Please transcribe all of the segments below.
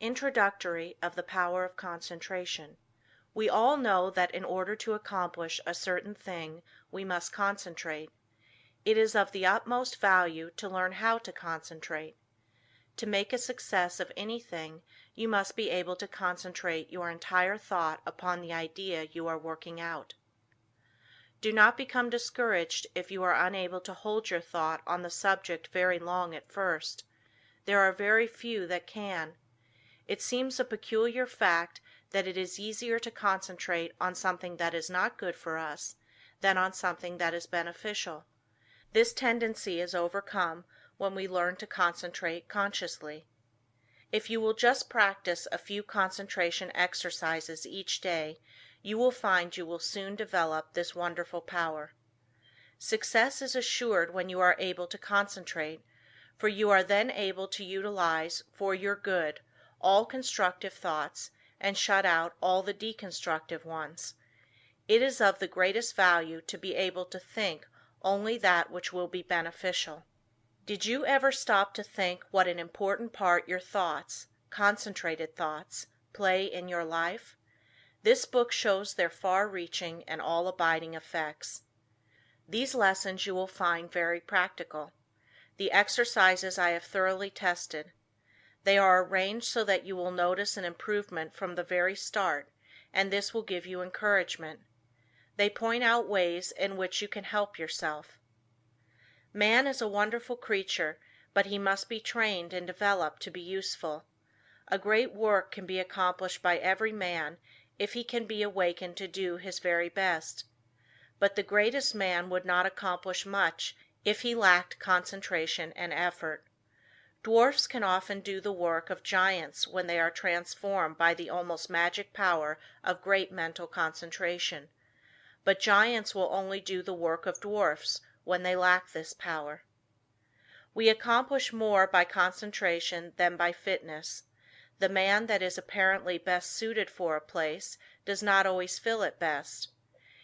Introductory of the Power of Concentration. We all know that in order to accomplish a certain thing we must concentrate. It is of the utmost value to learn how to concentrate. To make a success of anything you must be able to concentrate your entire thought upon the idea you are working out. Do not become discouraged if you are unable to hold your thought on the subject very long at first. There are very few that can. It seems a peculiar fact that it is easier to concentrate on something that is not good for us than on something that is beneficial. This tendency is overcome when we learn to concentrate consciously. If you will just practice a few concentration exercises each day, you will find you will soon develop this wonderful power. Success is assured when you are able to concentrate, for you are then able to utilize for your good all constructive thoughts and shut out all the deconstructive ones. It is of the greatest value to be able to think only that which will be beneficial. Did you ever stop to think what an important part your thoughts, concentrated thoughts, play in your life? This book shows their far-reaching and all-abiding effects. These lessons you will find very practical. The exercises I have thoroughly tested. They are arranged so that you will notice an improvement from the very start, and this will give you encouragement. They point out ways in which you can help yourself. Man is a wonderful creature, but he must be trained and developed to be useful. A great work can be accomplished by every man if he can be awakened to do his very best. But the greatest man would not accomplish much if he lacked concentration and effort. Dwarfs can often do the work of giants when they are transformed by the almost magic power of great mental concentration, but giants will only do the work of dwarfs when they lack this power. We accomplish more by concentration than by fitness. The man that is apparently best suited for a place does not always fill it best.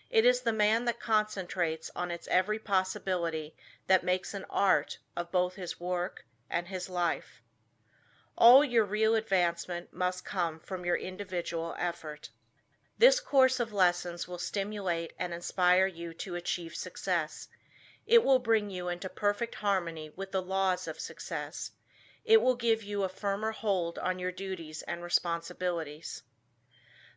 It is the man that concentrates on its every possibility that makes an art of both his work and his life. All your real advancement must come from your individual effort. This course of lessons will stimulate and inspire you to achieve success. It will bring you into perfect harmony with the laws of success. It will give you a firmer hold on your duties and responsibilities.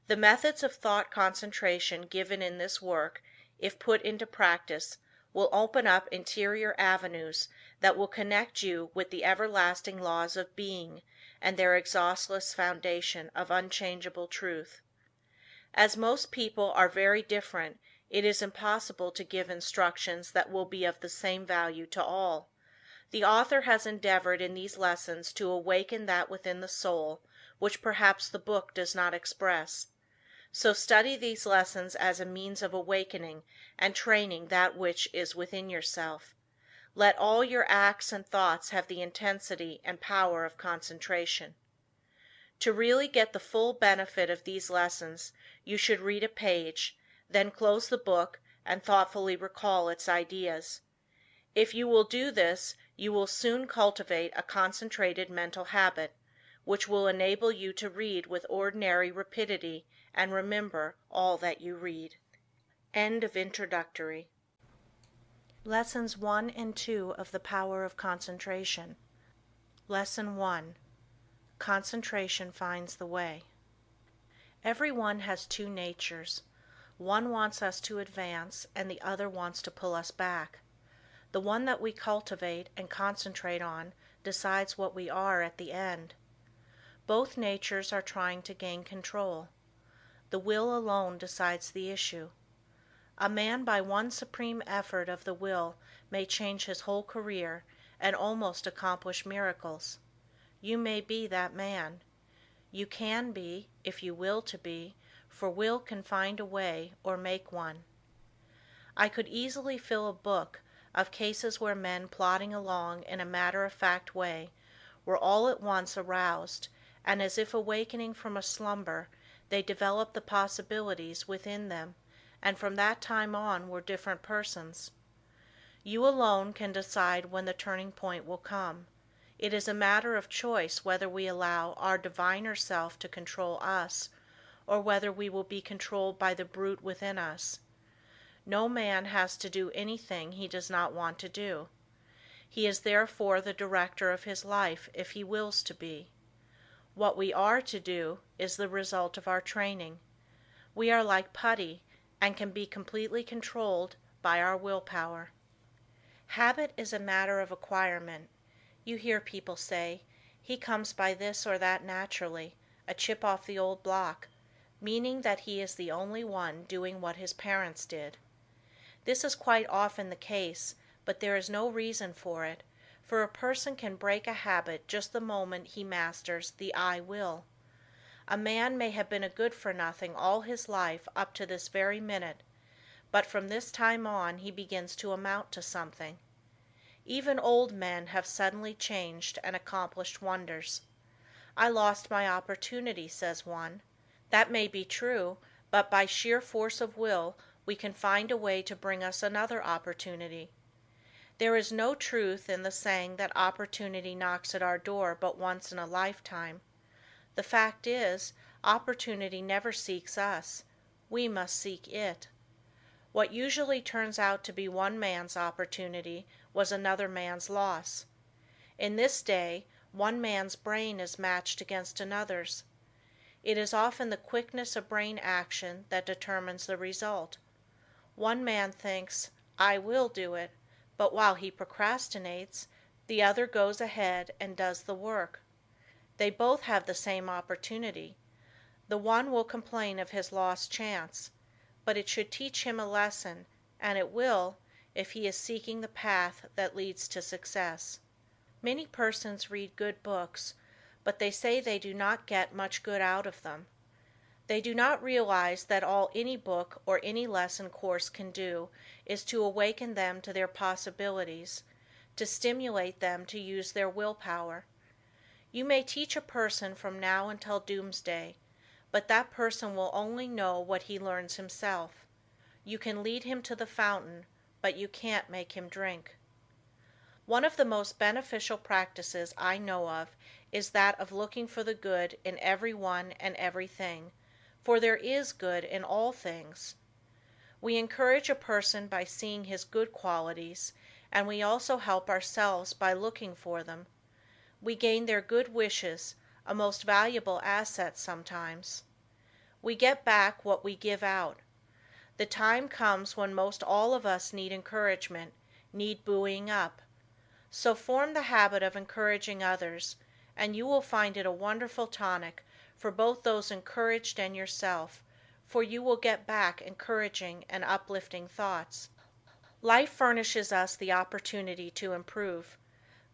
The methods of thought concentration given in this work, if put into practice, will open up interior avenues that will connect you with the everlasting laws of being and their exhaustless foundation of unchangeable truth. As most people are very different, it is impossible to give instructions that will be of the same value to all. The author has endeavored in these lessons to awaken that within the soul which perhaps the book does not express. So study these lessons as a means of awakening and training that which is within yourself. Let all your acts and thoughts have the intensity and power of concentration. To really get the full benefit of these lessons, you should read a page, then close the book and thoughtfully recall its ideas. If you will do this, you will soon cultivate a concentrated mental habit, which will enable you to read with ordinary rapidity and remember all that you read. End of Introductory. Lessons 1 and 2 of the Power of Concentration. Lesson 1. Concentration finds the way. Everyone has two natures. One wants us to advance and the other wants to pull us back. The one that we cultivate and concentrate on decides what we are at the end. Both natures are trying to gain control. The will alone decides the issue. A man by one supreme effort of the will may change his whole career and almost accomplish miracles. You may be that man. You can be, if you will to be, for will can find a way or make one. I could easily fill a book of cases where men plodding along in a matter-of-fact way were all at once aroused, and as if awakening from a slumber, they developed the possibilities within them, and from that time on were different persons. You alone can decide when the turning point will come. It is a matter of choice whether we allow our diviner self to control us, or whether we will be controlled by the brute within us. No man has to do anything he does not want to do. He is therefore the director of his life if he wills to be. What we are to do is the result of our training. We are like putty, and can be completely controlled by our willpower. Habit is a matter of acquirement. You hear people say, "He comes by this or that naturally, a chip off the old block," meaning that he is the only one doing what his parents did. This is quite often the case, but there is no reason for it, for a person can break a habit just the moment he masters the "I will." A man may have been a good-for-nothing all his life up to this very minute, but from this time on he begins to amount to something. Even old men have suddenly changed and accomplished wonders. "I lost my opportunity," says one. That may be true, but by sheer force of will we can find a way to bring us another opportunity. There is no truth in the saying that opportunity knocks at our door but once in a lifetime. The fact is, opportunity never seeks us. We must seek it. What usually turns out to be one man's opportunity was another man's loss. In this day, one man's brain is matched against another's. It is often the quickness of brain action that determines the result. One man thinks, "I will do it," but while he procrastinates, the other goes ahead and does the work. They both have the same opportunity. The one will complain of his lost chance, but it should teach him a lesson, and it will, if he is seeking the path that leads to success. Many persons read good books, but they say they do not get much good out of them. They do not realize that all any book or any lesson course can do is to awaken them to their possibilities, to stimulate them to use their willpower. You may teach a person from now until doomsday, but that person will only know what he learns himself. You can lead him to the fountain, but you can't make him drink. One of the most beneficial practices I know of is that of looking for the good in everyone and everything, for there is good in all things. We encourage a person by seeing his good qualities, and we also help ourselves by looking for them. We gain their good wishes, a most valuable asset sometimes. We get back what we give out. The time comes when most all of us need encouragement, need buoying up. So form the habit of encouraging others, and you will find it a wonderful tonic for both those encouraged and yourself, for you will get back encouraging and uplifting thoughts. Life furnishes us the opportunity to improve,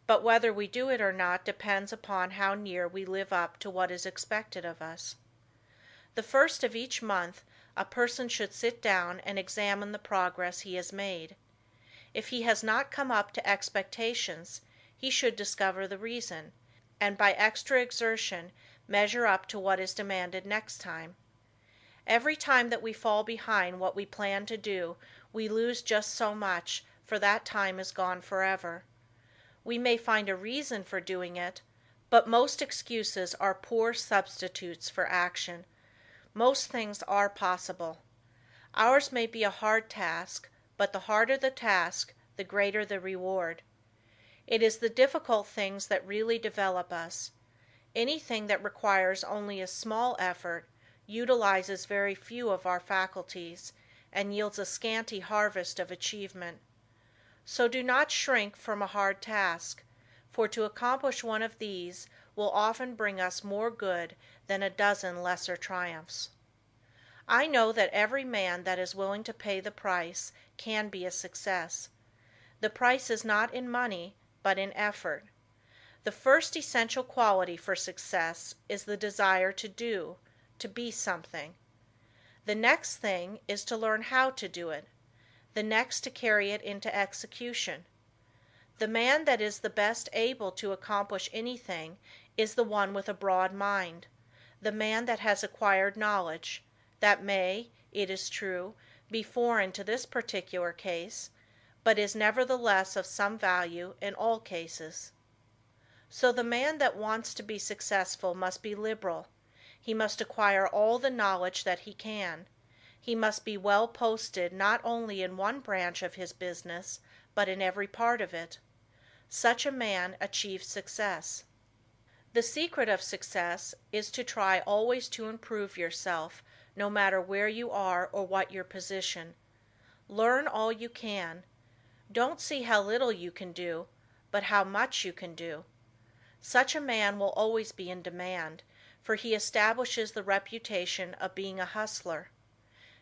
but whether we do it or not depends upon how near we live up to what is expected of us. The first of each month, a person should sit down and examine the progress he has made. If he has not come up to expectations, he should discover the reason, and by extra exertion measure up to what is demanded next time. Every time that we fall behind what we plan to do, we lose just so much, for that time is gone forever. We may find a reason for doing it, but most excuses are poor substitutes for action. Most things are possible. Ours may be a hard task, but the harder the task, the greater the reward. It is the difficult things that really develop us. Anything that requires only a small effort utilizes very few of our faculties, and yields a scanty harvest of achievement. So do not shrink from a hard task, for to accomplish one of these will often bring us more good than a dozen lesser triumphs. I know that every man that is willing to pay the price can be a success. The price is not in money, but in effort. The first essential quality for success is the desire to do, to be something. The next thing is to learn how to do it. The next to carry it into execution. The man that is the best able to accomplish anything is the one with a broad mind, the man that has acquired knowledge, that may, it is true, be foreign to this particular case, but is nevertheless of some value in all cases. So the man that wants to be successful must be liberal. He must acquire all the knowledge that he can. He must be well posted not only in one branch of his business, but in every part of it. Such a man achieves success. The secret of success is to try always to improve yourself, no matter where you are or what your position. Learn all you can. Don't see how little you can do, but how much you can do. Such a man will always be in demand, for he establishes the reputation of being a hustler.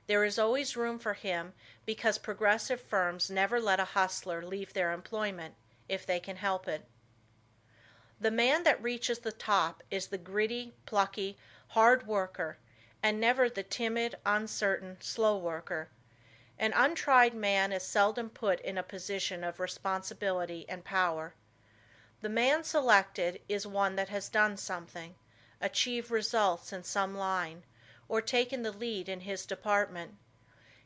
There is always room for him because progressive firms never let a hustler leave their employment, if they can help it. The man that reaches the top is the gritty, plucky, hard worker, and never the timid, uncertain, slow worker. An untried man is seldom put in a position of responsibility and power. The man selected is one that has done something, achieved results in some line, or taken the lead in his department.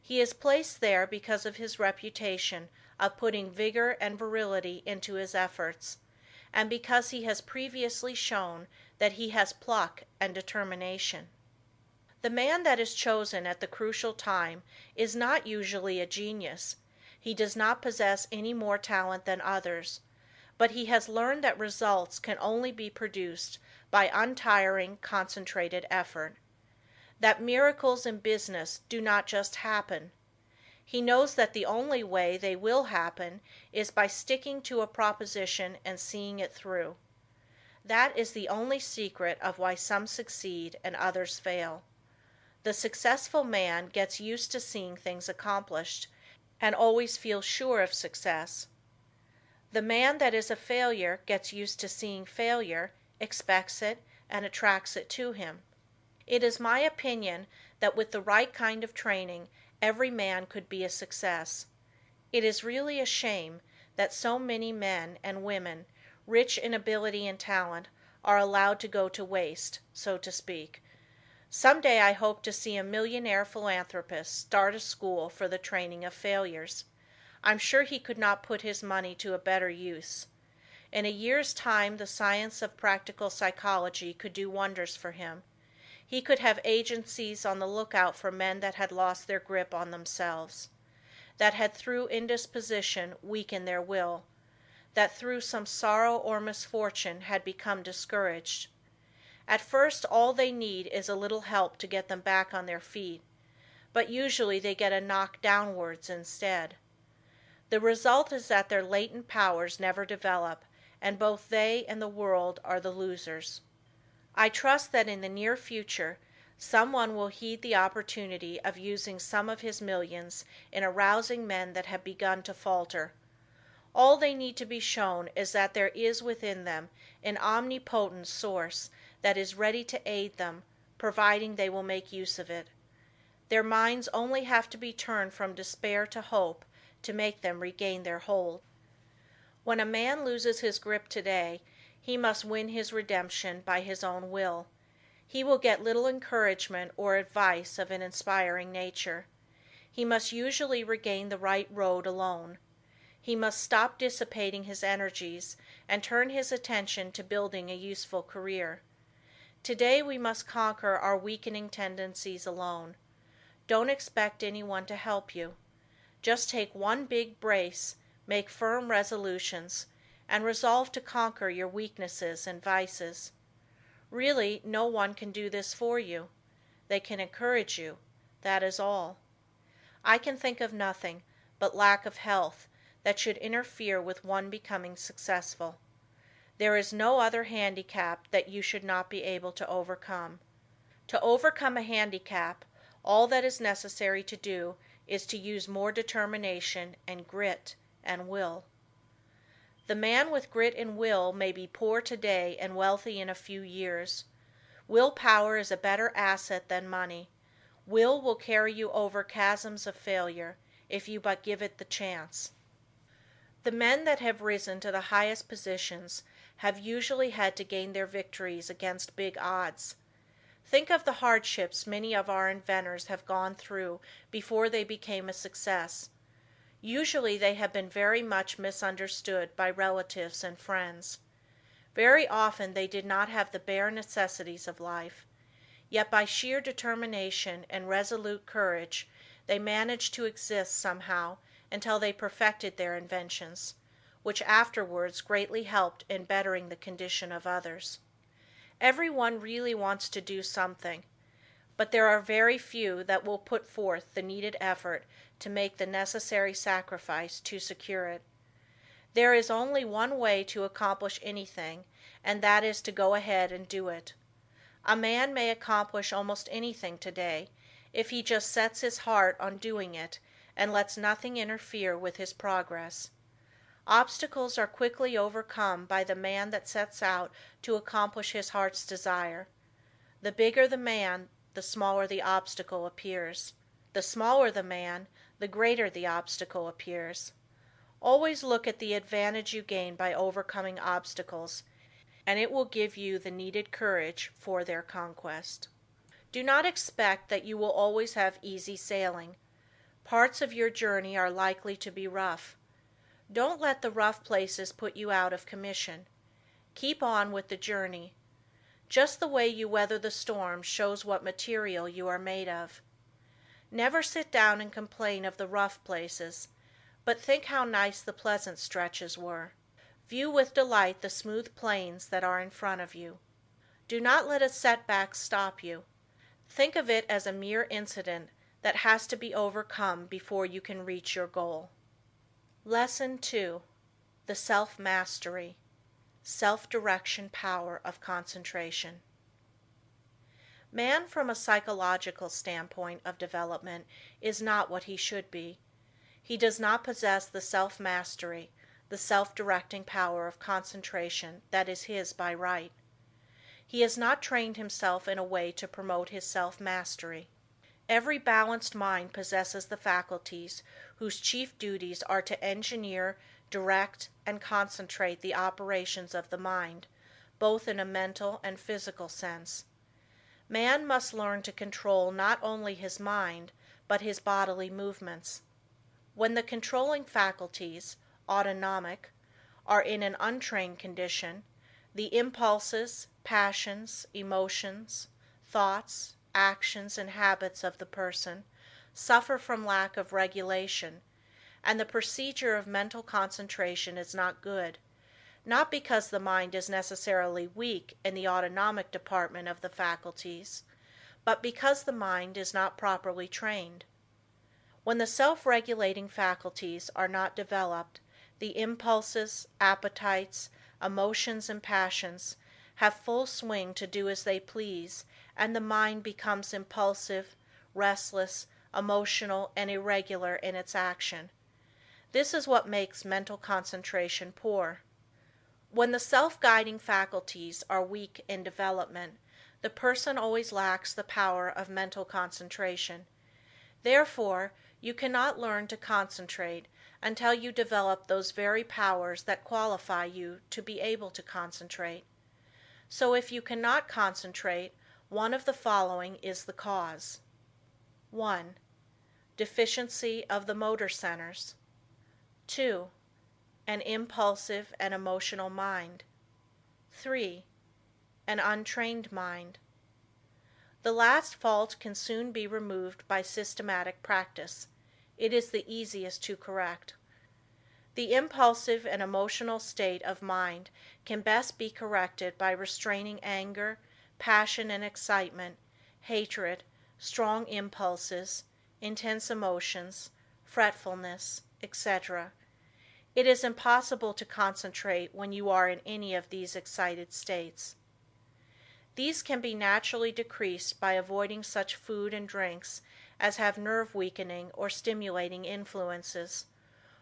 He is placed there because of his reputation of putting vigor and virility into his efforts, and because he has previously shown that he has pluck and determination. The man that is chosen at the crucial time is not usually a genius. He does not possess any more talent than others, but he has learned that results can only be produced by untiring, concentrated effort. That miracles in business do not just happen. He knows that the only way they will happen is by sticking to a proposition and seeing it through. That is the only secret of why some succeed and others fail. The successful man gets used to seeing things accomplished, and always feels sure of success. The man that is a failure gets used to seeing failure, expects it, and attracts it to him. It is my opinion that with the right kind of training every man could be a success. It is really a shame that so many men and women, rich in ability and talent, are allowed to go to waste, so to speak. Some day I hope to see a millionaire philanthropist start a school for the training of failures. I'm sure he could not put his money to a better use. In a year's time the science of practical psychology could do wonders for him. He could have agencies on the lookout for men that had lost their grip on themselves, that had through indisposition weakened their will, that through some sorrow or misfortune had become discouraged. At first all they need is a little help to get them back on their feet, but usually they get a knock downwards instead. The result is that their latent powers never develop, and both they and the world are the losers. I trust that in the near future someone will heed the opportunity of using some of his millions in arousing men that have begun to falter. All they need to be shown is that there is within them an omnipotent source that is ready to aid them, providing they will make use of it. Their minds only have to be turned from despair to hope to make them regain their hold. When a man loses his grip today, he must win his redemption by his own will. He will get little encouragement or advice of an inspiring nature. He must usually regain the right road alone. He must stop dissipating his energies and turn his attention to building a useful career. Today we must conquer our weakening tendencies alone. Don't expect anyone to help you. Just take one big brace, make firm resolutions, and resolve to conquer your weaknesses and vices. Really, no one can do this for you. They can encourage you, that is all. I can think of nothing but lack of health that should interfere with one becoming successful. There is no other handicap that you should not be able to overcome. To overcome a handicap, all that is necessary to do is to use more determination and grit and will. The man with grit and will may be poor today and wealthy in a few years. Willpower is a better asset than money. Will carry you over chasms of failure if you but give it the chance. The men that have risen to the highest positions have usually had to gain their victories against big odds. Think of the hardships many of our inventors have gone through before they became a success. Usually they have been very much misunderstood by relatives and friends. Very often they did not have the bare necessities of life, yet by sheer determination and resolute courage they managed to exist somehow until they perfected their inventions, which afterwards greatly helped in bettering the condition of others. Everyone really wants to do something, but there are very few that will put forth the needed effort to make the necessary sacrifice to secure it. There is only one way to accomplish anything, and that is to go ahead and do it. A man may accomplish almost anything today if he just sets his heart on doing it and lets nothing interfere with his progress. Obstacles are quickly overcome by the man that sets out to accomplish his heart's desire. The bigger the man, the smaller the obstacle appears. The smaller the man, the greater the obstacle appears. Always look at the advantage you gain by overcoming obstacles, and it will give you the needed courage for their conquest. Do not expect that you will always have easy sailing. Parts of your journey are likely to be rough. Don't let the rough places put you out of commission. Keep on with the journey. Just the way you weather the storm shows what material you are made of. Never sit down and complain of the rough places, but think how nice the pleasant stretches were. View with delight the smooth plains that are in front of you. Do not let a setback stop you. Think of it as a mere incident that has to be overcome before you can reach your goal. Lesson 2. The Self-Mastery, Self-Direction Power of Concentration. Man, from a psychological standpoint of development, is not what he should be. He does not possess the self-mastery, the self-directing power of concentration that is his by right. He has not trained himself in a way to promote his self-mastery. Every balanced mind possesses the faculties whose chief duties are to engineer, direct, and concentrate the operations of the mind, both in a mental and physical sense. Man must learn to control not only his mind, but his bodily movements. When the controlling faculties, autonomic, are in an untrained condition, the impulses, passions, emotions, thoughts, actions, and habits of the person suffer from lack of regulation, and the procedure of mental concentration is not good, not because the mind is necessarily weak in the autonomic department of the faculties, but because the mind is not properly trained. When the self-regulating faculties are not developed, the impulses, appetites, emotions, and passions have full swing to do as they please, and the mind becomes impulsive, restless, emotional, and irregular in its action. This is what makes mental concentration poor. When the self-guiding faculties are weak in development, the person always lacks the power of mental concentration. Therefore, you cannot learn to concentrate until you develop those very powers that qualify you to be able to concentrate. So if you cannot concentrate, one of the following is the cause. 1. Deficiency of the motor centers. 2. An impulsive and emotional mind. 3. An untrained mind. The last fault can soon be removed by systematic practice. It is the easiest to correct. The impulsive and emotional state of mind can best be corrected by restraining anger, passion and excitement, hatred, strong impulses, intense emotions, fretfulness, etc. It is impossible to concentrate when you are in any of these excited states. These can be naturally decreased by avoiding such food and drinks as have nerve-weakening or stimulating influences,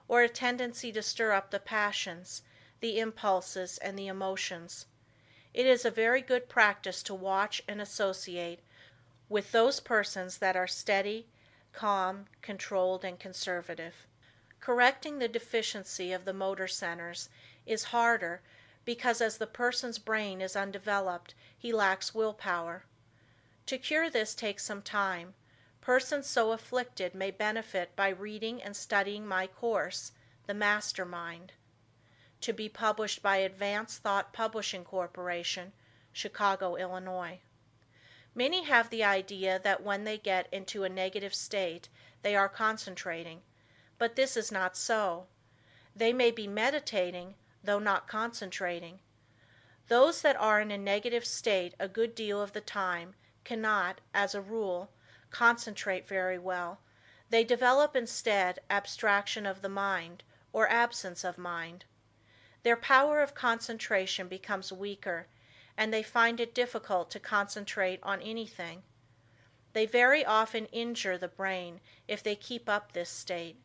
or a tendency to stir up the passions, the impulses, and the emotions. It is a very good practice to watch and associate with those persons that are steady, calm, controlled, and conservative. Correcting the deficiency of the motor centers is harder because as the person's brain is undeveloped, he lacks willpower. To cure this takes some time. Persons so afflicted may benefit by reading and studying my course, The Master Mind. to be published by Advanced Thought Publishing Corporation, Chicago, Illinois. Many have the idea that when they get into a negative state they are concentrating, but this is not so. They may be meditating, though not concentrating. Those that are in a negative state a good deal of the time cannot, as a rule, concentrate very well. They develop instead abstraction of the mind, or absence of mind. Their power of concentration becomes weaker, and they find it difficult to concentrate on anything. They very often injure the brain if they keep up this state.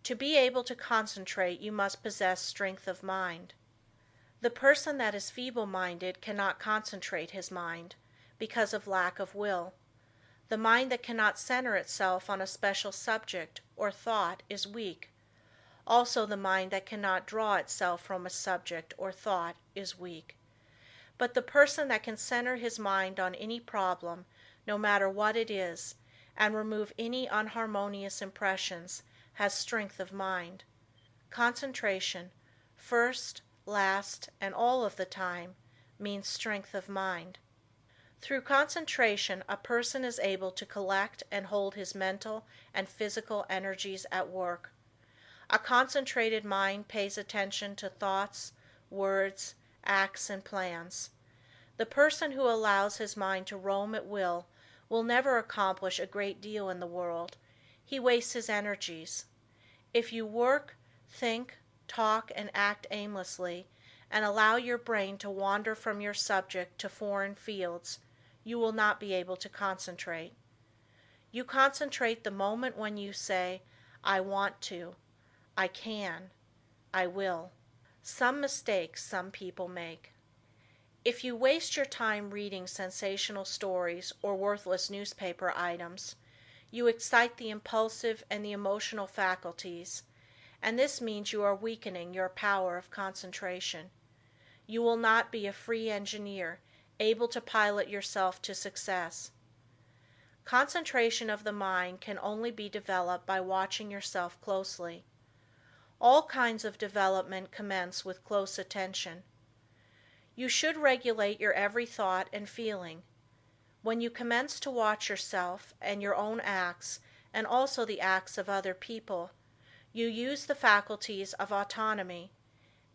To be able to concentrate you must possess strength of mind. The person that is feeble-minded cannot concentrate his mind, because of lack of will. The mind that cannot center itself on a special subject or thought is weak. Also the mind that cannot draw itself from a subject or thought is weak. But the person that can center his mind on any problem, no matter what it is, and remove any unharmonious impressions, has strength of mind. Concentration, first, last, and all of the time, means strength of mind. Through concentration a person is able to collect and hold his mental and physical energies at work. A concentrated mind pays attention to thoughts, words, acts, and plans. The person who allows his mind to roam at will never accomplish a great deal in the world. He wastes his energies. If you work, think, talk, and act aimlessly, and allow your brain to wander from your subject to foreign fields, you will not be able to concentrate. You concentrate the moment when you say, "I want to," "I can," "I will." Some mistakes some people make. If you waste your time reading sensational stories or worthless newspaper items, you excite the impulsive and the emotional faculties, and this means you are weakening your power of concentration. You will not be a free engineer, able to pilot yourself to success. Concentration of the mind can only be developed by watching yourself closely. All kinds of development commence with close attention. You should regulate your every thought and feeling. When you commence to watch yourself and your own acts and also the acts of other people, you use the faculties of autonomy,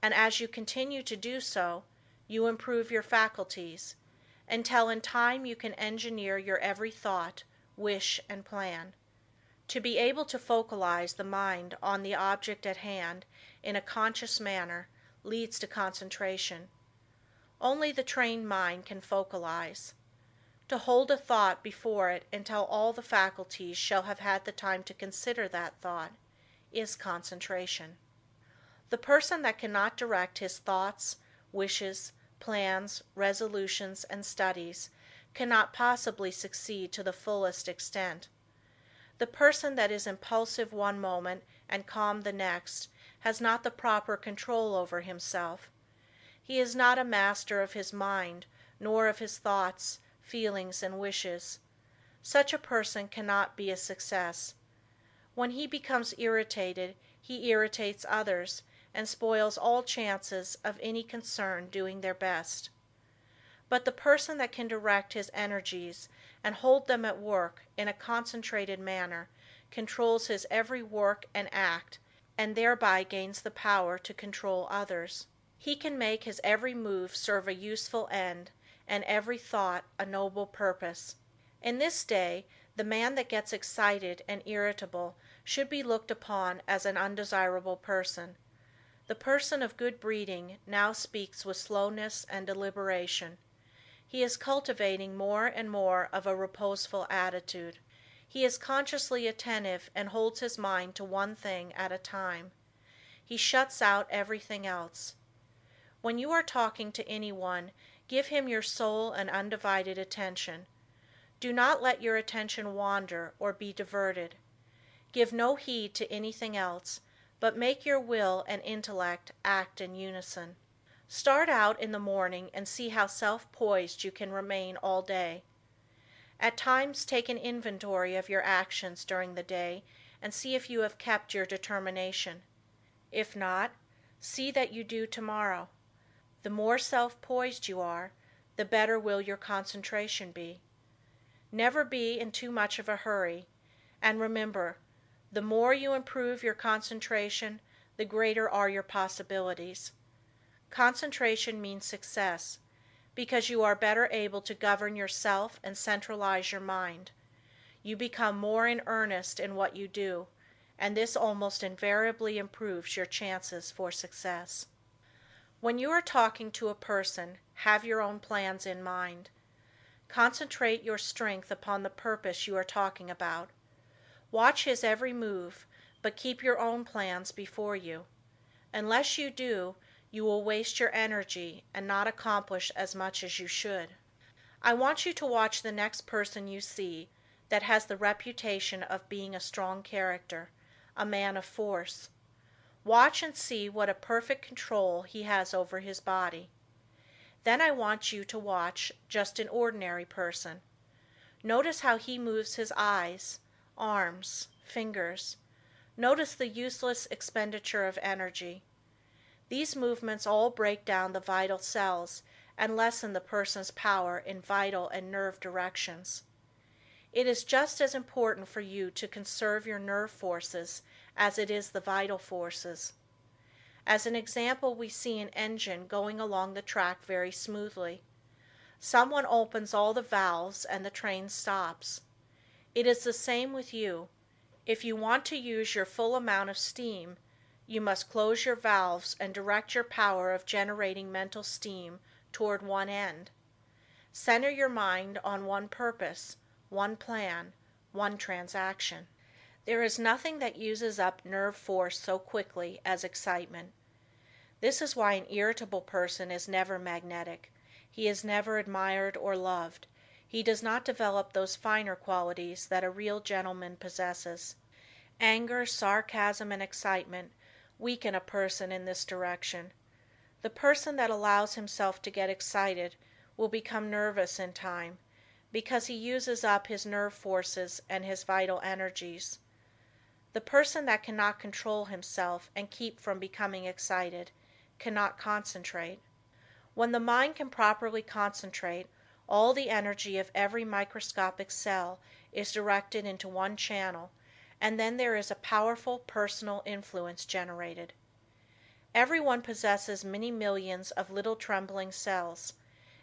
and as you continue to do so, you improve your faculties, until in time you can engineer your every thought, wish, and plan. To be able to focalize the mind on the object at hand in a conscious manner leads to concentration. Only the trained mind can focalize. To hold a thought before it until all the faculties shall have had the time to consider that thought is concentration. The person that cannot direct his thoughts, wishes, plans, resolutions, and studies cannot possibly succeed to the fullest extent. The person that is impulsive one moment and calm the next has not the proper control over himself. He is not a master of his mind, nor of his thoughts, feelings, and wishes. Such a person cannot be a success. When he becomes irritated, he irritates others and spoils all chances of any concern doing their best. But the person that can direct his energies and hold them at work in a concentrated manner controls his every work and act, and thereby gains the power to control others. He can make his every move serve a useful end, and every thought a noble purpose. In this day, the man that gets excited and irritable should be looked upon as an undesirable person. The person of good breeding now speaks with slowness and deliberation. He is cultivating more and more of a reposeful attitude. He is consciously attentive and holds his mind to one thing at a time. He shuts out everything else. When you are talking to anyone, give him your sole and undivided attention. Do not let your attention wander or be diverted. Give no heed to anything else, but make your will and intellect act in unison. Start out in the morning and see how self-poised you can remain all day. At times take an inventory of your actions during the day and see if you have kept your determination. If not, See that you do tomorrow. The more self-poised you are, the better will your concentration be. Never be in too much of a hurry, and remember, the more you improve your concentration, the greater are your possibilities. Concentration means success, because you are better able to govern yourself and centralize your mind. You become more in earnest in what you do, and this almost invariably improves your chances for success. When you are talking to a person, have your own plans in mind. Concentrate your strength upon the purpose you are talking about. Watch his every move, but keep your own plans before you. Unless you do, you will waste your energy and not accomplish as much as you should. I want you to watch the next person you see that has the reputation of being a strong character, a man of force. Watch and see what a perfect control he has over his body. Then I want you to watch just an ordinary person. Notice how he moves his eyes, arms, fingers. Notice the useless expenditure of energy. These movements all break down the vital cells and lessen the person's power in vital and nerve directions. It is just as important for you to conserve your nerve forces as it is the vital forces. As an example, we see an engine going along the track very smoothly. Someone opens all the valves and the train stops. It is the same with you. If you want to use your full amount of steam, you must close your valves and direct your power of generating mental steam toward one end. Center your mind on one purpose, one plan, one transaction. There is nothing that uses up nerve force so quickly as excitement. This is why an irritable person is never magnetic. He is never admired or loved. He does not develop those finer qualities that a real gentleman possesses. Anger, sarcasm, and excitement weaken a person in this direction. The person that allows himself to get excited will become nervous in time, because he uses up his nerve forces and his vital energies. The person that cannot control himself and keep from becoming excited cannot concentrate. When the mind can properly concentrate, all the energy of every microscopic cell is directed into one channel, and then there is a powerful personal influence generated. Everyone possesses many millions of little trembling cells,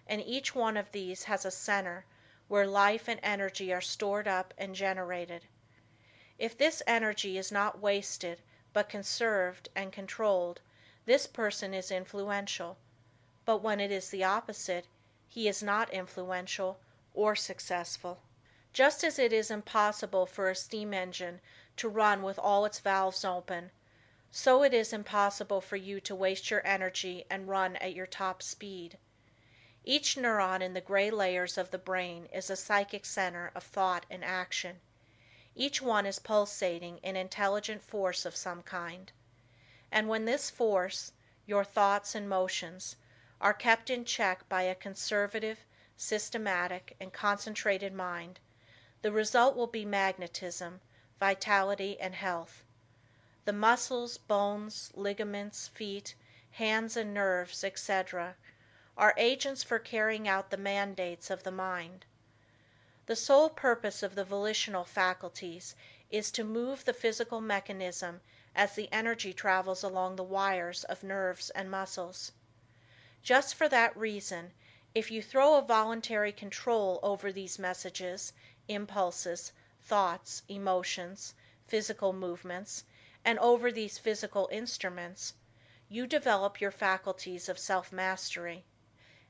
and each one of these has a center where life and energy are stored up and generated. If this energy is not wasted but conserved and controlled, this person is influential, but when it is the opposite, he is not influential or successful. Just as it is impossible for a steam engine to run with all its valves open, so it is impossible for you to waste your energy and run at your top speed. Each neuron in the gray layers of the brain is a psychic center of thought and action. Each one is pulsating in intelligent force of some kind. And when this force, your thoughts and motions, are kept in check by a conservative, systematic, and concentrated mind, the result will be magnetism, vitality, and health. The muscles, bones, ligaments, feet, hands, and nerves, etc., are agents for carrying out the mandates of the mind. The sole purpose of the volitional faculties is to move the physical mechanism as the energy travels along the wires of nerves and muscles. Just for that reason, if you throw a voluntary control over these messages, impulses, thoughts, emotions, physical movements, and over these physical instruments, you develop your faculties of self-mastery.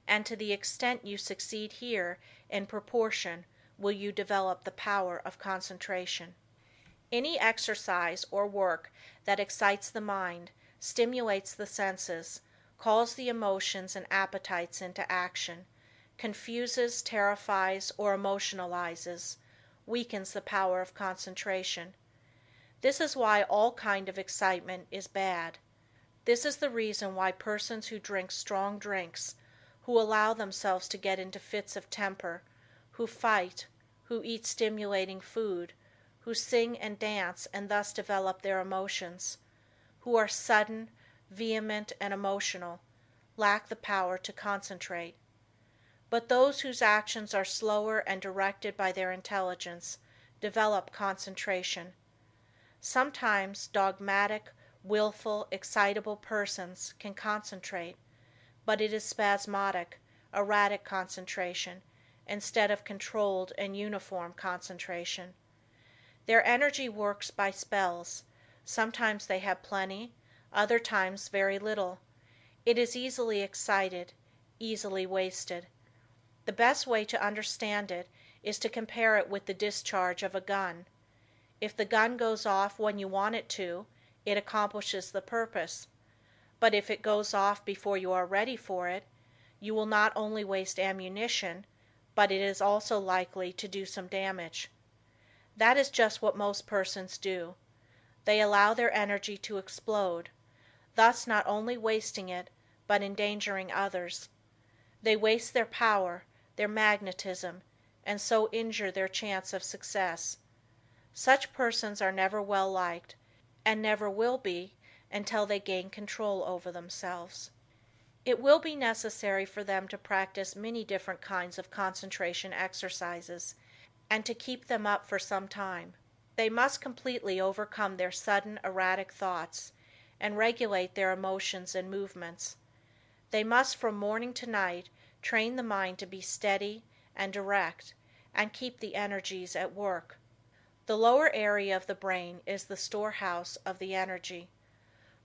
And to the extent you succeed here, in proportion will you develop the power of concentration. Any exercise or work that excites the mind, stimulates the senses, calls the emotions and appetites into action, confuses, terrifies, or emotionalizes, weakens the power of concentration. This is why all kind of excitement is bad. This is the reason why persons who drink strong drinks, who allow themselves to get into fits of temper, who fight, who eat stimulating food, who sing and dance and thus develop their emotions, who are sudden, vehement, and emotional, lack the power to concentrate. But those whose actions are slower and directed by their intelligence develop concentration. Sometimes dogmatic, willful, excitable persons can concentrate, but it is spasmodic, erratic concentration, instead of controlled and uniform concentration. Their energy works by spells. Sometimes they have plenty, other times very little. It is easily excited, easily wasted. The best way to understand it is to compare it with the discharge of a gun. If the gun goes off when you want it to, it accomplishes the purpose. But if it goes off before you are ready for it, you will not only waste ammunition, but it is also likely to do some damage. That is just what most persons do. They allow their energy to explode, thus not only wasting it, but endangering others. They waste their power, their magnetism, and so injure their chance of success. Such persons are never well liked, and never will be until they gain control over themselves. It will be necessary for them to practice many different kinds of concentration exercises, and to keep them up for some time. They must completely overcome their sudden erratic thoughts, and regulate their emotions and movements. They must from morning to night train the mind to be steady and direct, and keep the energies at work. The lower area of the brain is the storehouse of the energy.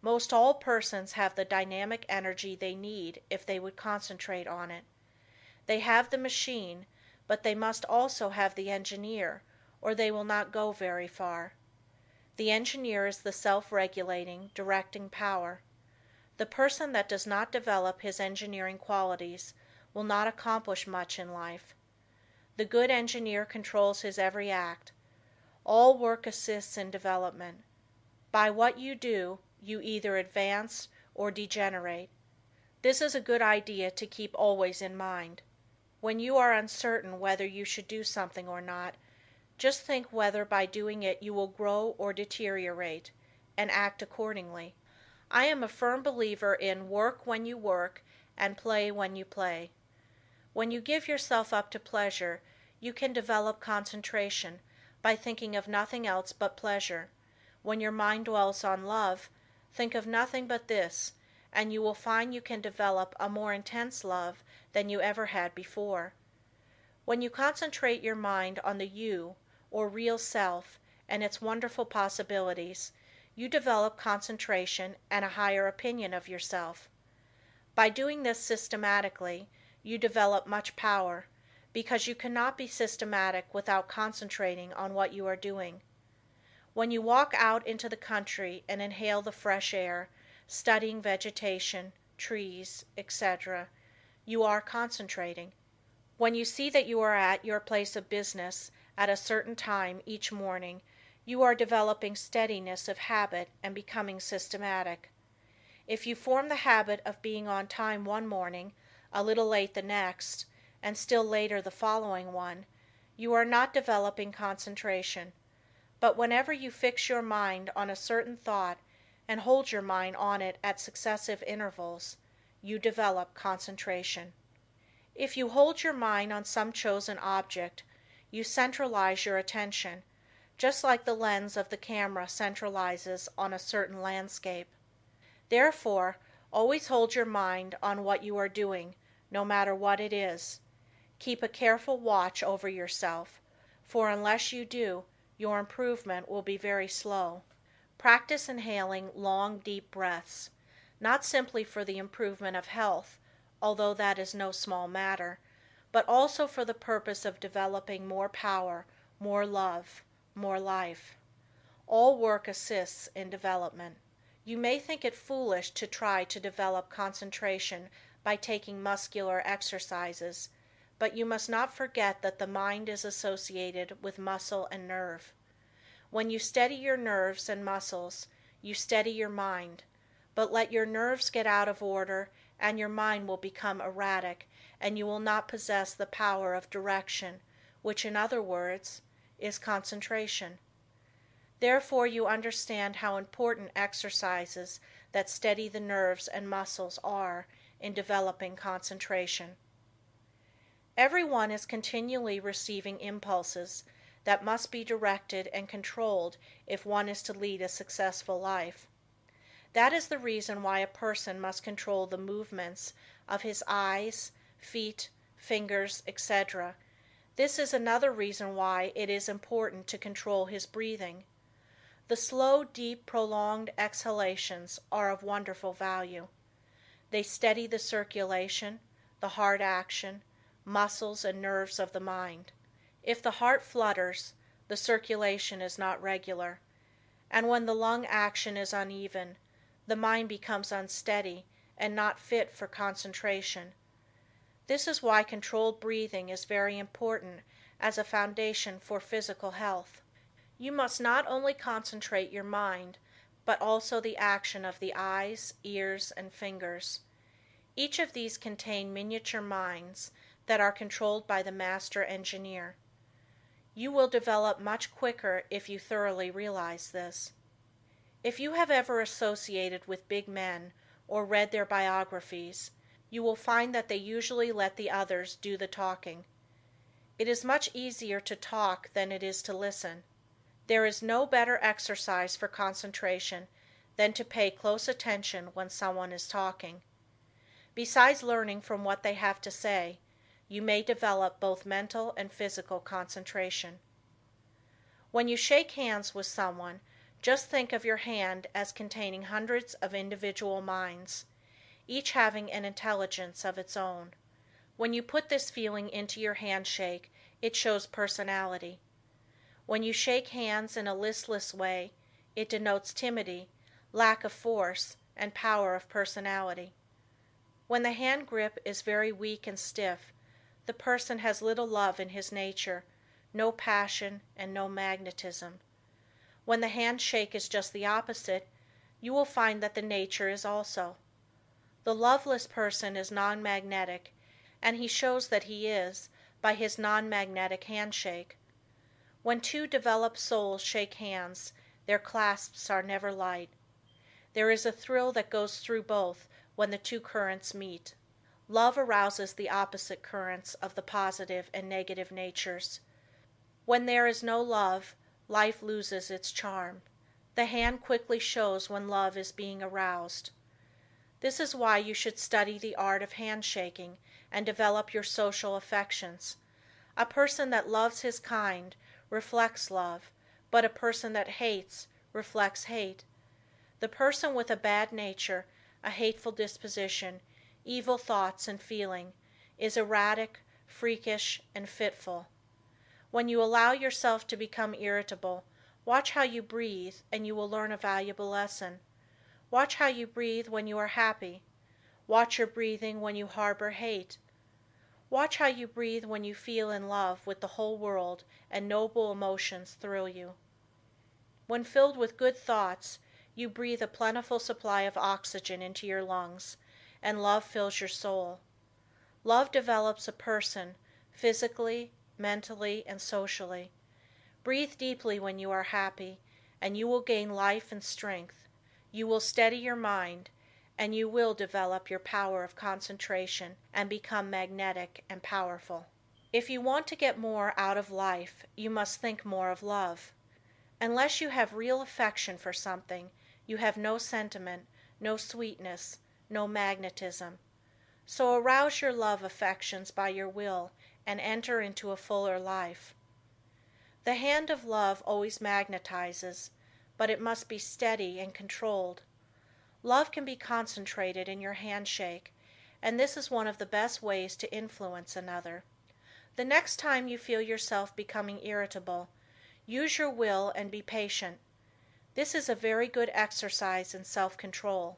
Most all persons have the dynamic energy they need if they would concentrate on it. They have the machine, but they must also have the engineer, or they will not go very far. The engineer is the self-regulating, directing power. The person that does not develop his engineering qualities will not accomplish much in life. The good engineer controls his every act. All work assists in development. By what you do, you either advance or degenerate. This is a good idea to keep always in mind. When you are uncertain whether you should do something or not, just think whether by doing it you will grow or deteriorate, and act accordingly. I am a firm believer in work when you work and play when you play. When you give yourself up to pleasure, you can develop concentration by thinking of nothing else but pleasure. When your mind dwells on love, think of nothing but this, and you will find you can develop a more intense love than you ever had before. When you concentrate your mind on the you, or real self, and its wonderful possibilities, you develop concentration and a higher opinion of yourself. By doing this systematically, you develop much power, because you cannot be systematic without concentrating on what you are doing. When you walk out into the country and inhale the fresh air, studying vegetation, trees, etc., you are concentrating. When you see that you are at your place of business at a certain time each morning, you are developing steadiness of habit and becoming systematic. If you form the habit of being on time one morning, a little late the next, and still later the following one, you are not developing concentration. But whenever you fix your mind on a certain thought and hold your mind on it at successive intervals, you develop concentration. If you hold your mind on some chosen object, you centralize your attention, just like the lens of the camera centralizes on a certain landscape. Therefore, always hold your mind on what you are doing, no matter what it is. Keep a careful watch over yourself, for unless you do, your improvement will be very slow. Practice inhaling long, deep breaths, not simply for the improvement of health, although that is no small matter, but also for the purpose of developing more power, more love, more life. All work assists in development. You may think it foolish to try to develop concentration by taking muscular exercises, but you must not forget that the mind is associated with muscle and nerve. When you steady your nerves and muscles, you steady your mind, but let your nerves get out of order and your mind will become erratic, and you will not possess the power of direction, which, in other words, is concentration. Therefore you understand how important exercises that steady the nerves and muscles are in developing concentration. Everyone is continually receiving impulses that must be directed and controlled if one is to lead a successful life. That is the reason why a person must control the movements of his eyes, feet, fingers, etc. This is another reason why it is important to control his breathing. The slow, deep, prolonged exhalations are of wonderful value. They steady the circulation, the heart action, muscles and nerves of the mind. If the heart flutters, the circulation is not regular, and when the lung action is uneven, the mind becomes unsteady and not fit for concentration. This is why controlled breathing is very important as a foundation for physical health. You must not only concentrate your mind, but also the action of the eyes, ears, and fingers. Each of these contain miniature minds that are controlled by the master engineer. You will develop much quicker if you thoroughly realize this. If you have ever associated with big men or read their biographies, you will find that they usually let the others do the talking. It is much easier to talk than it is to listen. There is no better exercise for concentration than to pay close attention when someone is talking. Besides learning from what they have to say, you may develop both mental and physical concentration. When you shake hands with someone, just think of your hand as containing hundreds of individual minds, each having an intelligence of its own. When you put this feeling into your handshake, it shows personality. When you shake hands in a listless way, it denotes timidity, lack of force, and power of personality. When the hand grip is very weak and stiff, the person has little love in his nature, no passion, and no magnetism. When the handshake is just the opposite, you will find that the nature is also. The loveless person is non-magnetic, and he shows that he is by his non-magnetic handshake. When two developed souls shake hands, their clasps are never light. There is a thrill that goes through both when the two currents meet. Love arouses the opposite currents of the positive and negative natures. When there is no love, life loses its charm. The hand quickly shows when love is being aroused. This is why you should study the art of handshaking and develop your social affections. A person that loves his kind reflects love, but a person that hates reflects hate. The person with a bad nature, a hateful disposition, evil thoughts and feeling, is erratic, freakish, and fitful. When you allow yourself to become irritable, watch how you breathe and you will learn a valuable lesson. Watch how you breathe when you are happy. Watch your breathing when you harbor hate. Watch how you breathe when you feel in love with the whole world and noble emotions thrill you. When filled with good thoughts, you breathe a plentiful supply of oxygen into your lungs, and love fills your soul. Love develops a person, physically, mentally, and socially. Breathe deeply when you are happy, and you will gain life and strength. You will steady your mind, and you will develop your power of concentration and become magnetic and powerful. If you want to get more out of life, you must think more of love. Unless you have real affection for something, you have no sentiment, no sweetness, no magnetism. So arouse your love affections by your will and enter into a fuller life. The hand of love always magnetizes, but it must be steady and controlled. Love can be concentrated in your handshake, and this is one of the best ways to influence another. The next time you feel yourself becoming irritable, use your will and be patient. This is a very good exercise in self-control.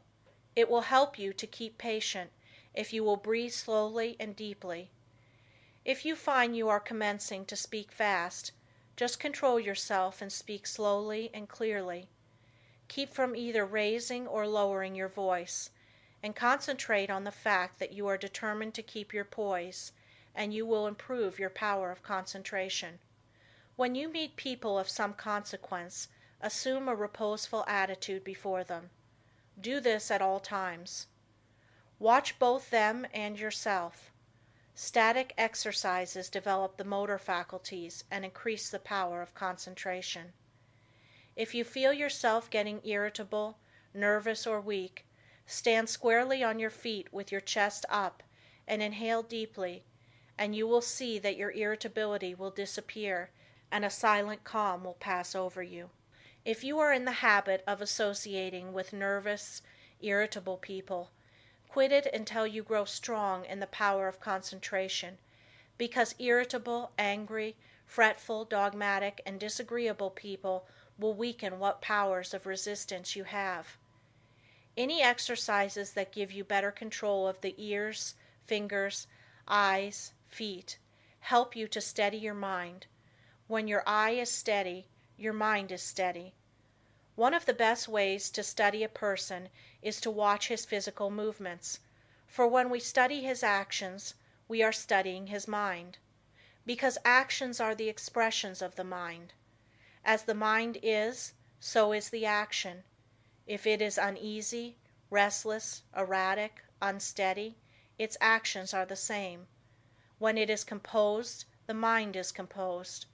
It will help you to keep patient if you will breathe slowly and deeply. If you find you are commencing to speak fast, just control yourself and speak slowly and clearly. Keep from either raising or lowering your voice, and concentrate on the fact that you are determined to keep your poise, and you will improve your power of concentration. When you meet people of some consequence, assume a reposeful attitude before them. Do this at all times. Watch both them and yourself. Static exercises develop the motor faculties and increase the power of concentration. If you feel yourself getting irritable, nervous, or weak, stand squarely on your feet with your chest up and inhale deeply, and you will see that your irritability will disappear and a silent calm will pass over you. If you are in the habit of associating with nervous, irritable people, quit it until you grow strong in the power of concentration, because irritable, angry, fretful, dogmatic, and disagreeable people will weaken what powers of resistance you have. Any exercises that give you better control of the ears, fingers, eyes, feet, help you to steady your mind. When your eye is steady, your mind is steady. One of the best ways to study a person is to watch his physical movements, for when we study his actions, we are studying his mind, because actions are the expressions of the mind. As the mind is, so is the action. If it is uneasy, restless, erratic, unsteady, its actions are the same. When it is composed, the mind is composed.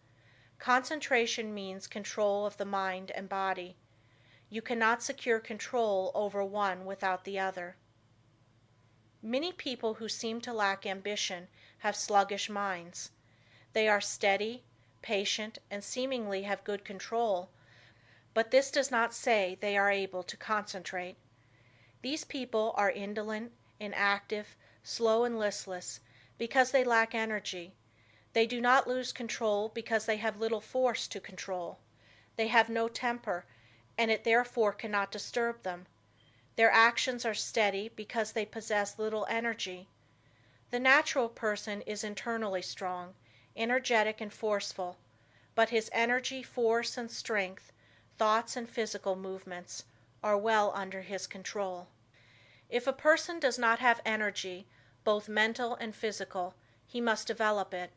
Concentration means control of the mind and body. You cannot secure control over one without the other. Many people who seem to lack ambition have sluggish minds. They are steady, patient, and seemingly have good control, but this does not say they are able to concentrate. These people are indolent, inactive, slow, and listless because they lack energy. They do not lose control because they have little force to control. They have no temper, and it therefore cannot disturb them. Their actions are steady because they possess little energy. The natural person is internally strong, energetic, and forceful, but his energy, force, and strength, thoughts, and physical movements are well under his control. If a person does not have energy, both mental and physical, he must develop it.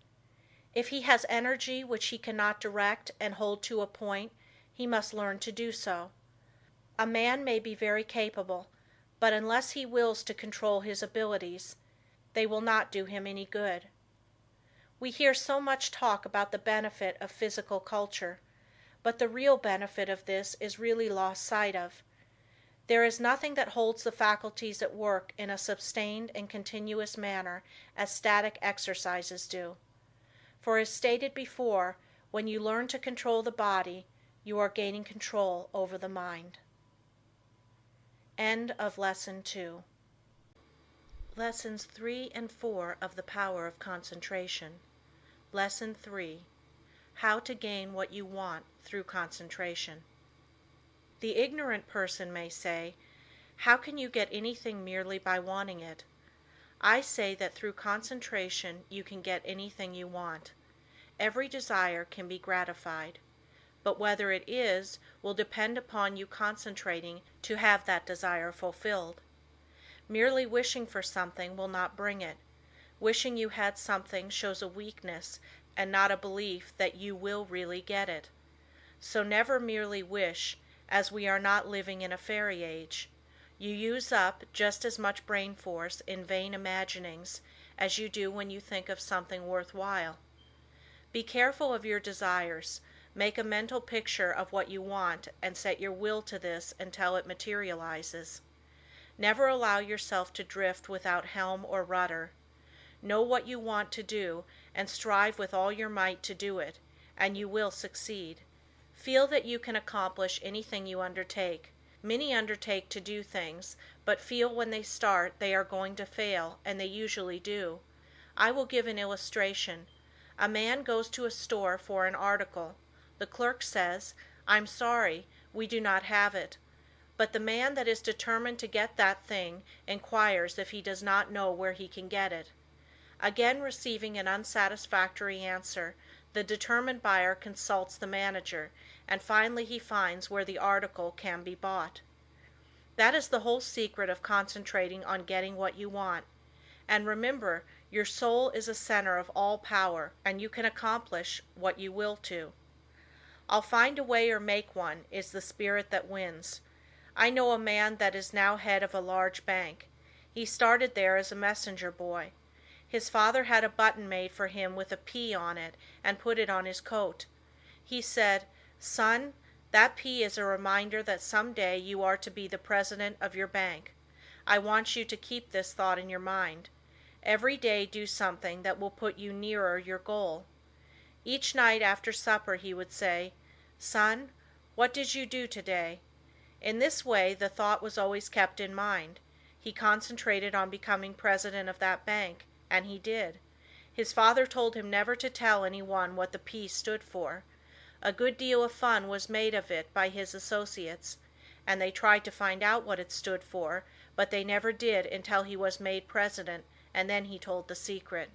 If he has energy which he cannot direct and hold to a point, he must learn to do so. A man may be very capable, but unless he wills to control his abilities, they will not do him any good. We hear so much talk about the benefit of physical culture, but the real benefit of this is really lost sight of. There is nothing that holds the faculties at work in a sustained and continuous manner as static exercises do. For as stated before, when you learn to control the body, you are gaining control over the mind. End of Lesson 2. Lessons 3 and 4 of The Power of Concentration. Lesson 3. How to gain what you want through concentration. The ignorant person may say, "How can you get anything merely by wanting it?" I say that through concentration you can get anything you want. Every desire can be gratified, but whether it is will depend upon you concentrating to have that desire fulfilled. Merely wishing for something will not bring it. Wishing you had something shows a weakness and not a belief that you will really get it. So never merely wish, as we are not living in a fairy age. You use up just as much brain force in vain imaginings as you do when you think of something worthwhile. Be careful of your desires. Make a mental picture of what you want and set your will to this until it materializes. Never allow yourself to drift without helm or rudder. Know what you want to do and strive with all your might to do it, and you will succeed. Feel that you can accomplish anything you undertake. Many undertake to do things, but feel when they start they are going to fail, and they usually do. I will give an illustration. A man goes to a store for an article. The clerk says, "I'm sorry, we do not have it." But the man that is determined to get that thing inquires if he does not know where he can get it. Again receiving an unsatisfactory answer, the determined buyer consults the manager, and finally he finds where the article can be bought. That is the whole secret of concentrating on getting what you want. And remember, your soul is a center of all power, and you can accomplish what you will to. "I'll find a way or make one" is the spirit that wins. I know a man that is now head of a large bank. He started there as a messenger boy. His father had a button made for him with a P on it and put it on his coat. He said, "Son, that P is a reminder that some day you are to be the president of your bank. I want you to keep this thought in your mind. Every day do something that will put you nearer your goal." Each night after supper he would say, "Son, what did you do today?" In this way the thought was always kept in mind. He concentrated on becoming president of that bank, and he did. His father told him never to tell anyone what the P stood for. A good deal of fun was made of it by his associates, and they tried to find out what it stood for, but they never did until he was made president, and then he told the secret.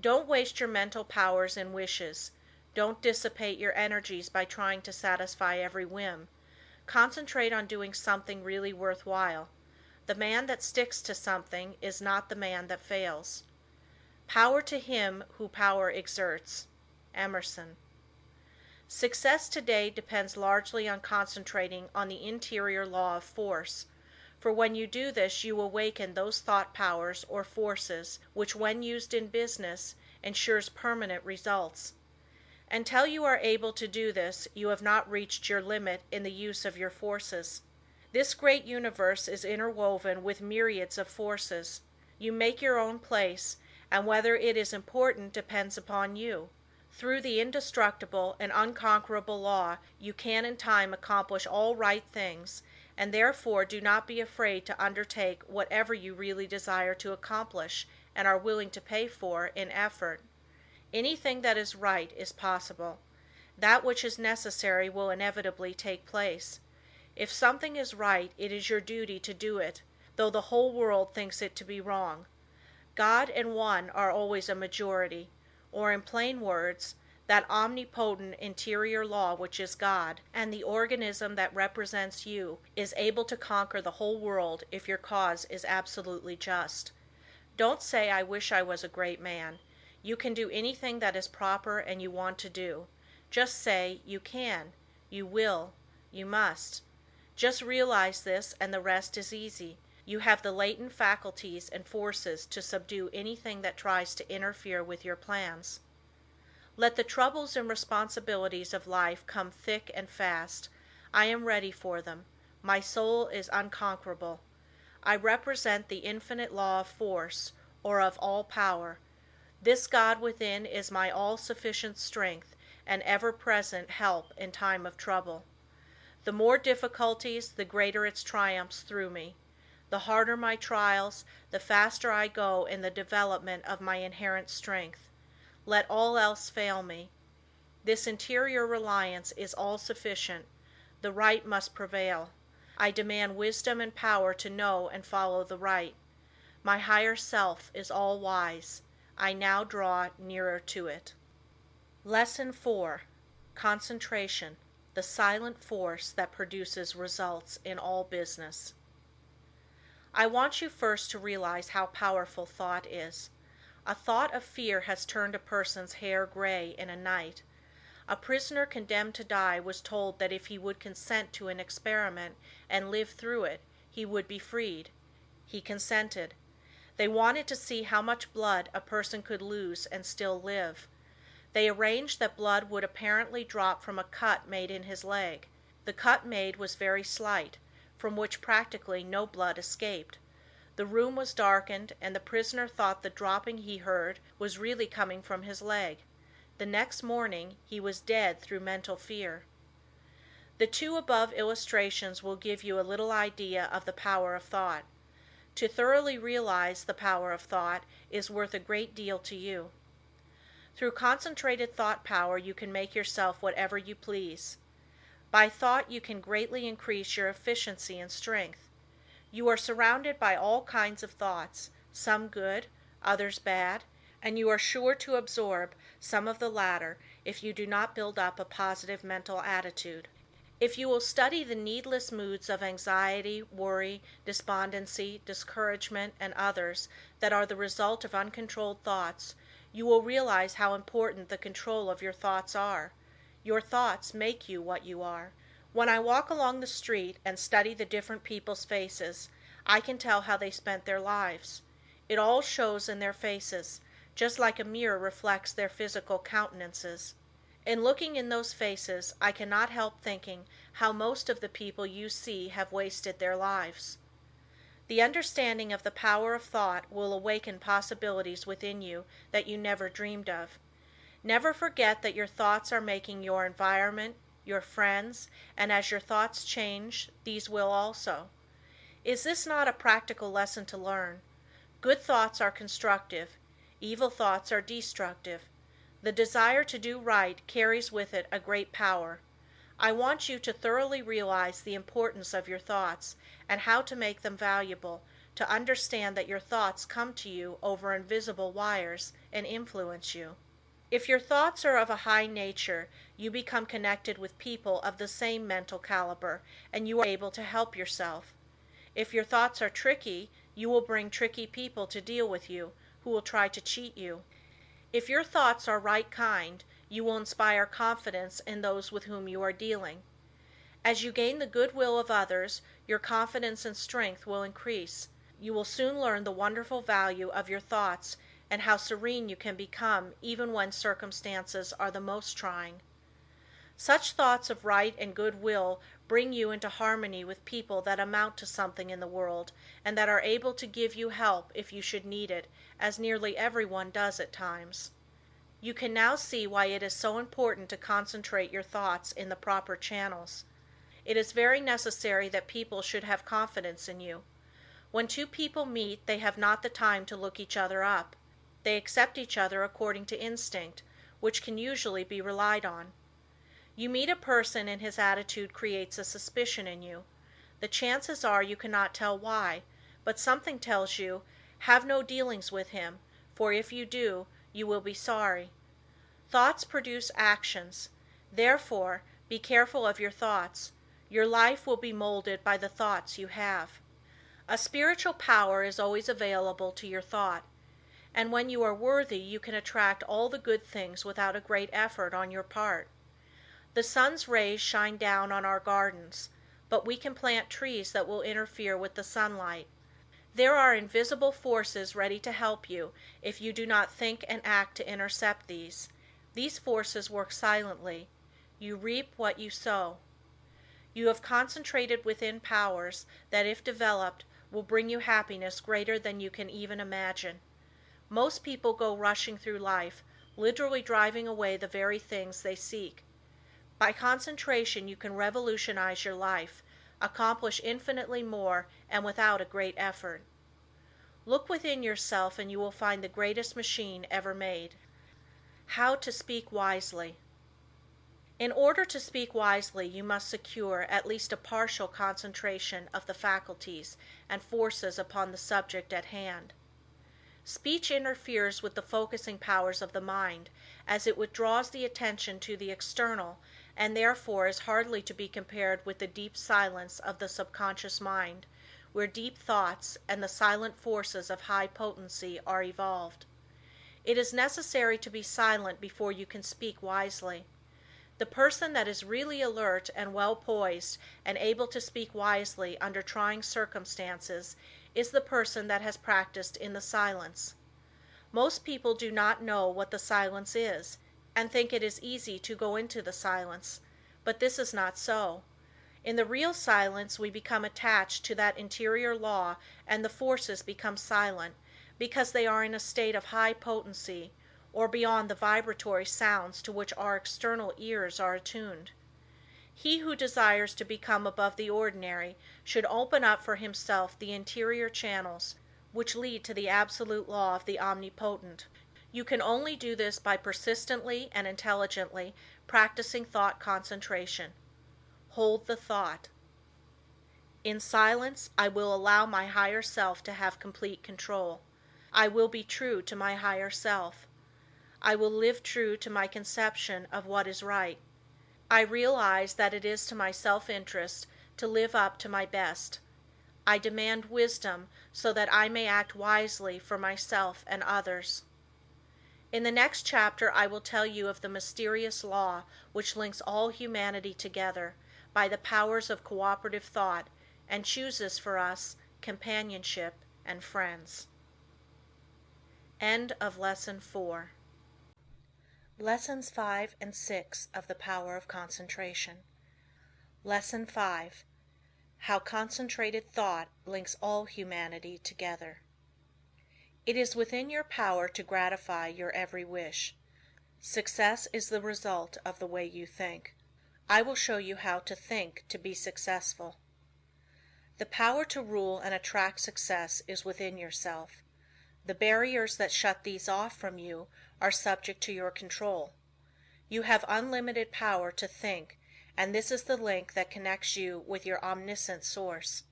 Don't waste your mental powers in wishes. Don't dissipate your energies by trying to satisfy every whim. Concentrate on doing something really worthwhile. The man that sticks to something is not the man that fails. Power to him who power exerts. Emerson. Success today depends largely on concentrating on the interior law of force, for when you do this you awaken those thought powers or forces which when used in business ensures permanent results. Until you are able to do this you have not reached your limit in the use of your forces. This great universe is interwoven with myriads of forces. You make your own place, and whether it is important depends upon you. Through the indestructible and unconquerable law you can in time accomplish all right things, and therefore do not be afraid to undertake whatever you really desire to accomplish and are willing to pay for in effort. Anything that is right is possible. That which is necessary will inevitably take place. If something is right, it is your duty to do it, though the whole world thinks it to be wrong. God and one are always a majority, or in plain words, that omnipotent interior law which is God, and the organism that represents you, is able to conquer the whole world if your cause is absolutely just. Don't say, "I wish I was a great man." You can do anything that is proper and you want to do. Just say, "You can," "You will," "You must." Just realize this and the rest is easy. You have the latent faculties and forces to subdue anything that tries to interfere with your plans. Let the troubles and responsibilities of life come thick and fast. I am ready for them. My soul is unconquerable. I represent the infinite law of force, or of all power. This God within is my all-sufficient strength and ever-present help in time of trouble. The more difficulties, the greater its triumphs through me. The harder my trials, the faster I go in the development of my inherent strength. Let all else fail me. This interior reliance is all-sufficient. The right must prevail. I demand wisdom and power to know and follow the right. My higher self is all-wise. I now draw nearer to it. Lesson 4. Concentration, the silent force that produces results in all business. I want you first to realize how powerful thought is. A thought of fear has turned a person's hair gray in a night. A prisoner condemned to die was told that if he would consent to an experiment and live through it, he would be freed. He consented. They wanted to see how much blood a person could lose and still live. They arranged that blood would apparently drop from a cut made in his leg. The cut made was very slight, from which practically no blood escaped. The room was darkened, and the prisoner thought the dropping he heard was really coming from his leg. The next morning he was dead through mental fear. The two above illustrations will give you a little idea of the power of thought. To thoroughly realize the power of thought is worth a great deal to you. Through concentrated thought power you can make yourself whatever you please. By thought you can greatly increase your efficiency and strength. You are surrounded by all kinds of thoughts, some good, others bad, and you are sure to absorb some of the latter if you do not build up a positive mental attitude. If you will study the needless moods of anxiety, worry, despondency, discouragement, and others that are the result of uncontrolled thoughts, you will realize how important the control of your thoughts are. Your thoughts make you what you are. When I walk along the street and study the different people's faces, I can tell how they spent their lives. It all shows in their faces, just like a mirror reflects their physical countenances. In looking in those faces, I cannot help thinking how most of the people you see have wasted their lives. The understanding of the power of thought will awaken possibilities within you that you never dreamed of. Never forget that your thoughts are making your environment, your friends, and as your thoughts change, these will also. Is this not a practical lesson to learn? Good thoughts are constructive. Evil thoughts are destructive. The desire to do right carries with it a great power. I want you to thoroughly realize the importance of your thoughts and how to make them valuable, to understand that your thoughts come to you over invisible wires and influence you. If your thoughts are of a high nature, you become connected with people of the same mental caliber, and you are able to help yourself. If your thoughts are tricky, you will bring tricky people to deal with you, who will try to cheat you. If your thoughts are right kind, you will inspire confidence in those with whom you are dealing. As you gain the goodwill of others, your confidence and strength will increase. You will soon learn the wonderful value of your thoughts and how serene you can become even when circumstances are the most trying. Such thoughts of right and goodwill bring you into harmony with people that amount to something in the world and that are able to give you help if you should need it, as nearly everyone does at times. You can now see why it is so important to concentrate your thoughts in the proper channels. It is very necessary that people should have confidence in you. When two people meet, they have not the time to look each other up. They accept each other according to instinct, which can usually be relied on. You meet a person and his attitude creates a suspicion in you. The chances are you cannot tell why, but something tells you, have no dealings with him, for if you do, you will be sorry. Thoughts produce actions. Therefore, be careful of your thoughts. Your life will be molded by the thoughts you have. A spiritual power is always available to your thought, and when you are worthy you can attract all the good things without a great effort on your part. The sun's rays shine down on our gardens, but we can plant trees that will interfere with the sunlight. There are invisible forces ready to help you if you do not think and act to intercept these. These forces work silently. You reap what you sow. You have concentrated within powers that, if developed, will bring you happiness greater than you can even imagine. Most people go rushing through life, literally driving away the very things they seek. By concentration you can revolutionize your life, accomplish infinitely more, and without a great effort. Look within yourself and you will find the greatest machine ever made. How to speak wisely. In order to speak wisely you must secure at least a partial concentration of the faculties and forces upon the subject at hand. Speech interferes with the focusing powers of the mind, as it withdraws the attention to the external, and therefore is hardly to be compared with the deep silence of the subconscious mind, where deep thoughts and the silent forces of high potency are evolved. It is necessary to be silent before you can speak wisely. The person that is really alert and well poised and able to speak wisely under trying circumstances is the person that has practiced in the silence. Most people do not know what the silence is, and think it is easy to go into the silence, but this is not so. In the real silence we become attached to that interior law and the forces become silent, because they are in a state of high potency, or beyond the vibratory sounds to which our external ears are attuned. He who desires to become above the ordinary should open up for himself the interior channels which lead to the absolute law of the Omnipotent. You can only do this by persistently and intelligently practicing thought concentration. Hold the thought. In silence, I will allow my higher self to have complete control. I will be true to my higher self. I will live true to my conception of what is right. I realize that it is to my self-interest to live up to my best. I demand wisdom so that I may act wisely for myself and others. In the next chapter I will tell you of the mysterious law which links all humanity together, by the powers of cooperative thought and chooses for us companionship and friends. End of Lesson 4. Lessons 5 and 6 of The Power of Concentration. Lesson 5. How concentrated thought links all humanity together. It is within your power to gratify your every wish. Success is the result of the way you think. I will show you how to think to be successful. The power to rule and attract success is within yourself. The barriers that shut these off from you are subject to your control. You have unlimited power to think, and this is the link that connects you with your omniscient source.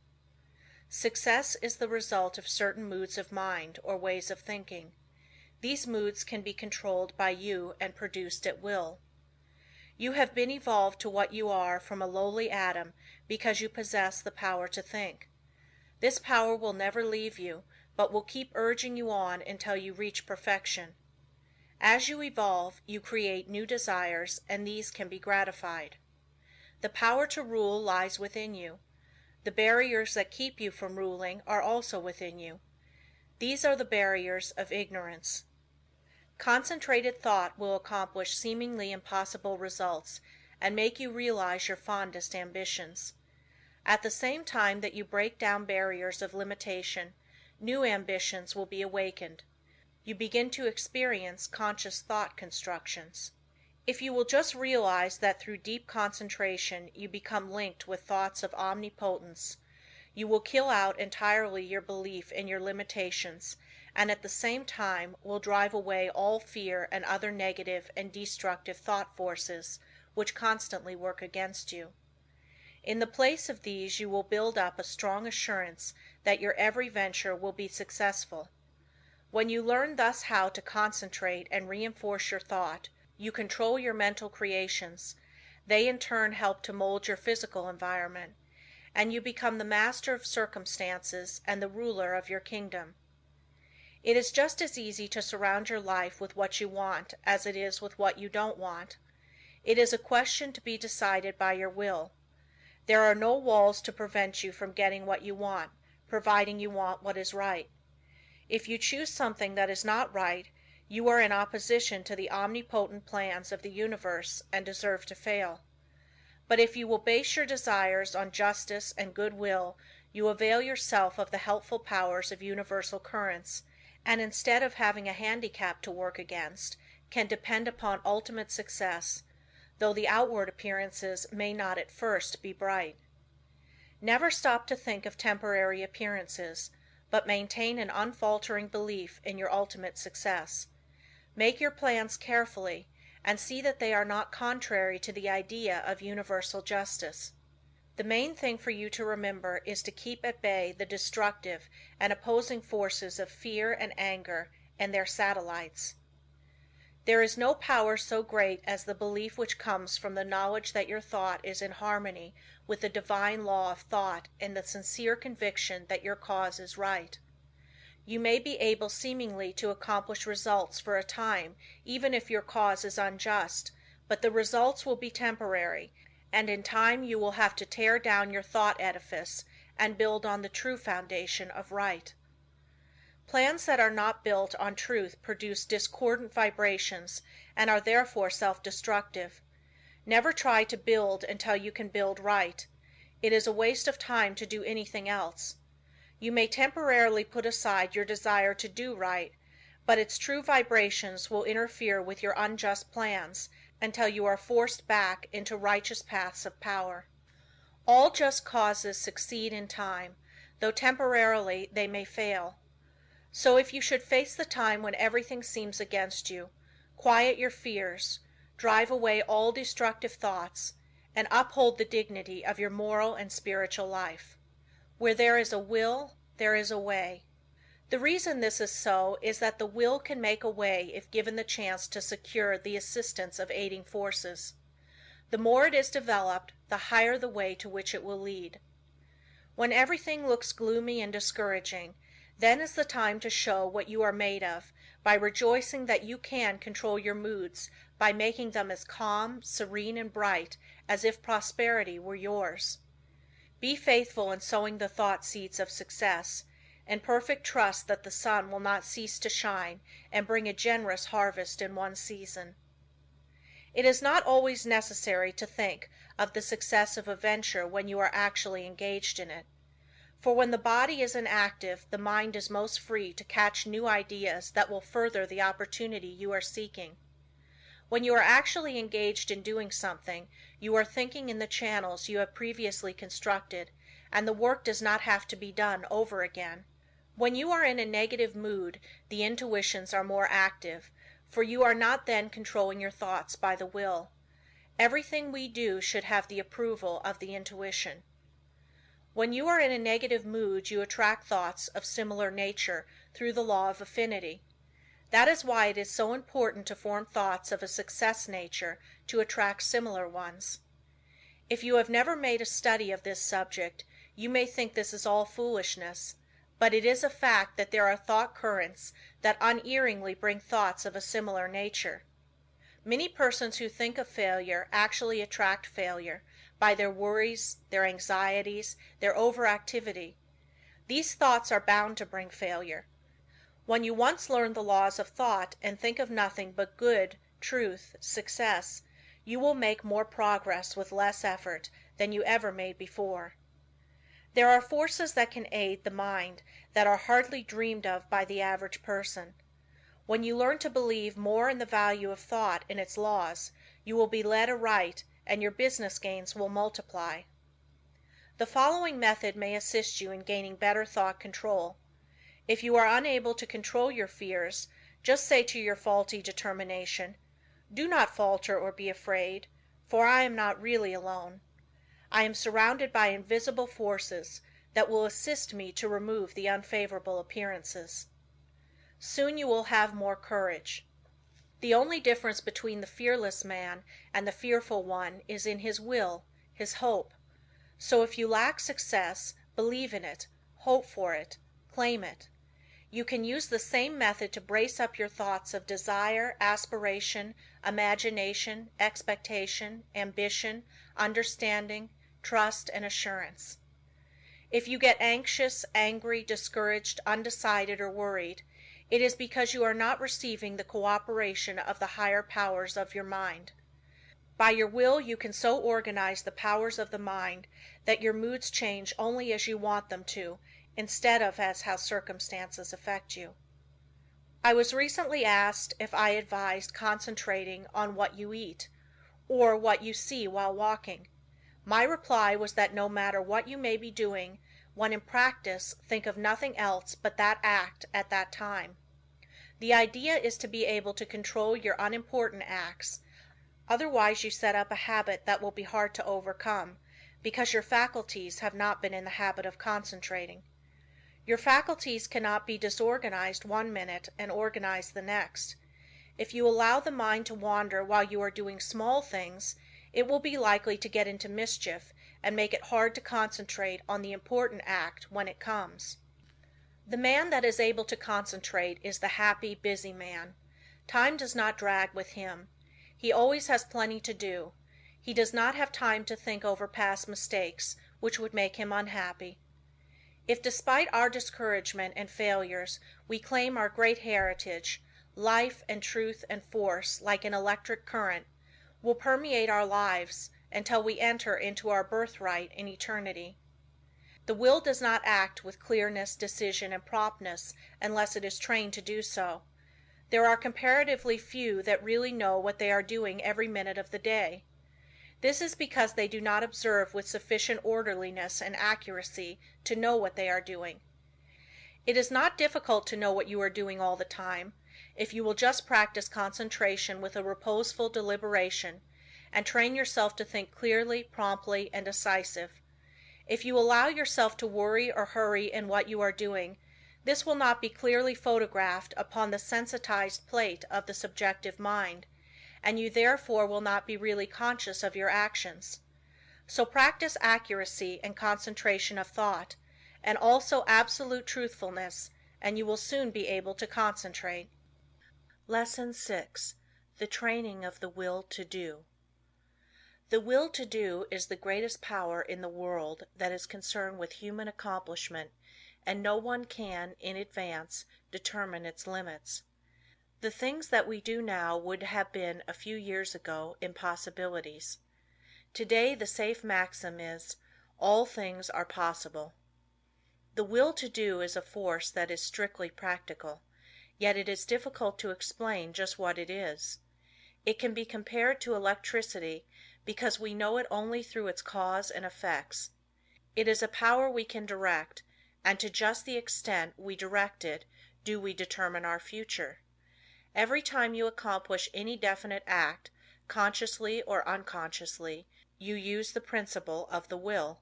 Success is the result of certain moods of mind or ways of thinking. These moods can be controlled by you and produced at will. You have been evolved to what you are from a lowly atom because you possess the power to think. This power will never leave you, but will keep urging you on until you reach perfection. As you evolve, you create new desires, and these can be gratified. The power to rule lies within you. The barriers that keep you from ruling are also within you. These are the barriers of ignorance. Concentrated thought will accomplish seemingly impossible results and make you realize your fondest ambitions. At the same time that you break down barriers of limitation, new ambitions will be awakened. You begin to experience conscious thought constructions. If you will just realize that through deep concentration you become linked with thoughts of omnipotence, you will kill out entirely your belief in your limitations, and at the same time will drive away all fear and other negative and destructive thought forces which constantly work against you. In the place of these you will build up a strong assurance that your every venture will be successful. When you learn thus how to concentrate and reinforce your thought, you control your mental creations. They in turn help to mold your physical environment, and you become the master of circumstances and the ruler of your kingdom. It is just as easy to surround your life with what you want as it is with what you don't want. It is a question to be decided by your will. There are no walls to prevent you from getting what you want, providing you want what is right. If you choose something that is not right, you are in opposition to the omnipotent plans of the universe and deserve to fail. But if you will base your desires on justice and goodwill, you avail yourself of the helpful powers of universal currents, and instead of having a handicap to work against, can depend upon ultimate success, though the outward appearances may not at first be bright. Never stop to think of temporary appearances, but maintain an unfaltering belief in your ultimate success. Make your plans carefully, and see that they are not contrary to the idea of universal justice. The main thing for you to remember is to keep at bay the destructive and opposing forces of fear and anger and their satellites. There is no power so great as the belief which comes from the knowledge that your thought is in harmony with the divine law of thought and the sincere conviction that your cause is right. You may be able seemingly to accomplish results for a time, even if your cause is unjust, but the results will be temporary, and in time you will have to tear down your thought edifice and build on the true foundation of right. Plans that are not built on truth produce discordant vibrations and are therefore self-destructive. Never try to build until you can build right. It is a waste of time to do anything else. You may temporarily put aside your desire to do right, but its true vibrations will interfere with your unjust plans until you are forced back into righteous paths of power. All just causes succeed in time, though temporarily they may fail. So if you should face the time when everything seems against you, quiet your fears, drive away all destructive thoughts, and uphold the dignity of your moral and spiritual life. Where there is a will, there is a way. The reason this is so is that the will can make a way if given the chance to secure the assistance of aiding forces. The more it is developed, the higher the way to which it will lead. When everything looks gloomy and discouraging, then is the time to show what you are made of by rejoicing that you can control your moods by making them as calm, serene and bright as if prosperity were yours. Be faithful in sowing the thought seeds of success, in perfect trust that the sun will not cease to shine and bring a generous harvest in one season. It is not always necessary to think of the success of a venture when you are actually engaged in it. For when the body is inactive the mind is most free to catch new ideas that will further the opportunity you are seeking. When you are actually engaged in doing something, you are thinking in the channels you have previously constructed, and the work does not have to be done over again. When you are in a negative mood, the intuitions are more active, for you are not then controlling your thoughts by the will. Everything we do should have the approval of the intuition. When you are in a negative mood you attract thoughts of similar nature through the law of affinity. That is why it is so important to form thoughts of a success nature to attract similar ones. If you have never made a study of this subject, you may think this is all foolishness, but it is a fact that there are thought currents that unerringly bring thoughts of a similar nature. Many persons who think of failure actually attract failure by their worries, their anxieties, their overactivity. These thoughts are bound to bring failure. When you once learn the laws of thought and think of nothing but good, truth, success, you will make more progress with less effort than you ever made before. There are forces that can aid the mind that are hardly dreamed of by the average person. When you learn to believe more in the value of thought and its laws, you will be led aright and your business gains will multiply. The following method may assist you in gaining better thought control. If you are unable to control your fears, just say to your faulty determination, "Do not falter or be afraid, for I am not really alone. I am surrounded by invisible forces that will assist me to remove the unfavorable appearances." Soon you will have more courage. The only difference between the fearless man and the fearful one is in his will, his hope. So if you lack success, believe in it, hope for it, claim it. You can use the same method to brace up your thoughts of desire, aspiration, imagination, expectation, ambition, understanding, trust and assurance. If you get anxious, angry, discouraged, undecided or worried, it is because you are not receiving the cooperation of the higher powers of your mind. By your will you can so organize the powers of the mind that your moods change only as you want them to, instead of as how circumstances affect you. I was recently asked if I advised concentrating on what you eat, or what you see while walking. My reply was that no matter what you may be doing, when in practice, think of nothing else but that act at that time. The idea is to be able to control your unimportant acts, otherwise you set up a habit that will be hard to overcome, because your faculties have not been in the habit of concentrating. Your faculties cannot be disorganized one minute and organized the next. If you allow the mind to wander while you are doing small things, it will be likely to get into mischief and make it hard to concentrate on the important act when it comes. The man that is able to concentrate is the happy, busy man. Time does not drag with him. He always has plenty to do. He does not have time to think over past mistakes, which would make him unhappy. If despite our discouragement and failures we claim our great heritage, life and truth and force, like an electric current, will permeate our lives until we enter into our birthright in eternity. The will does not act with clearness, decision and promptness unless it is trained to do so. There are comparatively few that really know what they are doing every minute of the day. This is because they do not observe with sufficient orderliness and accuracy to know what they are doing. It is not difficult to know what you are doing all the time, if you will just practice concentration with a reposeful deliberation, and train yourself to think clearly, promptly, and decisive. If you allow yourself to worry or hurry in what you are doing, this will not be clearly photographed upon the sensitized plate of the subjective mind, and you therefore will not be really conscious of your actions. So practice accuracy and concentration of thought, and also absolute truthfulness, and you will soon be able to concentrate. Lesson 6. The training of the will to do. The will to do is the greatest power in the world that is concerned with human accomplishment, and no one can, in advance, determine its limits. The things that we do now would have been a few years ago impossibilities. Today the safe maxim is, all things are possible. The will to do is a force that is strictly practical, yet it is difficult to explain just what it is. It can be compared to electricity because we know it only through its cause and effects. It is a power we can direct, and to just the extent we direct it do we determine our future. Every time you accomplish any definite act, consciously or unconsciously, you use the principle of the will.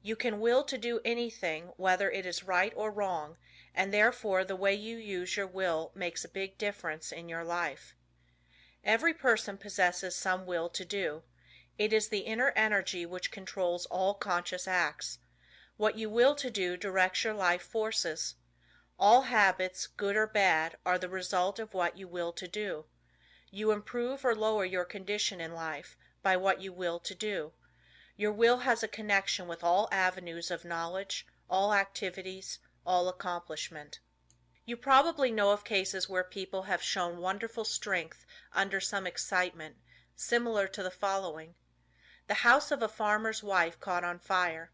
You can will to do anything whether it is right or wrong, and therefore the way you use your will makes a big difference in your life. Every person possesses some will to do. It is the inner energy which controls all conscious acts. What you will to do directs your life forces. All habits, good or bad, are the result of what you will to do. You improve or lower your condition in life by what you will to do. Your will has a connection with all avenues of knowledge, all activities, all accomplishment. You probably know of cases where people have shown wonderful strength under some excitement, similar to the following. The house of a farmer's wife caught on fire.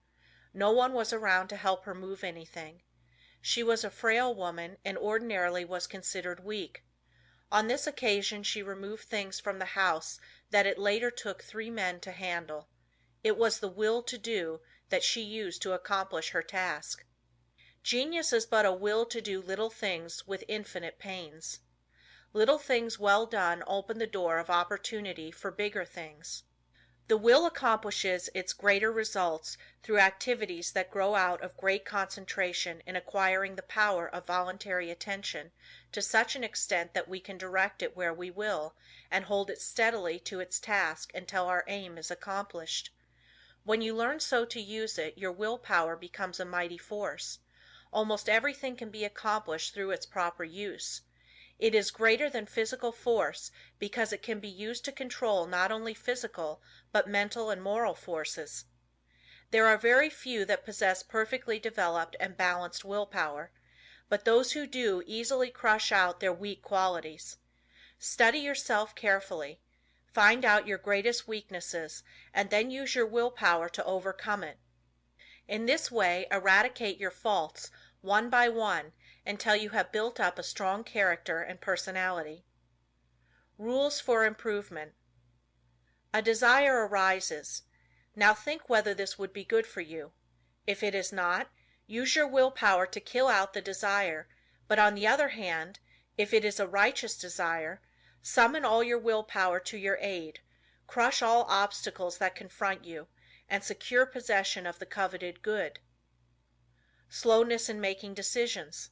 No one was around to help her move anything. She was a frail woman and ordinarily was considered weak. On this occasion she removed things from the house that it later took 3 men to handle. It was the will to do that she used to accomplish her task. Genius is but a will to do little things with infinite pains. Little things well done open the door of opportunity for bigger things. The will accomplishes its greater results through activities that grow out of great concentration in acquiring the power of voluntary attention to such an extent that we can direct it where we will, and hold it steadily to its task until our aim is accomplished. When you learn so to use it, your willpower becomes a mighty force. Almost everything can be accomplished through its proper use. It is greater than physical force because it can be used to control not only physical but mental and moral forces. There are very few that possess perfectly developed and balanced willpower, but those who do easily crush out their weak qualities. Study yourself carefully. Find out your greatest weaknesses and then use your willpower to overcome it. In this way eradicate your faults one by one until you have built up a strong character and personality. Rules for improvement. A desire arises. Now think whether this would be good for you. If it is not, use your willpower to kill out the desire, but on the other hand, if it is a righteous desire, summon all your willpower to your aid, crush all obstacles that confront you, and secure possession of the coveted good. Slowness in making decisions.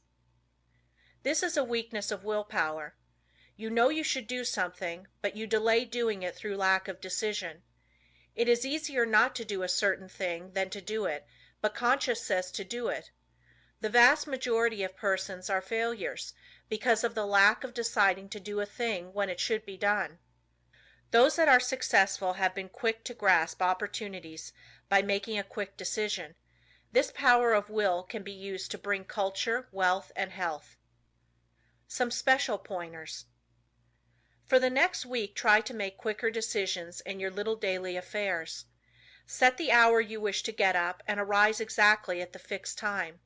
This is a weakness of willpower. You know you should do something, but you delay doing it through lack of decision. It is easier not to do a certain thing than to do it, but conscience says to do it. The vast majority of persons are failures because of the lack of deciding to do a thing when it should be done. Those that are successful have been quick to grasp opportunities by making a quick decision. This power of will can be used to bring culture, wealth, and health. Some special pointers. For the next week try to make quicker decisions in your little daily affairs. Set the hour you wish to get up and arise exactly at the fixed time.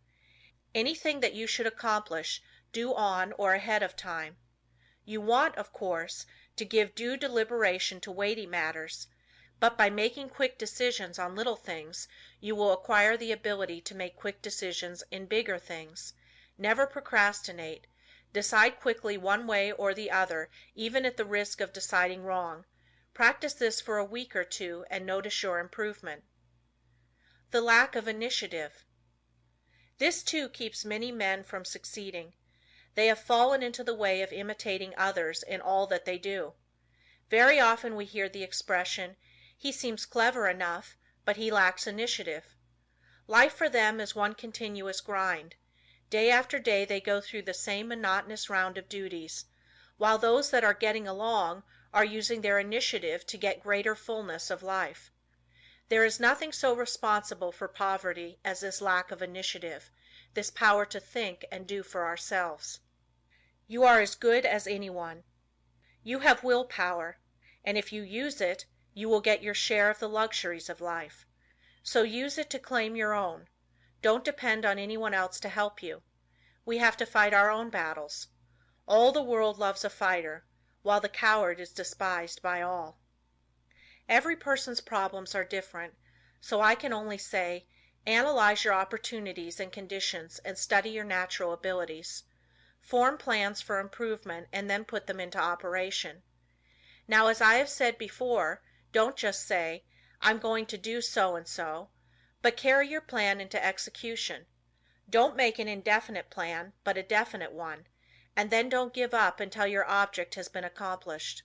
Anything that you should accomplish, do on or ahead of time. You want, of course, to give due deliberation to weighty matters, but by making quick decisions on little things, you will acquire the ability to make quick decisions in bigger things. Never procrastinate. Decide quickly one way or the other, even at the risk of deciding wrong. Practice this for a week or two and notice your improvement. The lack of initiative. This too keeps many men from succeeding. They have fallen into the way of imitating others in all that they do. Very often we hear the expression, "He seems clever enough, but he lacks initiative." Life for them is one continuous grind. Day after day they go through the same monotonous round of duties. while those that are getting along are using their initiative to get greater fullness of life. There is nothing so responsible for poverty as this lack of initiative, this power to think and do for ourselves. You are as good as anyone. You have will power, and if you use it, you will get your share of the luxuries of life. So use it to claim your own. Don't depend on anyone else to help you. We have to fight our own battles. All the world loves a fighter, while the coward is despised by all. Every person's problems are different, so I can only say, analyze your opportunities and conditions and study your natural abilities. Form plans for improvement and then put them into operation. Now, as I have said before, don't just say, I'm going to do so and so, but carry your plan into execution. Don't make an indefinite plan, but a definite one, and then don't give up until your object has been accomplished.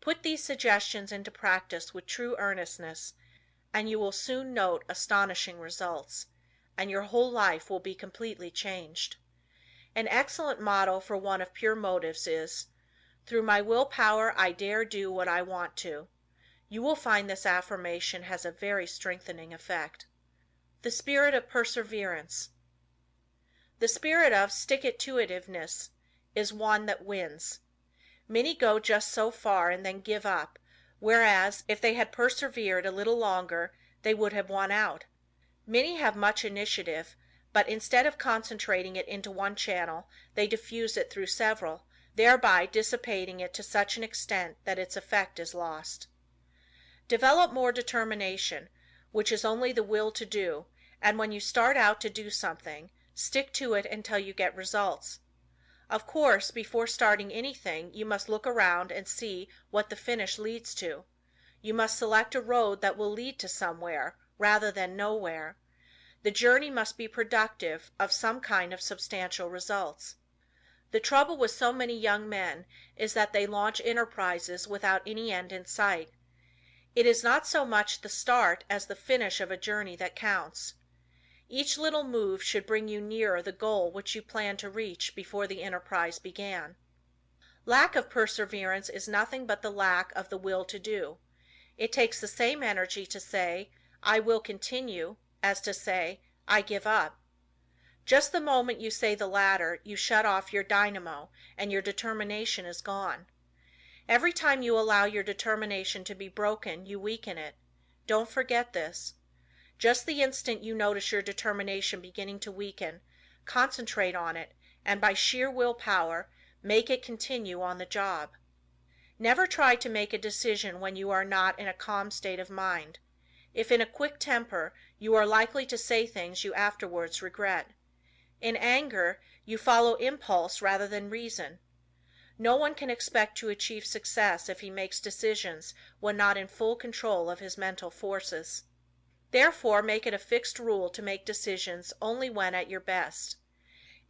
Put these suggestions into practice with true earnestness, and you will soon note astonishing results, and your whole life will be completely changed. An excellent motto for one of pure motives is, "Through my willpower I dare do what I want to." You will find this affirmation has a very strengthening effect. The spirit of perseverance. The spirit of stick-it-to-itiveness is one that wins. Many go just so far and then give up, whereas if they had persevered a little longer they would have won out. Many have much initiative, but instead of concentrating it into one channel they diffuse it through several, thereby dissipating it to such an extent that its effect is lost. Develop more determination, which is only the will to do, and when you start out to do something, stick to it until you get results. Of course, before starting anything you must look around and see what the finish leads to. You must select a road that will lead to somewhere, rather than nowhere. The journey must be productive of some kind of substantial results. The trouble with so many young men is that they launch enterprises without any end in sight. It is not so much the start as the finish of a journey that counts. Each little move should bring you nearer the goal which you planned to reach before the enterprise began. Lack of perseverance is nothing but the lack of the will to do. It takes the same energy to say, "I will continue," as to say, "I give up." Just the moment you say the latter you shut off your dynamo and your determination is gone. Every time you allow your determination to be broken you weaken it. Don't forget this. Just the instant you notice your determination beginning to weaken, concentrate on it and by sheer will power make it continue on the job. Never try to make a decision when you are not in a calm state of mind. If in a quick temper, you are likely to say things you afterwards regret. In anger, you follow impulse rather than reason. No one can expect to achieve success if he makes decisions when not in full control of his mental forces. Therefore, make it a fixed rule to make decisions only when at your best.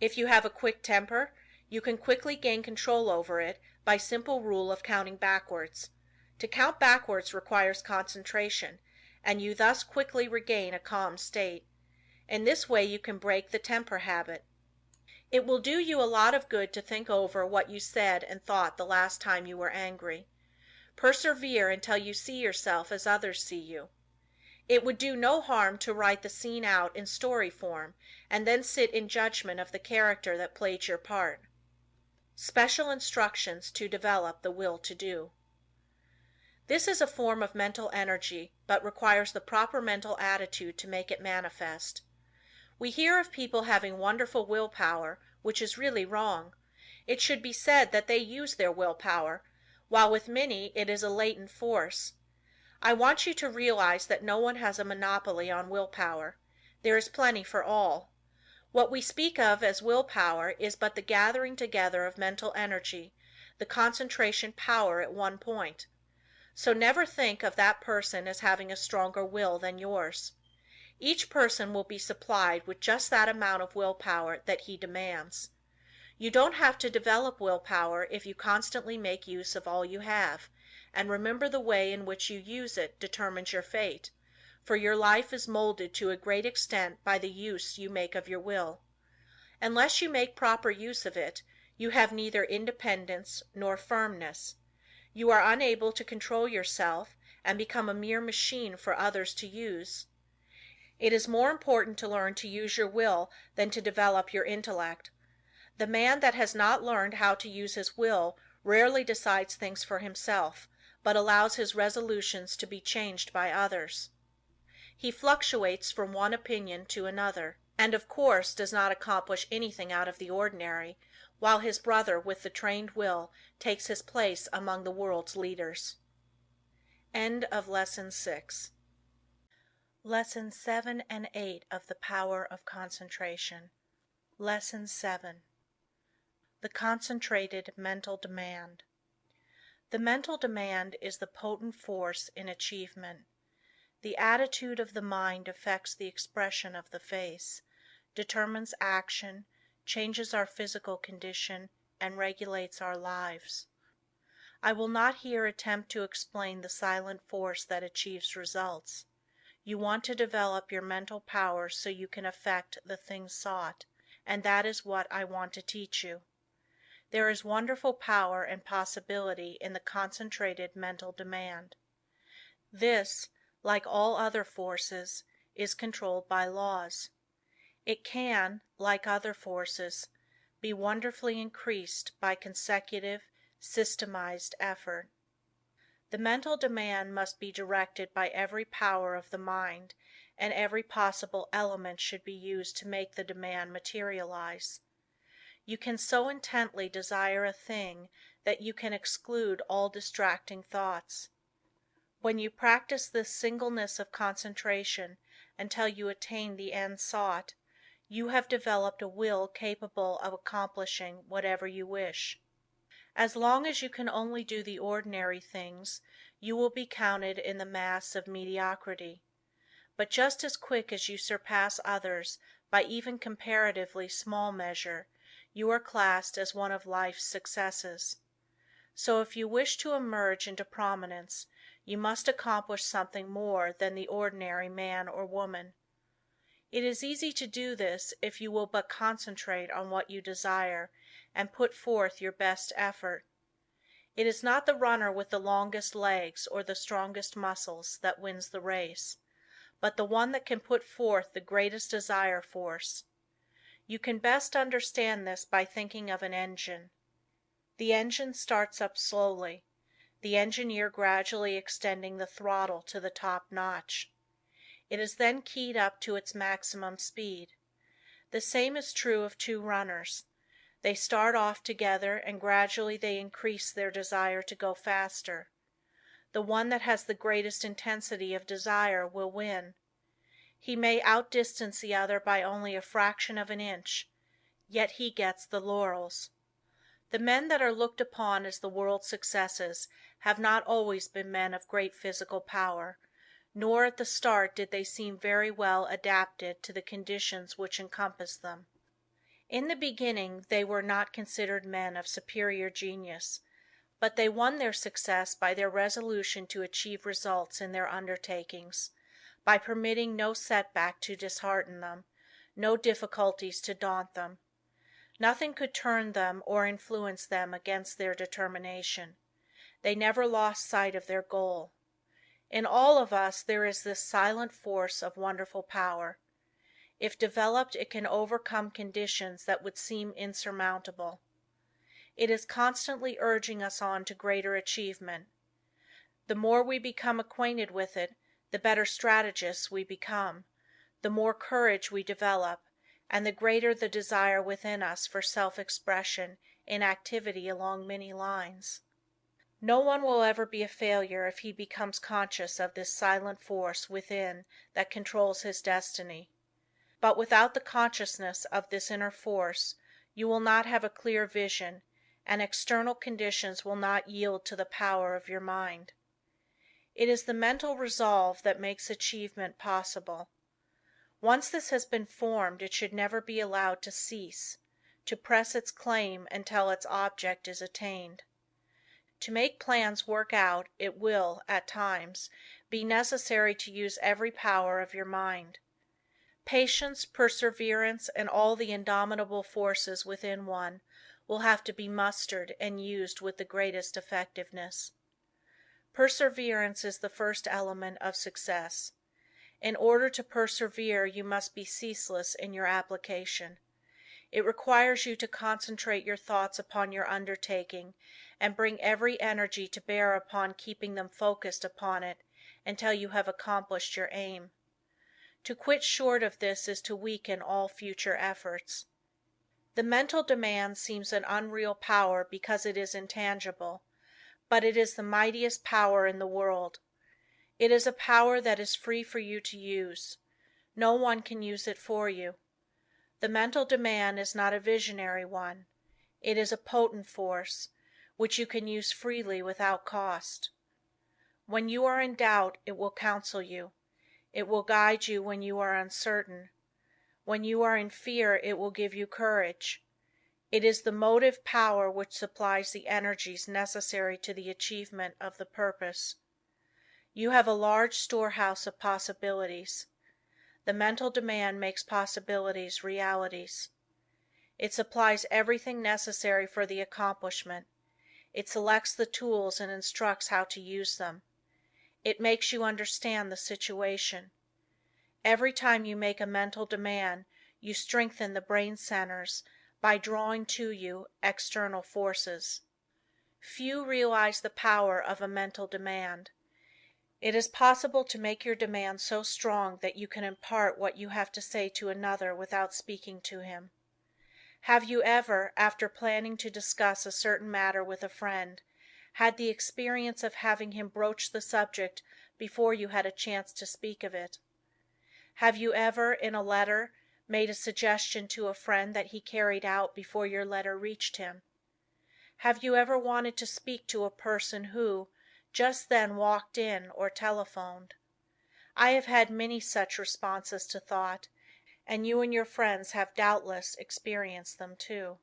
If you have a quick temper, you can quickly gain control over it by simple rule of counting backwards. To count backwards requires concentration, and you thus quickly regain a calm state. In this way you can break the temper habit. It will do you a lot of good to think over what you said and thought the last time you were angry. Persevere until you see yourself as others see you. It would do no harm to write the scene out in story form and then sit in judgment of the character that played your part. Special instructions to develop the will to do. This is a form of mental energy, but requires the proper mental attitude to make it manifest. We hear of people having wonderful willpower, which is really wrong. It should be said that they use their willpower, while with many it is a latent force. I want you to realize that no one has a monopoly on willpower. There is plenty for all. What we speak of as willpower is but the gathering together of mental energy, the concentration power at one point. So never think of that person as having a stronger will than yours. Each person will be supplied with just that amount of willpower that he demands. You don't have to develop willpower if you constantly make use of all you have, and remember the way in which you use it determines your fate, for your life is molded to a great extent by the use you make of your will. Unless you make proper use of it, You have neither independence nor firmness. You are unable to control yourself and become a mere machine for others to use. It is more important to learn to use your will than to develop your intellect. The man that has not learned how to use his will rarely decides things for himself, but allows his resolutions to be changed by others. He fluctuates from one opinion to another, and of course does not accomplish anything out of the ordinary, while his brother with the trained will takes his place among the world's leaders. End of Lesson 6. Lessons 7 and 8 of The Power of Concentration. Lesson 7. The Concentrated Mental Demand. The mental demand is the potent force in achievement. The attitude of the mind affects the expression of the face, determines action, changes our physical condition, and regulates our lives. I will not here attempt to explain the silent force that achieves results. You want to develop your mental power so you can effect the thing sought, and that is what I want to teach you. There is wonderful power and possibility in the concentrated mental demand. This, like all other forces, is controlled by laws. It can, like other forces, be wonderfully increased by consecutive, systemized effort. The mental demand must be directed by every power of the mind, and every possible element should be used to make the demand materialize. You can so intently desire a thing that you can exclude all distracting thoughts. When you practice this singleness of concentration until you attain the end sought, you have developed a will capable of accomplishing whatever you wish. As long as you can only do the ordinary things, you will be counted in the mass of mediocrity. But just as quick as you surpass others by even comparatively small measure, you are classed as one of life's successes. So if you wish to emerge into prominence, you must accomplish something more than the ordinary man or woman. It is easy to do this if you will but concentrate on what you desire and put forth your best effort. It is not the runner with the longest legs or the strongest muscles that wins the race, but the one that can put forth the greatest desire force. You can best understand this by thinking of an engine. The engine starts up slowly, the engineer gradually extending the throttle to the top notch. It is then keyed up to its maximum speed. The same is true of two runners. They start off together and gradually they increase their desire to go faster. The one that has the greatest intensity of desire will win. He may outdistance the other by only a fraction of an inch, yet he gets the laurels. The men that are looked upon as the world's successes have not always been men of great physical power, nor at the start did they seem very well adapted to the conditions which encompass them. In the beginning they were not considered men of superior genius, but they won their success by their resolution to achieve results in their undertakings, by permitting no setback to dishearten them, no difficulties to daunt them. Nothing could turn them or influence them against their determination. They never lost sight of their goal. In all of us there is this silent force of wonderful power. If developed, it can overcome conditions that would seem insurmountable. It is constantly urging us on to greater achievement. The more we become acquainted with it, the better strategists we become, the more courage we develop, and the greater the desire within us for self-expression in activity along many lines. No one will ever be a failure if he becomes conscious of this silent force within that controls his destiny. But without the consciousness of this inner force, you will not have a clear vision, and external conditions will not yield to the power of your mind. It is the mental resolve that makes achievement possible. Once this has been formed, it should never be allowed to cease, to press its claim until its object is attained. To make plans work out, it will, at times, be necessary to use every power of your mind. Patience, perseverance, and all the indomitable forces within one will have to be mustered and used with the greatest effectiveness. Perseverance is the first element of success. In order to persevere you must be ceaseless in your application. It requires you to concentrate your thoughts upon your undertaking and bring every energy to bear upon keeping them focused upon it until you have accomplished your aim. To quit short of this is to weaken all future efforts. The mental demand seems an unreal power because it is intangible, but it is the mightiest power in the world. It is a power that is free for you to use. No one can use it for you. The mental demand is not a visionary one. It is a potent force, which you can use freely without cost. When you are in doubt, it will counsel you. It will guide you when you are uncertain. When you are in fear, it will give you courage. It is the motive power which supplies the energies necessary to the achievement of the purpose. You have a large storehouse of possibilities. The mental demand makes possibilities realities. It supplies everything necessary for the accomplishment. It selects the tools and instructs how to use them. It makes you understand the situation. Every time you make a mental demand, you strengthen the brain centers by drawing to you external forces. Few realize the power of a mental demand. It is possible to make your demand so strong that you can impart what you have to say to another without speaking to him. Have you ever, after planning to discuss a certain matter with a friend, had the experience of having him broach the subject before you had a chance to speak of it? Have you ever, in a letter, made a suggestion to a friend that he carried out before your letter reached him? Have you ever wanted to speak to a person who, just then walked in or telephoned? I have had many such responses to thought, and you and your friends have doubtless experienced them too.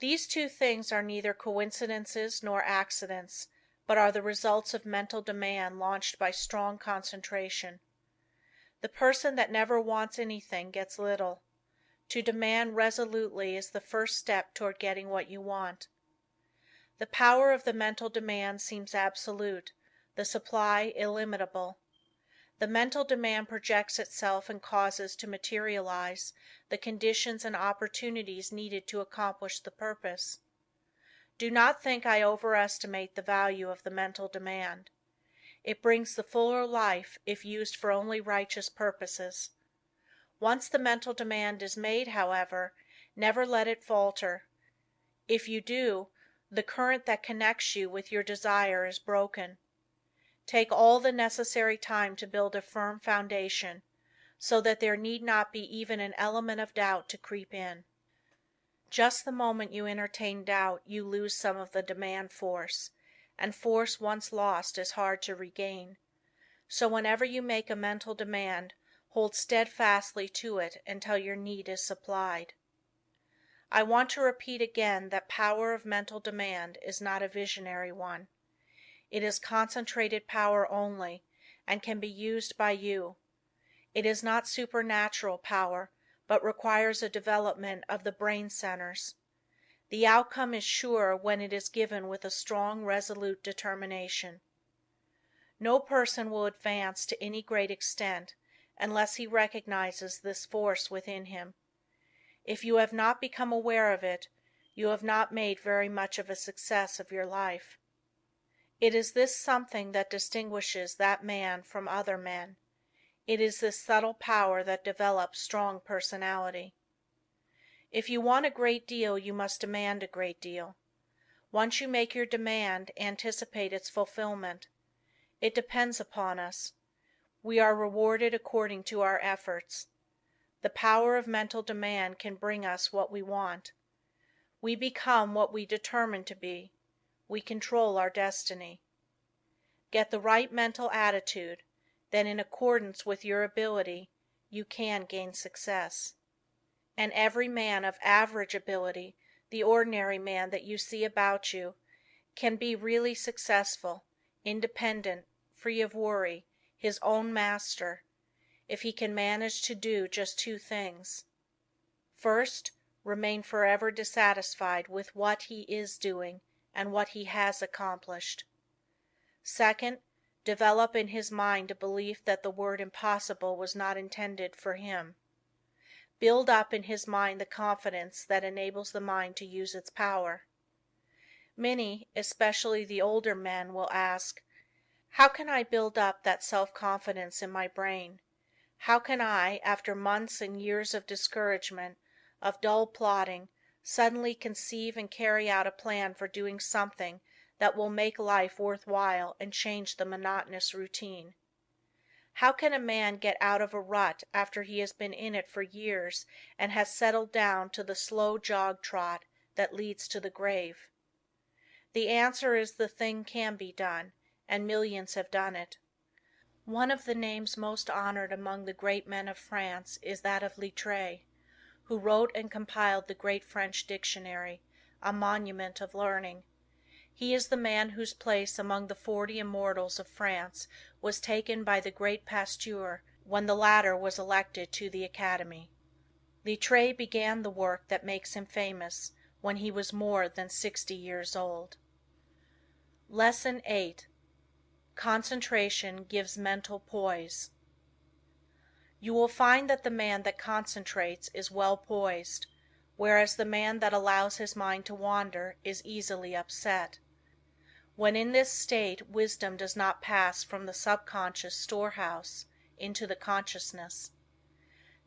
These two things are neither coincidences nor accidents, but are the results of mental demand launched by strong concentration. The person that never wants anything gets little. To demand resolutely is the first step toward getting what you want. The power of the mental demand seems absolute, the supply illimitable. The mental demand projects itself and causes to materialize the conditions and opportunities needed to accomplish the purpose. Do not think I overestimate the value of the mental demand. It brings the fuller life if used for only righteous purposes. Once the mental demand is made, however, never let it falter. If you do, the current that connects you with your desire is broken. Take all the necessary time to build a firm foundation, so that there need not be even an element of doubt to creep in. Just the moment you entertain doubt you lose some of the demand force, and force once lost is hard to regain. So whenever you make a mental demand, hold steadfastly to it until your need is supplied. I want to repeat again that power of mental demand is not a visionary one. It is concentrated power only, and can be used by you. It is not supernatural power, but requires a development of the brain centers. The outcome is sure when it is given with a strong, resolute determination. No person will advance to any great extent unless he recognizes this force within him. If you have not become aware of it, you have not made very much of a success of your life. It is this something that distinguishes that man from other men. It is this subtle power that develops strong personality. If you want a great deal, you must demand a great deal. Once you make your demand, anticipate its fulfillment. It depends upon us. We are rewarded according to our efforts. The power of mental demand can bring us what we want. We become what we determine to be. We control our destiny. Get the right mental attitude, then in accordance with your ability, you can gain success. And every man of average ability, the ordinary man that you see about you, can be really successful, independent, free of worry, his own master, if he can manage to do just two things. First, remain forever dissatisfied with what he is doing and what he has accomplished. Second, develop in his mind a belief that the word impossible was not intended for him. Build up in his mind the confidence that enables the mind to use its power. Many, especially the older men, will ask, "How can I build up that self-confidence in my brain? How can I, after months and years of discouragement, of dull plodding, suddenly conceive and carry out a plan for doing something that will make life worth while and change the monotonous routine? How can a man get out of a rut after he has been in it for years and has settled down to the slow jog trot that leads to the grave?" The answer is the thing can be done, and millions have done it. One of the names most honored among the great men of France is that of Littré, who wrote and compiled the great French dictionary, a monument of learning. He is the man whose place among the 40 immortals of France was taken by the great Pasteur when the latter was elected to the Academy. Littré began the work that makes him famous when he was more than 60 years old. Lesson 8. Concentration gives mental poise. You will find that the man that concentrates is well poised, whereas the man that allows his mind to wander is easily upset. When in this state wisdom does not pass from the subconscious storehouse into the consciousness.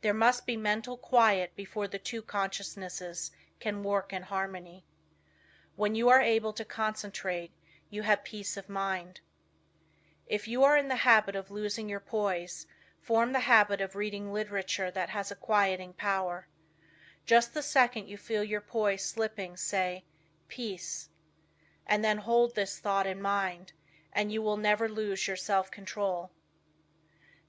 There must be mental quiet before the two consciousnesses can work in harmony. When you are able to concentrate, you have peace of mind. If you are in the habit of losing your poise, form the habit of reading literature that has a quieting power. Just the second you feel your poise slipping, say, "Peace," and then hold this thought in mind, and you will never lose your self-control.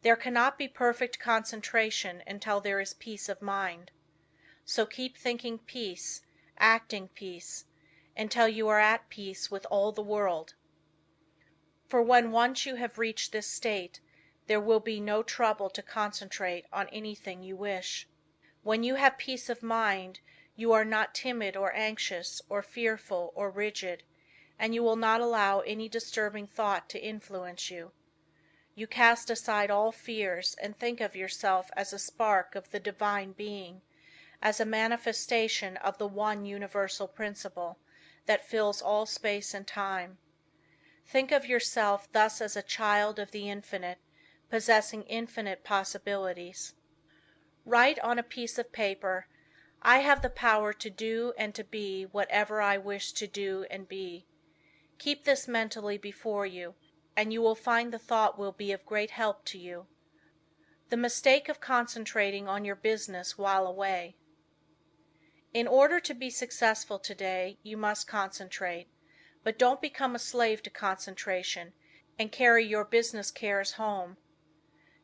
There cannot be perfect concentration until there is peace of mind. So keep thinking peace, acting peace, until you are at peace with all the world. For when once you have reached this state, there will be no trouble to concentrate on anything you wish. When you have peace of mind, you are not timid or anxious or fearful or rigid, and you will not allow any disturbing thought to influence you. You cast aside all fears and think of yourself as a spark of the Divine Being, as a manifestation of the one universal principle that fills all space and time. Think of yourself thus as a child of the Infinite, possessing infinite possibilities. Write on a piece of paper, "I have the power to do and to be whatever I wish to do and be." Keep this mentally before you, and you will find the thought will be of great help to you. The mistake of concentrating on your business while away. In order to be successful today, you must concentrate, but don't become a slave to concentration and carry your business cares home.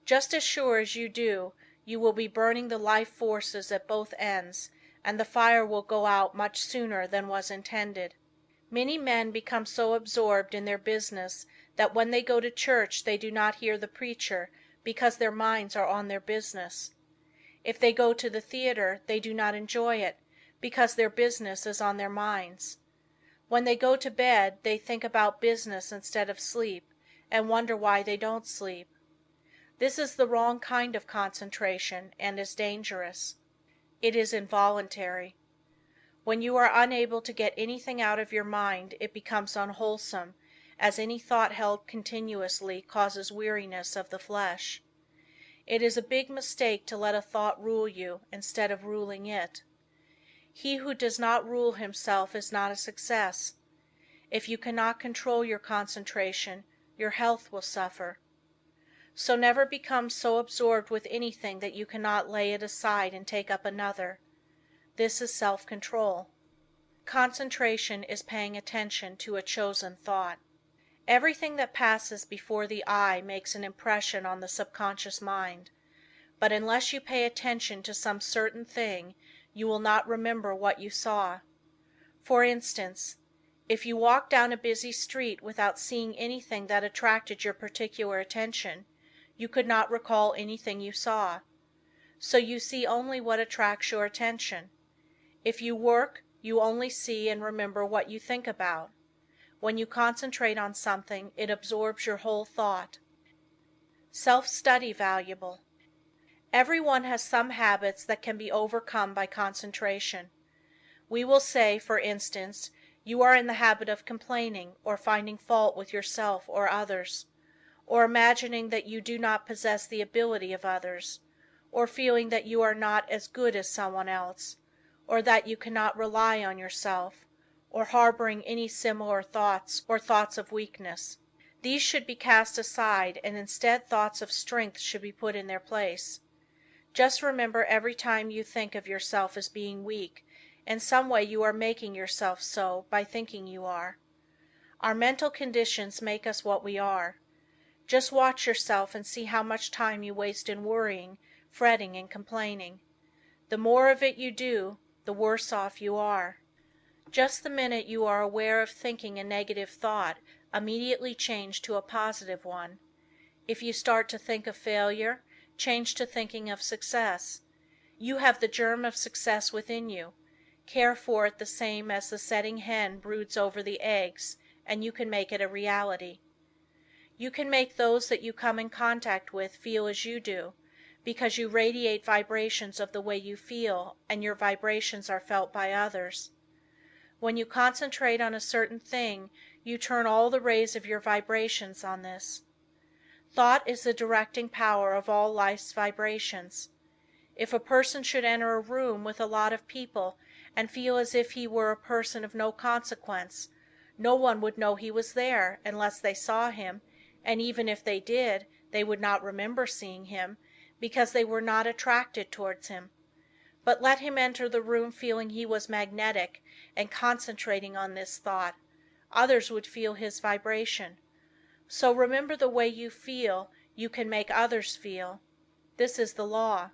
Just as sure as you do, you will be burning the life forces at both ends, and the fire will go out much sooner than was intended. Many men become so absorbed in their business that when they go to church they do not hear the preacher because their minds are on their business. If they go to the theater they do not enjoy it because their business is on their minds. When they go to bed they think about business instead of sleep, and wonder why they don't sleep. This is the wrong kind of concentration and is dangerous. It is involuntary. When you are unable to get anything out of your mind it becomes unwholesome, as any thought held continuously causes weariness of the flesh. It is a big mistake to let a thought rule you instead of ruling it. He who does not rule himself is not a success. If you cannot control your concentration, your health will suffer. So never become so absorbed with anything that you cannot lay it aside and take up another. This is self-control. Concentration is paying attention to a chosen thought. Everything that passes before the eye makes an impression on the subconscious mind, but unless you pay attention to some certain thing, you will not remember what you saw. For instance, if you walk down a busy street without seeing anything that attracted your particular attention, you could not recall anything you saw. So you see only what attracts your attention. If you work, you only see and remember what you think about. When you concentrate on something, it absorbs your whole thought. Self-study valuable. Everyone has some habits that can be overcome by concentration. We will say, for instance, you are in the habit of complaining or finding fault with yourself or others, or imagining that you do not possess the ability of others, or feeling that you are not as good as someone else, or that you cannot rely on yourself, or harboring any similar thoughts or thoughts of weakness. These should be cast aside and instead thoughts of strength should be put in their place. Just remember every time you think of yourself as being weak, in some way you are making yourself so by thinking you are. Our mental conditions make us what we are. Just watch yourself and see how much time you waste in worrying, fretting, and complaining. The more of it you do, the worse off you are. Just the minute you are aware of thinking a negative thought, immediately change to a positive one. If you start to think of failure, change to thinking of success. You have the germ of success within you. Care for it the same as the setting hen broods over the eggs, and you can make it a reality. You can make those that you come in contact with feel as you do, because you radiate vibrations of the way you feel, and your vibrations are felt by others. When you concentrate on a certain thing, you turn all the rays of your vibrations on this. Thought is the directing power of all life's vibrations. If a person should enter a room with a lot of people and feel as if he were a person of no consequence, no one would know he was there unless they saw him, and even if they did, they would not remember seeing him, because they were not attracted towards him. But let him enter the room feeling he was magnetic and concentrating on this thought, others would feel his vibration. So remember the way you feel, you can make others feel. This is the law.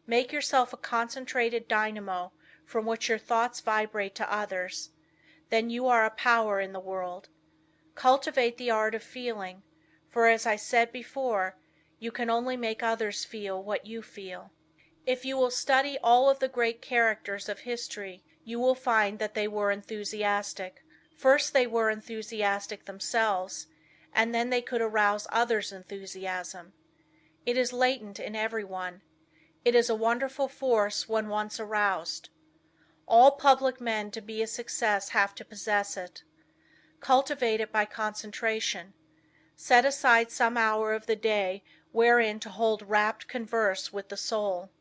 Make yourself a concentrated dynamo from which your thoughts vibrate to others. Then you are a power in the world. Cultivate the art of feeling, for as I said before, you can only make others feel what you feel. If you will study all of the great characters of history, you will find that they were enthusiastic. First they were enthusiastic themselves, and then they could arouse others' enthusiasm. It is latent in everyone. It is a wonderful force when once aroused. All public men to be a success have to possess it. Cultivate it by concentration. Set aside some hour of the day wherein to hold rapt converse with the soul.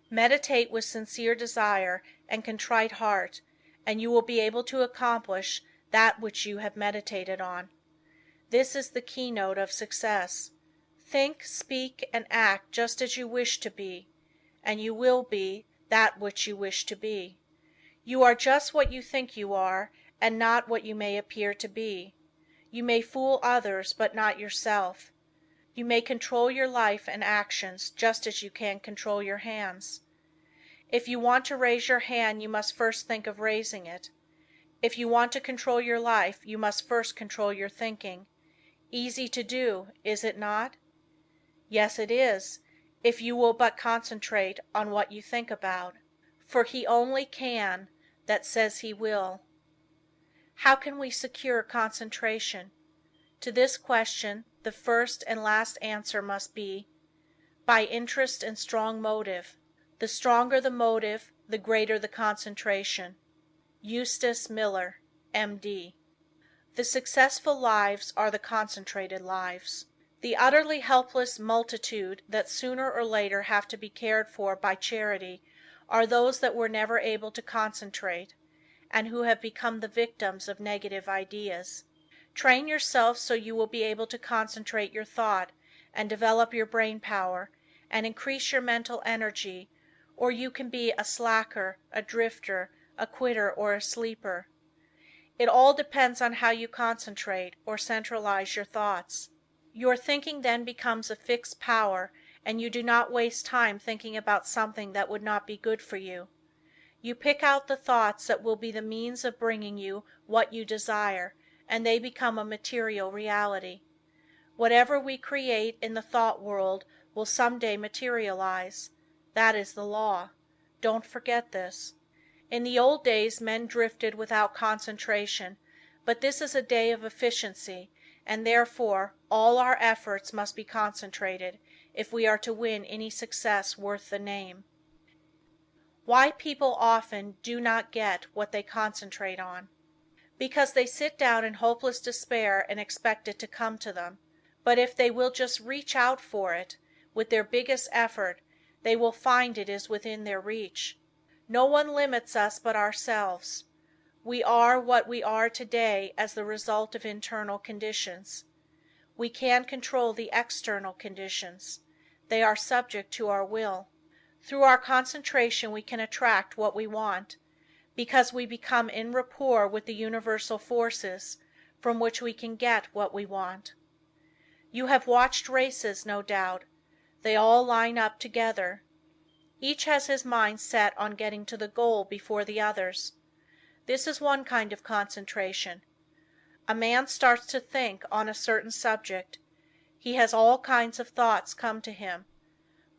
Meditate with sincere desire and contrite heart, and you will be able to accomplish that which you have meditated on. This is the keynote of success. Think, speak, and act just as you wish to be, and you will be that which you wish to be. You are just what you think you are, and not what you may appear to be. You may fool others, but not yourself. You may control your life and actions just as you can control your hands. If you want to raise your hand, you must first think of raising it. If you want to control your life, you must first control your thinking. Easy to do, is it not? Yes, it is, if you will but concentrate on what you think about. For he only can that says he will. How can we secure concentration? To this question, the first and last answer must be, by interest and strong motive. The stronger the motive, the greater the concentration. Eustace Miller, M.D. The successful lives are the concentrated lives. The utterly helpless multitude that sooner or later have to be cared for by charity are those that were never able to concentrate, and who have become the victims of negative ideas. Train yourself so you will be able to concentrate your thought and develop your brain power and increase your mental energy, or you can be a slacker, a drifter, a quitter, or a sleeper. It all depends on how you concentrate or centralize your thoughts. Your thinking then becomes a fixed power, and you do not waste time thinking about something that would not be good for you. You pick out the thoughts that will be the means of bringing you what you desire, and they become a material reality. Whatever we create in the thought world will some day materialize. That is the law. Don't forget this. In the old days men drifted without concentration, but this is a day of efficiency, and therefore all our efforts must be concentrated if we are to win any success worth the name. Why people often do not get what they concentrate on. Because they sit down in hopeless despair and expect it to come to them. But if they will just reach out for it, with their biggest effort, they will find it is within their reach. No one limits us but ourselves. We are what we are today as the result of internal conditions. We can control the external conditions. They are subject to our will. Through our concentration we can attract what we want, because we become in rapport with the universal forces, from which we can get what we want. You have watched races, no doubt. They all line up together. Each has his mind set on getting to the goal before the others. This is one kind of concentration. A man starts to think on a certain subject. He has all kinds of thoughts come to him,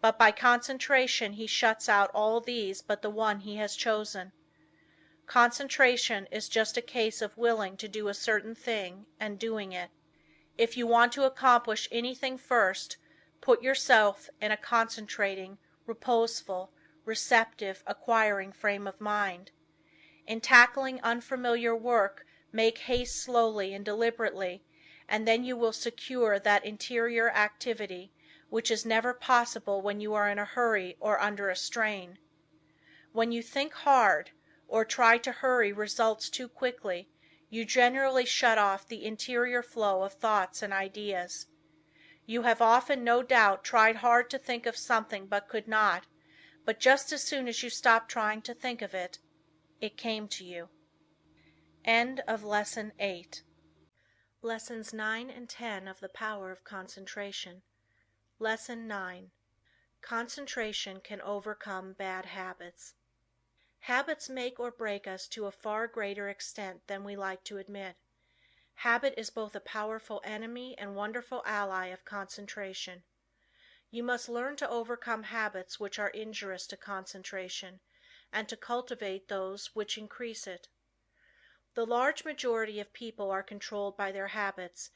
but by concentration he shuts out all these but the one he has chosen. Concentration is just a case of willing to do a certain thing and doing it. If you want to accomplish anything first, put yourself in a concentrating, reposeful, receptive, acquiring frame of mind. In tackling unfamiliar work, make haste slowly and deliberately, and then you will secure that interior activity which is never possible when you are in a hurry or under a strain. When you think hard, or try to hurry results too quickly, you generally shut off the interior flow of thoughts and ideas. You have often, no doubt, tried hard to think of something but could not, but just as soon as you stopped trying to think of it, it came to you. End of Lesson 8. Lessons 9 and 10 of the Power of Concentration. Lesson 9. Concentration can overcome bad habits. Habits make or break us to a far greater extent than we like to admit. Habit is both a powerful enemy and wonderful ally of concentration. You must learn to overcome habits which are injurious to concentration, and to cultivate those which increase it. The large majority of people are controlled by their habits,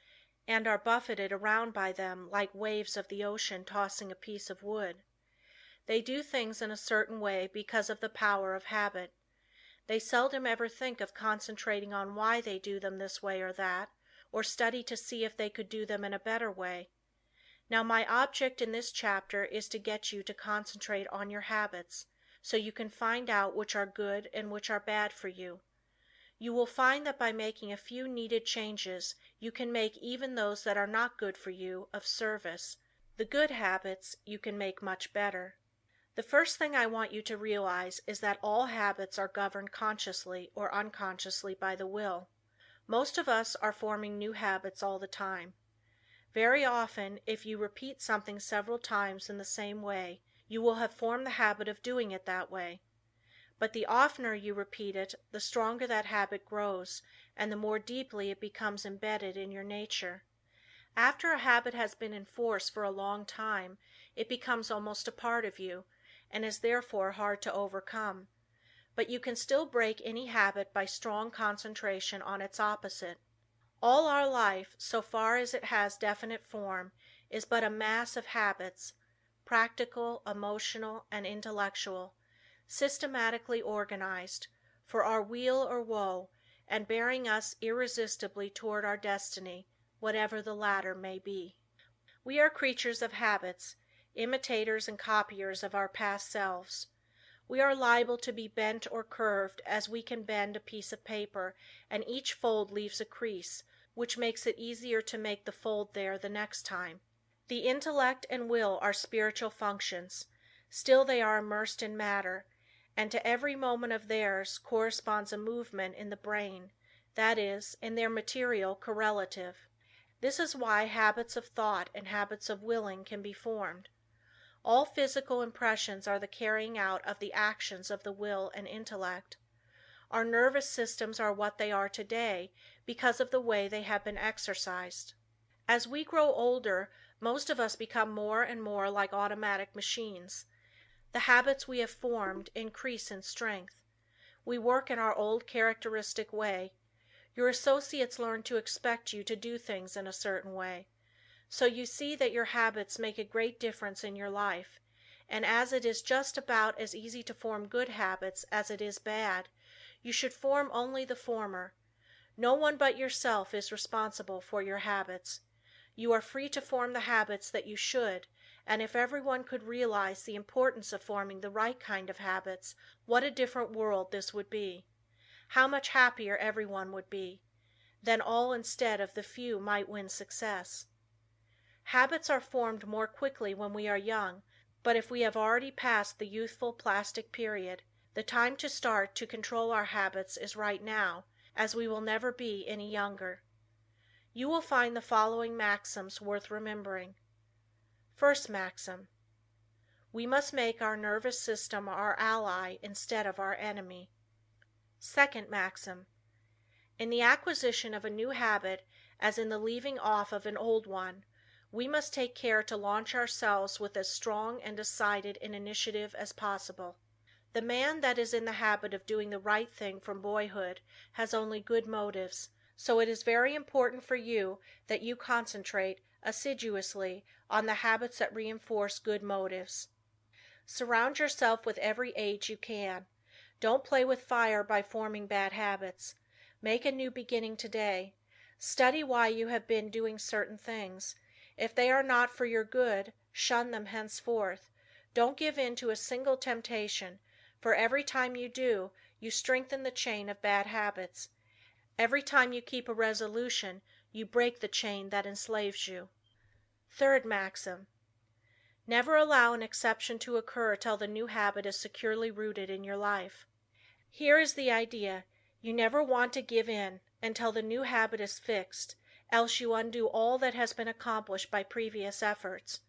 and are buffeted around by them like waves of the ocean tossing a piece of wood. They do things in a certain way because of the power of habit. They seldom ever think of concentrating on why they do them this way or that, or study to see if they could do them in a better way. Now my object in this chapter is to get you to concentrate on your habits, so you can find out which are good and which are bad for you. You will find that by making a few needed changes, you can make even those that are not good for you of service. The good habits you can make much better. The first thing I want you to realize is that all habits are governed consciously or unconsciously by the will. Most of us are forming new habits all the time. Very often, if you repeat something several times in the same way, you will have formed the habit of doing it that way. But the oftener you repeat it, the stronger that habit grows, and the more deeply it becomes embedded in your nature. After a habit has been in force for a long time, it becomes almost a part of you, and is therefore hard to overcome. But you can still break any habit by strong concentration on its opposite. All our life, so far as it has definite form, is but a mass of habits, practical, emotional, and intellectual, systematically organized, for our weal or woe, and bearing us irresistibly toward our destiny, whatever the latter may be. We are creatures of habits, imitators and copiers of our past selves. We are liable to be bent or curved as we can bend a piece of paper, and each fold leaves a crease, which makes it easier to make the fold there the next time. The intellect and will are spiritual functions, still they are immersed in matter, and to every moment of theirs corresponds a movement in the brain, that is, in their material correlative. This is why habits of thought and habits of willing can be formed. All physical impressions are the carrying out of the actions of the will and intellect. Our nervous systems are what they are today because of the way they have been exercised. As we grow older, most of us become more and more like automatic machines. The habits we have formed increase in strength. We work in our old characteristic way. Your associates learn to expect you to do things in a certain way. So you see that your habits make a great difference in your life, and as it is just about as easy to form good habits as it is bad, you should form only the former. No one but yourself is responsible for your habits. You are free to form the habits that you should, and if everyone could realize the importance of forming the right kind of habits, what a different world this would be. How much happier everyone would be. Then all instead of the few might win success. Habits are formed more quickly when we are young, but if we have already passed the youthful plastic period, the time to start to control our habits is right now, as we will never be any younger. You will find the following maxims worth remembering. First maxim: we must make our nervous system our ally instead of our enemy. Second maxim: in the acquisition of a new habit, as in the leaving off of an old one, we must take care to launch ourselves with as strong and decided an initiative as possible. The man that is in the habit of doing the right thing from boyhood has only good motives, so it is very important for you that you concentrate assiduously on the habits that reinforce good motives. Surround yourself with every aid you can. Don't play with fire by forming bad habits. Make a new beginning today. Study why you have been doing certain things. If they are not for your good, shun them henceforth. Don't give in to a single temptation, for every time you do, you strengthen the chain of bad habits. Every time you keep a resolution, you break the chain that enslaves you. Third maxim: never allow an exception to occur till the new habit is securely rooted in your life. Here is the idea: you never want to give in until the new habit is fixed, else you undo all that has been accomplished by previous efforts.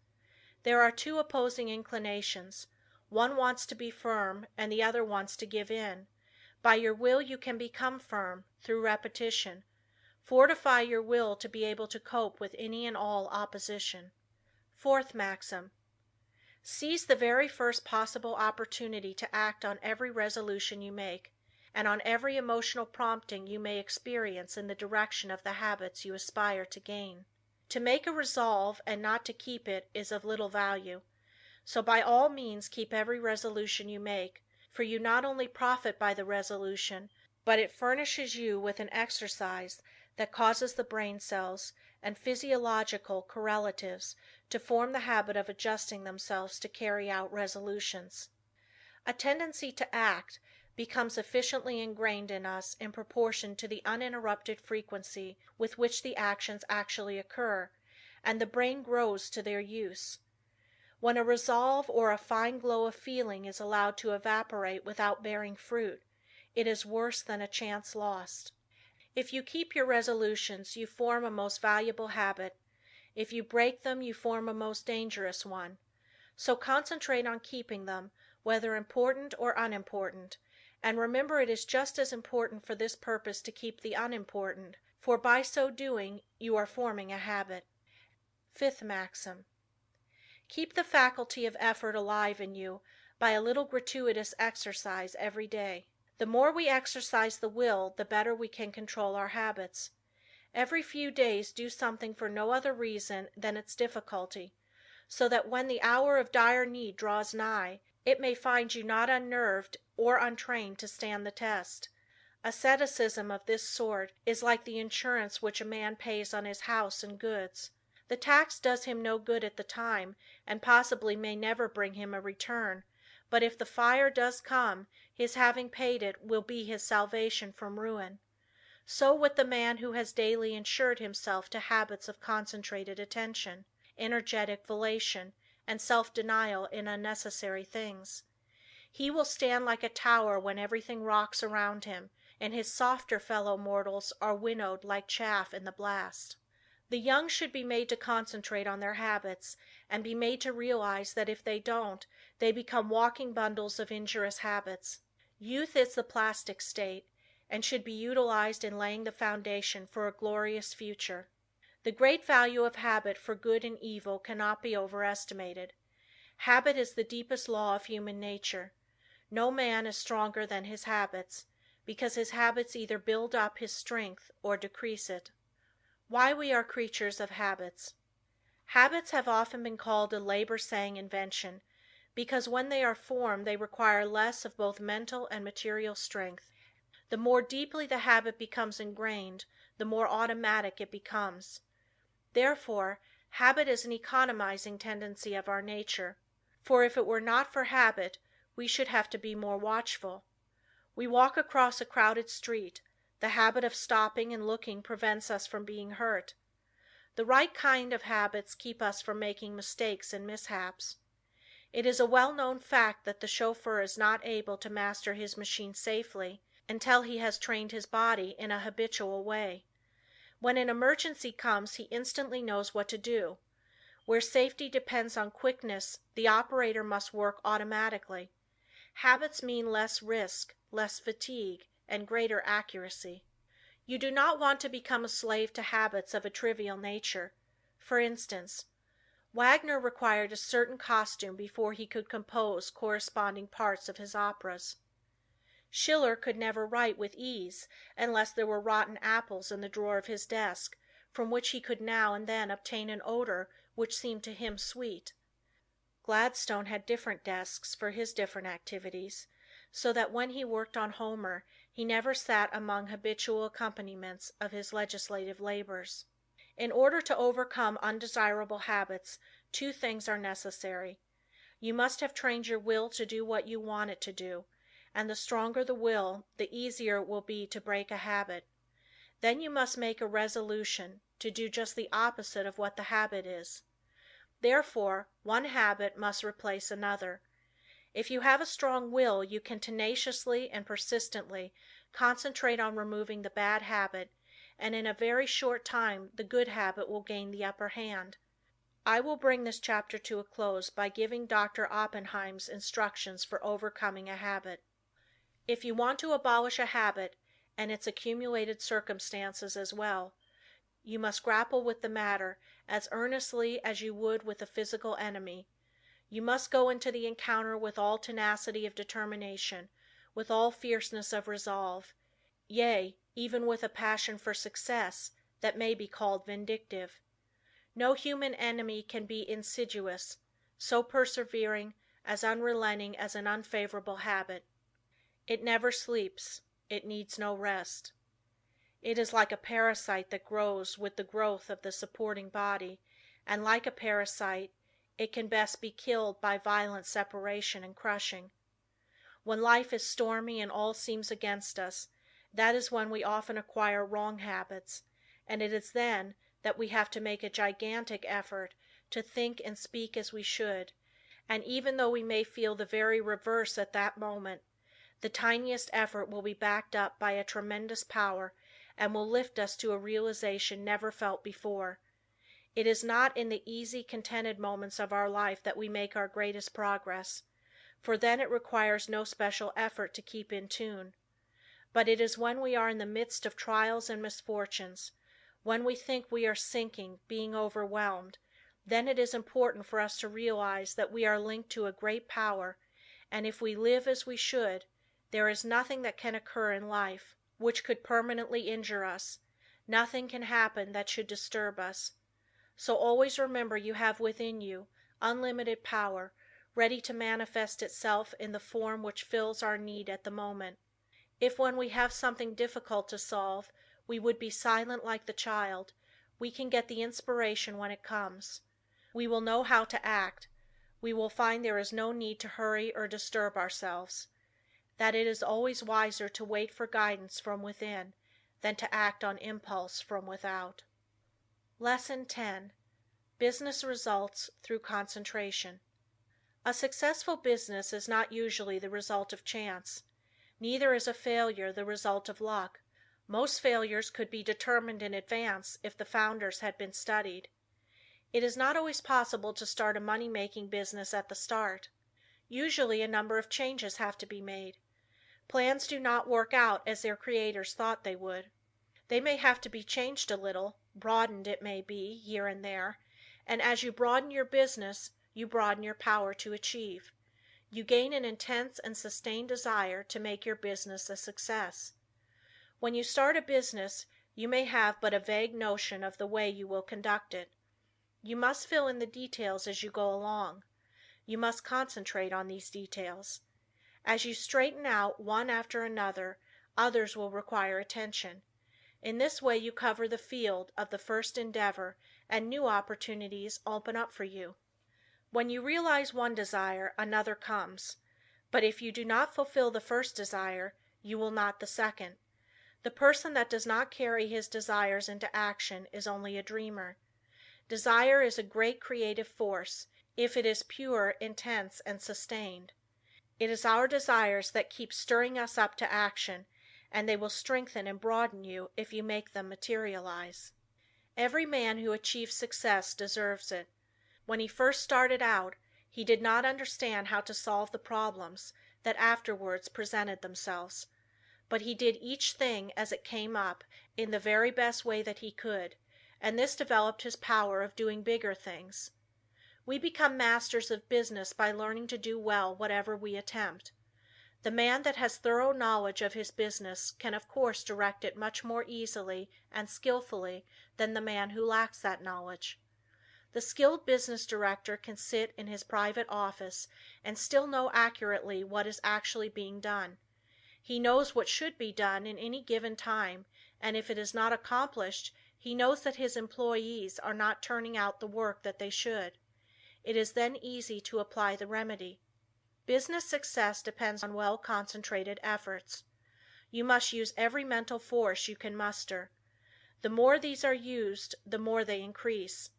There are two opposing inclinations. One wants to be firm and the other wants to give in. By your will you can become firm, through repetition. Fortify your will to be able to cope with any and all opposition. Fourth maxim: seize the very first possible opportunity to act on every resolution you make, and on every emotional prompting you may experience in the direction of the habits you aspire to gain. To make a resolve and not to keep it is of little value, so by all means keep every resolution you make, for you not only profit by the resolution, but it furnishes you with an exercise that causes the brain cells and physiological correlatives to form the habit of adjusting themselves to carry out resolutions. A tendency to act becomes efficiently ingrained in us in proportion to the uninterrupted frequency with which the actions actually occur, and the brain grows to their use. When a resolve or a fine glow of feeling is allowed to evaporate without bearing fruit, it is worse than a chance lost. If you keep your resolutions, you form a most valuable habit. If you break them, you form a most dangerous one. So concentrate on keeping them, whether important or unimportant, and remember it is just as important for this purpose to keep the unimportant, for by so doing you are forming a habit. Fifth maxim: keep the faculty of effort alive in you by a little gratuitous exercise every day. The more we exercise the will, the better we can control our habits. Every few days do something for no other reason than its difficulty, so that when the hour of dire need draws nigh, it may find you not unnerved or untrained to stand the test. Asceticism of this sort is like the insurance which a man pays on his house and goods. The tax does him no good at the time, and possibly may never bring him a return, but if the fire does come, his having paid it will be his salvation from ruin. So with the man who has daily insured himself to habits of concentrated attention, energetic volation, and self-denial in unnecessary things. He will stand like a tower when everything rocks around him, and his softer fellow mortals are winnowed like chaff in the blast. The young should be made to concentrate on their habits, and be made to realize that if they don't, they become walking bundles of injurious habits. Youth is the plastic state, and should be utilized in laying the foundation for a glorious future. The great value of habit for good and evil cannot be overestimated. Habit is the deepest law of human nature. No man is stronger than his habits, because his habits either build up his strength or decrease it. Why we are creatures of habits. Habits have often been called a labor-saving invention because when they are formed they require less of both mental and material strength. The more deeply the habit becomes ingrained, the more automatic it becomes. Therefore, habit is an economizing tendency of our nature, for if it were not for habit we should have to be more watchful. We walk across a crowded street, the habit of stopping and looking prevents us from being hurt. The right kind of habits keep us from making mistakes and mishaps. It is a well-known fact that the chauffeur is not able to master his machine safely until he has trained his body in a habitual way. When an emergency comes he instantly knows what to do. Where safety depends on quickness, the operator must work automatically. Habits mean less risk, less fatigue, and greater accuracy. You do not want to become a slave to habits of a trivial nature. For instance, Wagner required a certain costume before he could compose corresponding parts of his operas. Schiller could never write with ease unless there were rotten apples in the drawer of his desk, from which he could now and then obtain an odor which seemed to him sweet. Gladstone had different desks for his different activities, so that when he worked on Homer he never sat among habitual accompaniments of his legislative labors. In order to overcome undesirable habits, two things are necessary. You must have trained your will to do what you want it to do, and the stronger the will, the easier it will be to break a habit. Then you must make a resolution to do just the opposite of what the habit is. Therefore, one habit must replace another. If you have a strong will you can tenaciously and persistently concentrate on removing the bad habit, and in a very short time the good habit will gain the upper hand. I will bring this chapter to a close by giving Dr. Oppenheim's instructions for overcoming a habit. If you want to abolish a habit, and its accumulated circumstances as well, you must grapple with the matter as earnestly as you would with a physical enemy. You must go into the encounter with all tenacity of determination, with all fierceness of resolve, yea, even with a passion for success that may be called vindictive. No human enemy can be insidious, so persevering, as unrelenting as an unfavorable habit. It never sleeps, it needs no rest. It is like a parasite that grows with the growth of the supporting body, and like a parasite, it can best be killed by violent separation and crushing. When life is stormy and all seems against us, that is when we often acquire wrong habits, and it is then that we have to make a gigantic effort to think and speak as we should, and even though we may feel the very reverse at that moment, the tiniest effort will be backed up by a tremendous power and will lift us to a realization never felt before. It is not in the easy, contented moments of our life that we make our greatest progress, for then it requires no special effort to keep in tune. But it is when we are in the midst of trials and misfortunes, when we think we are sinking, being overwhelmed, then it is important for us to realize that we are linked to a great power, and if we live as we should, there is nothing that can occur in life which could permanently injure us, nothing can happen that should disturb us. So always remember you have within you unlimited power, ready to manifest itself in the form which fills our need at the moment. If when we have something difficult to solve we would be silent like the child, we can get the inspiration when it comes. We will know how to act. We will find there is no need to hurry or disturb ourselves. That it is always wiser to wait for guidance from within than to act on impulse from without. Lesson 10. Business results through concentration. A successful business is not usually the result of chance. Neither is a failure the result of luck. Most failures could be determined in advance if the founders had been studied. It is not always possible to start a money-making business at the start. Usually a number of changes have to be made. Plans do not work out as their creators thought they would. They may have to be changed a little, broadened it may be, here and there, and as you broaden your business, you broaden your power to achieve. You gain an intense and sustained desire to make your business a success. When you start a business, you may have but a vague notion of the way you will conduct it. You must fill in the details as you go along. You must concentrate on these details. As you straighten out one after another, others will require attention. In this way you cover the field of the first endeavor and new opportunities open up for you. When you realize one desire, another comes. But if you do not fulfill the first desire, you will not the second. The person that does not carry his desires into action is only a dreamer. Desire is a great creative force, if it is pure, intense and sustained. It is our desires that keep stirring us up to action, and they will strengthen and broaden you if you make them materialize. Every man who achieves success deserves it. When he first started out, he did not understand how to solve the problems that afterwards presented themselves, but he did each thing as it came up in the very best way that he could, and this developed his power of doing bigger things. We become masters of business by learning to do well whatever we attempt. The man that has thorough knowledge of his business can of course direct it much more easily and skillfully than the man who lacks that knowledge. The skilled business director can sit in his private office and still know accurately what is actually being done. He knows what should be done in any given time, and if it is not accomplished, he knows that his employees are not turning out the work that they should. It is then easy to apply the remedy. Business success depends on well-concentrated efforts. You must use every mental force you can muster. The more these are used, the more they increase.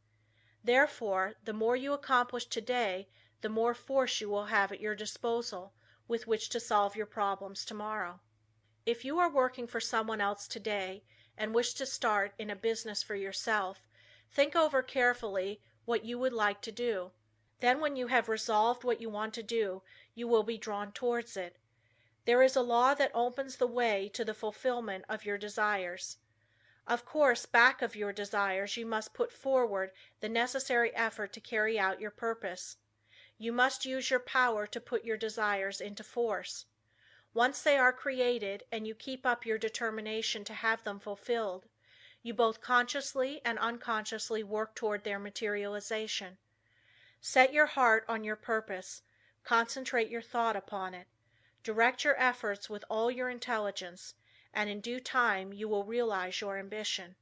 Therefore, the more you accomplish today, the more force you will have at your disposal with which to solve your problems tomorrow. If you are working for someone else today and wish to start in a business for yourself, think over carefully what you would like to do. Then when you have resolved what you want to do, you will be drawn towards it. There is a law that opens the way to the fulfillment of your desires. Of course, back of your desires you must put forward the necessary effort to carry out your purpose. You must use your power to put your desires into force. Once they are created and you keep up your determination to have them fulfilled, you both consciously and unconsciously work toward their materialization. Set your heart on your purpose, concentrate your thought upon it, direct your efforts with all your intelligence, and in due time you will realize your ambition.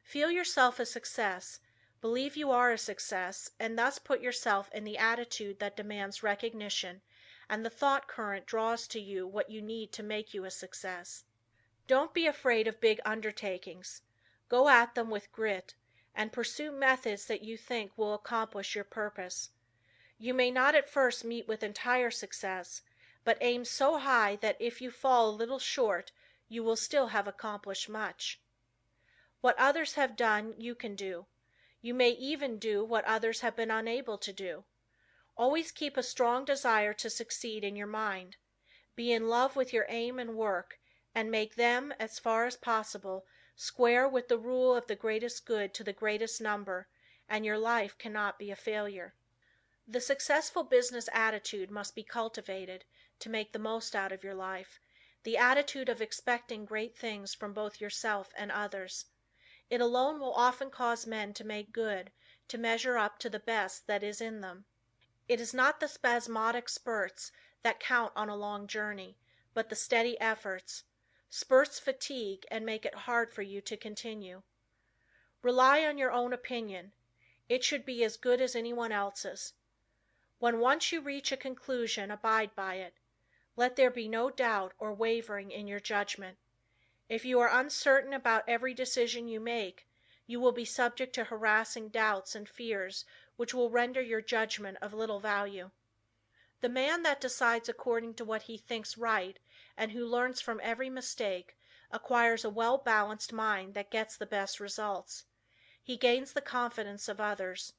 Feel yourself a success, believe you are a success, and thus put yourself in the attitude that demands recognition, and the thought current draws to you what you need to make you a success. Don't be afraid of big undertakings. Go at them with grit, and pursue methods that you think will accomplish your purpose. You may not at first meet with entire success, but aim so high that if you fall a little short, you will still have accomplished much. What others have done, you can do. You may even do what others have been unable to do. Always keep a strong desire to succeed in your mind. Be in love with your aim and work, and make them, as far as possible, square with the rule of the greatest good to the greatest number, and your life cannot be a failure. The successful business attitude must be cultivated to make the most out of your life, the attitude of expecting great things from both yourself and others. It alone will often cause men to make good, to measure up to the best that is in them. It is not the spasmodic spurts that count on a long journey, but the steady efforts. Spurts fatigue and make it hard for you to continue. Rely on your own opinion. It should be as good as anyone else's. When once you reach a conclusion, abide by it. Let there be no doubt or wavering in your judgment. If you are uncertain about every decision you make, you will be subject to harassing doubts and fears which will render your judgment of little value. The man that decides according to what he thinks right and who learns from every mistake acquires a well-balanced mind that gets the best results. He gains the confidence of others.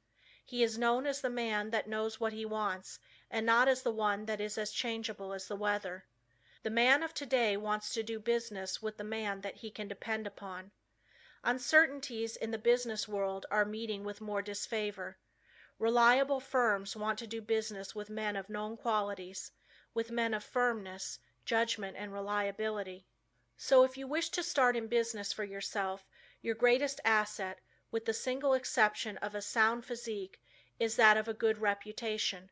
He is known as the man that knows what he wants, and not as the one that is as changeable as the weather. The man of today wants to do business with the man that he can depend upon. Uncertainties in the business world are meeting with more disfavor. Reliable firms want to do business with men of known qualities, with men of firmness, judgment and reliability. So if you wish to start in business for yourself, your greatest asset, with the single exception of a sound physique, is that of a good reputation.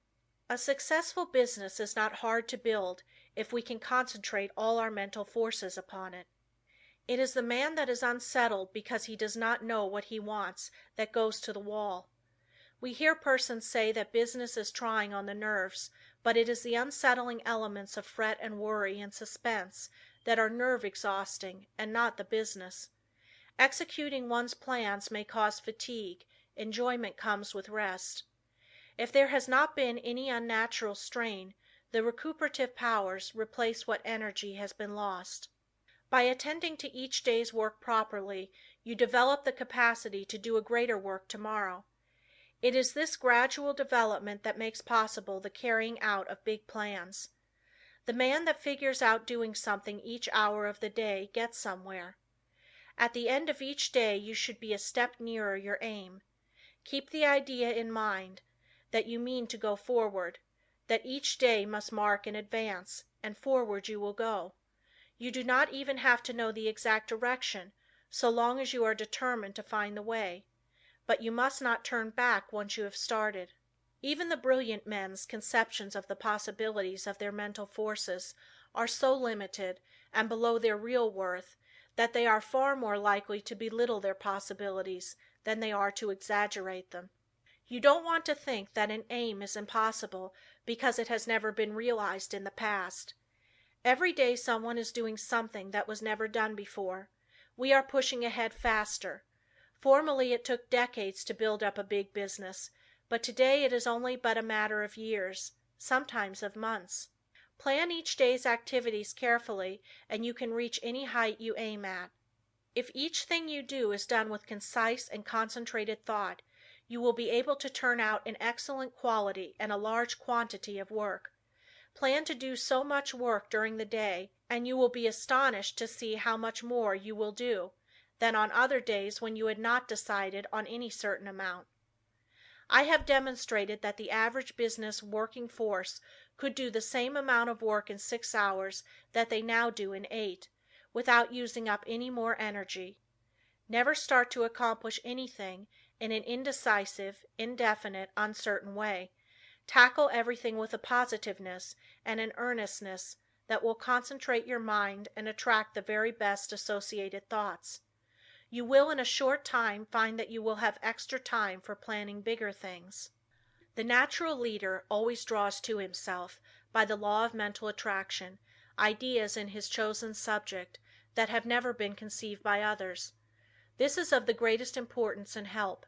A successful business is not hard to build if we can concentrate all our mental forces upon it. It is the man that is unsettled because he does not know what he wants that goes to the wall. We hear persons say that business is trying on the nerves, but it is the unsettling elements of fret and worry and suspense that are nerve exhausting, and not the business. Executing one's plans may cause fatigue, enjoyment comes with rest. If there has not been any unnatural strain, the recuperative powers replace what energy has been lost. By attending to each day's work properly, you develop the capacity to do a greater work tomorrow. It is this gradual development that makes possible the carrying out of big plans. The man that figures out doing something each hour of the day gets somewhere. At the end of each day you should be a step nearer your aim. Keep the idea in mind that you mean to go forward, that each day must mark an advance, and forward you will go. You do not even have to know the exact direction, so long as you are determined to find the way, but you must not turn back once you have started. Even the brilliant men's conceptions of the possibilities of their mental forces are so limited and below their real worth that they are far more likely to belittle their possibilities than they are to exaggerate them. You don't want to think that an aim is impossible because it has never been realized in the past. Every day someone is doing something that was never done before. We are pushing ahead faster. Formerly it took decades to build up a big business, but today it is only but a matter of years, sometimes of months. Plan each day's activities carefully and you can reach any height you aim at. If each thing you do is done with concise and concentrated thought, you will be able to turn out an excellent quality and a large quantity of work. Plan to do so much work during the day, and you will be astonished to see how much more you will do than on other days when you had not decided on any certain amount. I have demonstrated that the average business working force could do the same amount of work in 6 hours that they now do in 8, without using up any more energy. Never start to accomplish anything in an indecisive, indefinite, uncertain way. Tackle everything with a positiveness and an earnestness that will concentrate your mind and attract the very best associated thoughts. You will in a short time find that you will have extra time for planning bigger things. The natural leader always draws to himself, by the law of mental attraction, ideas in his chosen subject that have never been conceived by others. This is of the greatest importance and help.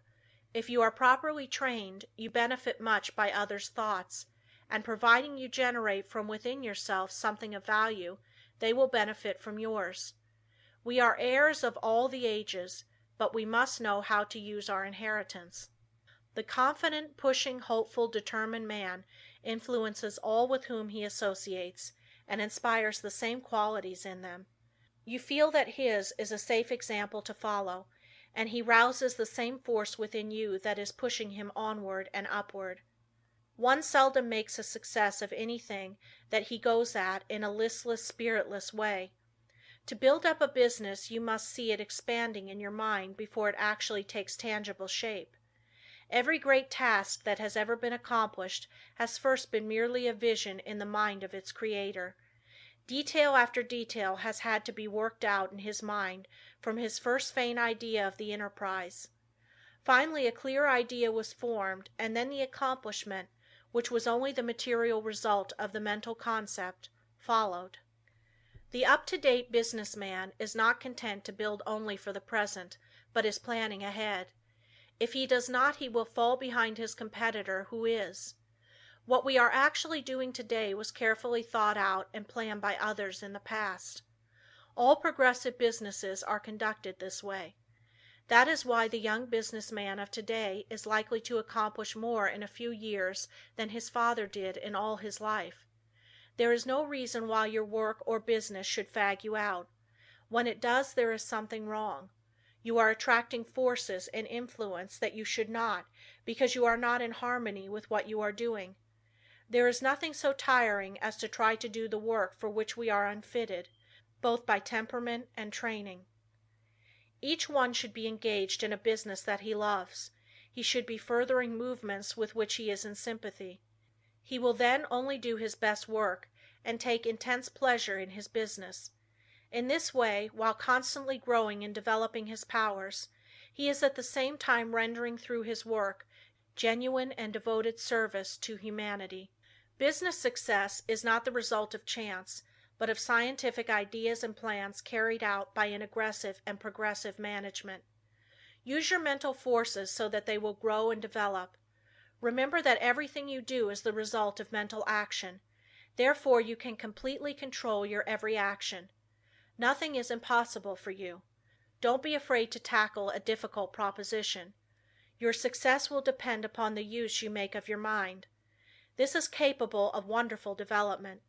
If you are properly trained, you benefit much by others' thoughts, and providing you generate from within yourself something of value, they will benefit from yours. We are heirs of all the ages, but we must know how to use our inheritance. The confident, pushing, hopeful, determined man influences all with whom he associates, and inspires the same qualities in them. You feel that his is a safe example to follow, and he rouses the same force within you that is pushing him onward and upward. One seldom makes a success of anything that he goes at in a listless, spiritless way. To build up a business you must see it expanding in your mind before it actually takes tangible shape. Every great task that has ever been accomplished has first been merely a vision in the mind of its creator. Detail after detail has had to be worked out in his mind from his first faint idea of the enterprise. Finally a clear idea was formed, and then the accomplishment, which was only the material result of the mental concept, followed. The up-to-date business man is not content to build only for the present, but is planning ahead. If he does not, he will fall behind his competitor who is. What we are actually doing today was carefully thought out and planned by others in the past. All progressive businesses are conducted this way. That is why the young business man of today is likely to accomplish more in a few years than his father did in all his life. There is no reason why your work or business should fag you out. When it does, there is something wrong. You are attracting forces and influence that you should not, because you are not in harmony with what you are doing. There is nothing so tiring as to try to do the work for which we are unfitted, both by temperament and training. Each one should be engaged in a business that he loves. He should be furthering movements with which he is in sympathy. He will then only do his best work and take intense pleasure in his business. In this way, while constantly growing and developing his powers, he is at the same time rendering through his work genuine and devoted service to humanity. Business success is not the result of chance, but of scientific ideas and plans carried out by an aggressive and progressive management. Use your mental forces so that they will grow and develop. Remember that everything you do is the result of mental action. Therefore, you can completely control your every action. Nothing is impossible for you. Don't be afraid to tackle a difficult proposition. Your success will depend upon the use you make of your mind. This is capable of wonderful development.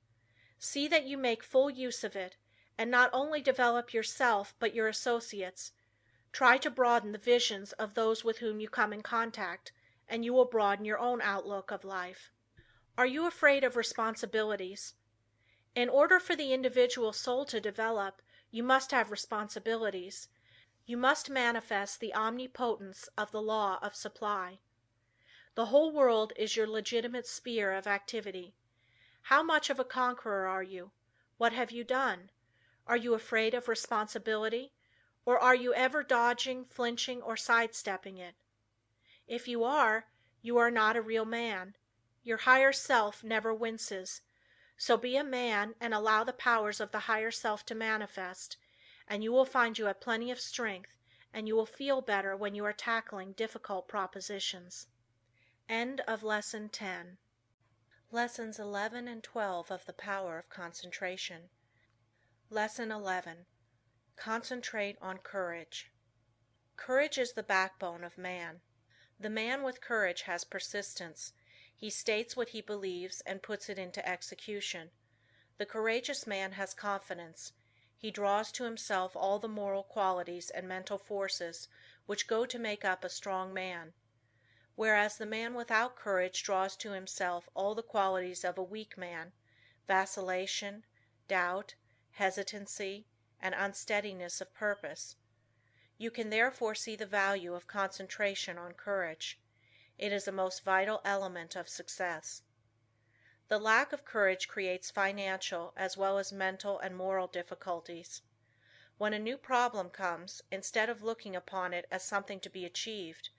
See that you make full use of it, and not only develop yourself but your associates. Try to broaden the visions of those with whom you come in contact, and you will broaden your own outlook of life. Are you afraid of responsibilities? In order for the individual soul to develop, you must have responsibilities. You must manifest the omnipotence of the law of supply. The whole world is your legitimate sphere of activity. How much of a conqueror are you? What have you done? Are you afraid of responsibility, or are you ever dodging, flinching, or sidestepping it? If you are not a real man. Your higher self never winces. So be a man and allow the powers of the higher self to manifest, and you will find you have plenty of strength, and you will feel better when you are tackling difficult propositions. End of Lesson 10. Lessons 11 and 12 of the Power of Concentration. Lesson 11. Concentrate on courage. Courage is the backbone of man. The man with courage has persistence. He states what he believes and puts it into execution. The courageous man has confidence. He draws to himself all the moral qualities and mental forces which go to make up a strong man, whereas the man without courage draws to himself all the qualities of a weak man, vacillation, doubt, hesitancy, and unsteadiness of purpose. You can therefore see the value of concentration on courage. It is a most vital element of success. The lack of courage creates financial as well as mental and moral difficulties. When a new problem comes, instead of looking upon it as something to be achieved,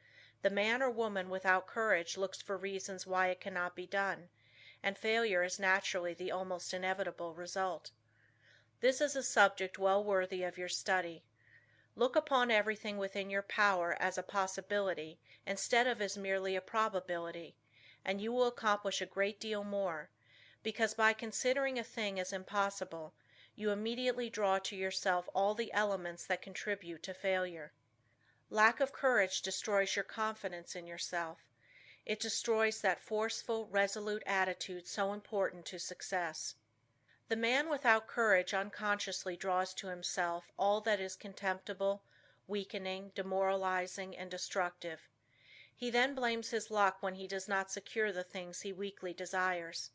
the man or woman without courage looks for reasons why it cannot be done, and failure is naturally the almost inevitable result. This is a subject well worthy of your study. Look upon everything within your power as a possibility instead of as merely a probability, and you will accomplish a great deal more, because by considering a thing as impossible, you immediately draw to yourself all the elements that contribute to failure. Lack of courage destroys your confidence in yourself. It destroys that forceful, resolute attitude so important to success. The man without courage unconsciously draws to himself all that is contemptible, weakening, demoralizing, and destructive. He then blames his luck when he does not secure the things he weakly desires.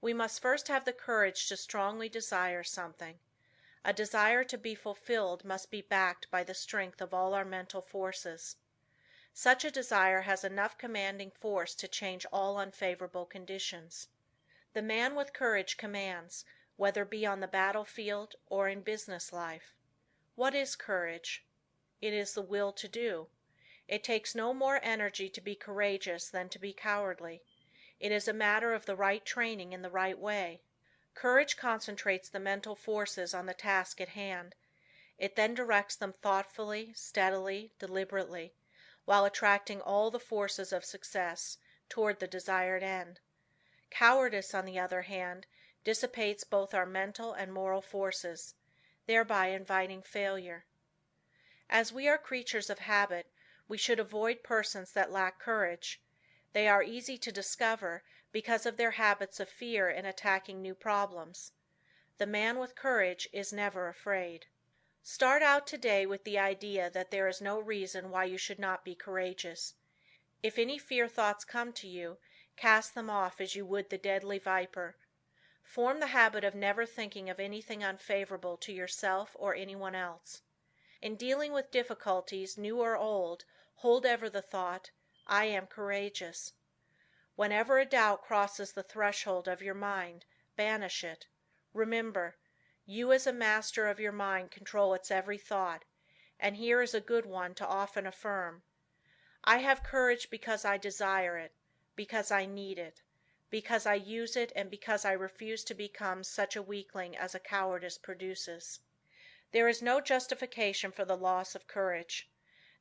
We must first have the courage to strongly desire something. A desire to be fulfilled must be backed by the strength of all our mental forces. Such a desire has enough commanding force to change all unfavorable conditions. The man with courage commands, whether be on the battlefield or in business life. What is courage? It is the will to do. It takes no more energy to be courageous than to be cowardly. It is a matter of the right training in the right way. Courage concentrates the mental forces on the task at hand. It then directs them thoughtfully, steadily, deliberately, while attracting all the forces of success toward the desired end. Cowardice, on the other hand, dissipates both our mental and moral forces, thereby inviting failure. As we are creatures of habit, we should avoid persons that lack courage. They are easy to discover because of their habits of fear in attacking new problems. The man with courage is never afraid. Start out today with the idea that there is no reason why you should not be courageous. If any fear thoughts come to you, cast them off as you would the deadly viper. Form the habit of never thinking of anything unfavorable to yourself or anyone else. In dealing with difficulties, new or old, hold ever the thought, "I am courageous." Whenever a doubt crosses the threshold of your mind, banish it. Remember, you as a master of your mind control its every thought, and here is a good one to often affirm: "I have courage because I desire it, because I need it, because I use it and because I refuse to become such a weakling as a cowardice produces." There is no justification for the loss of courage.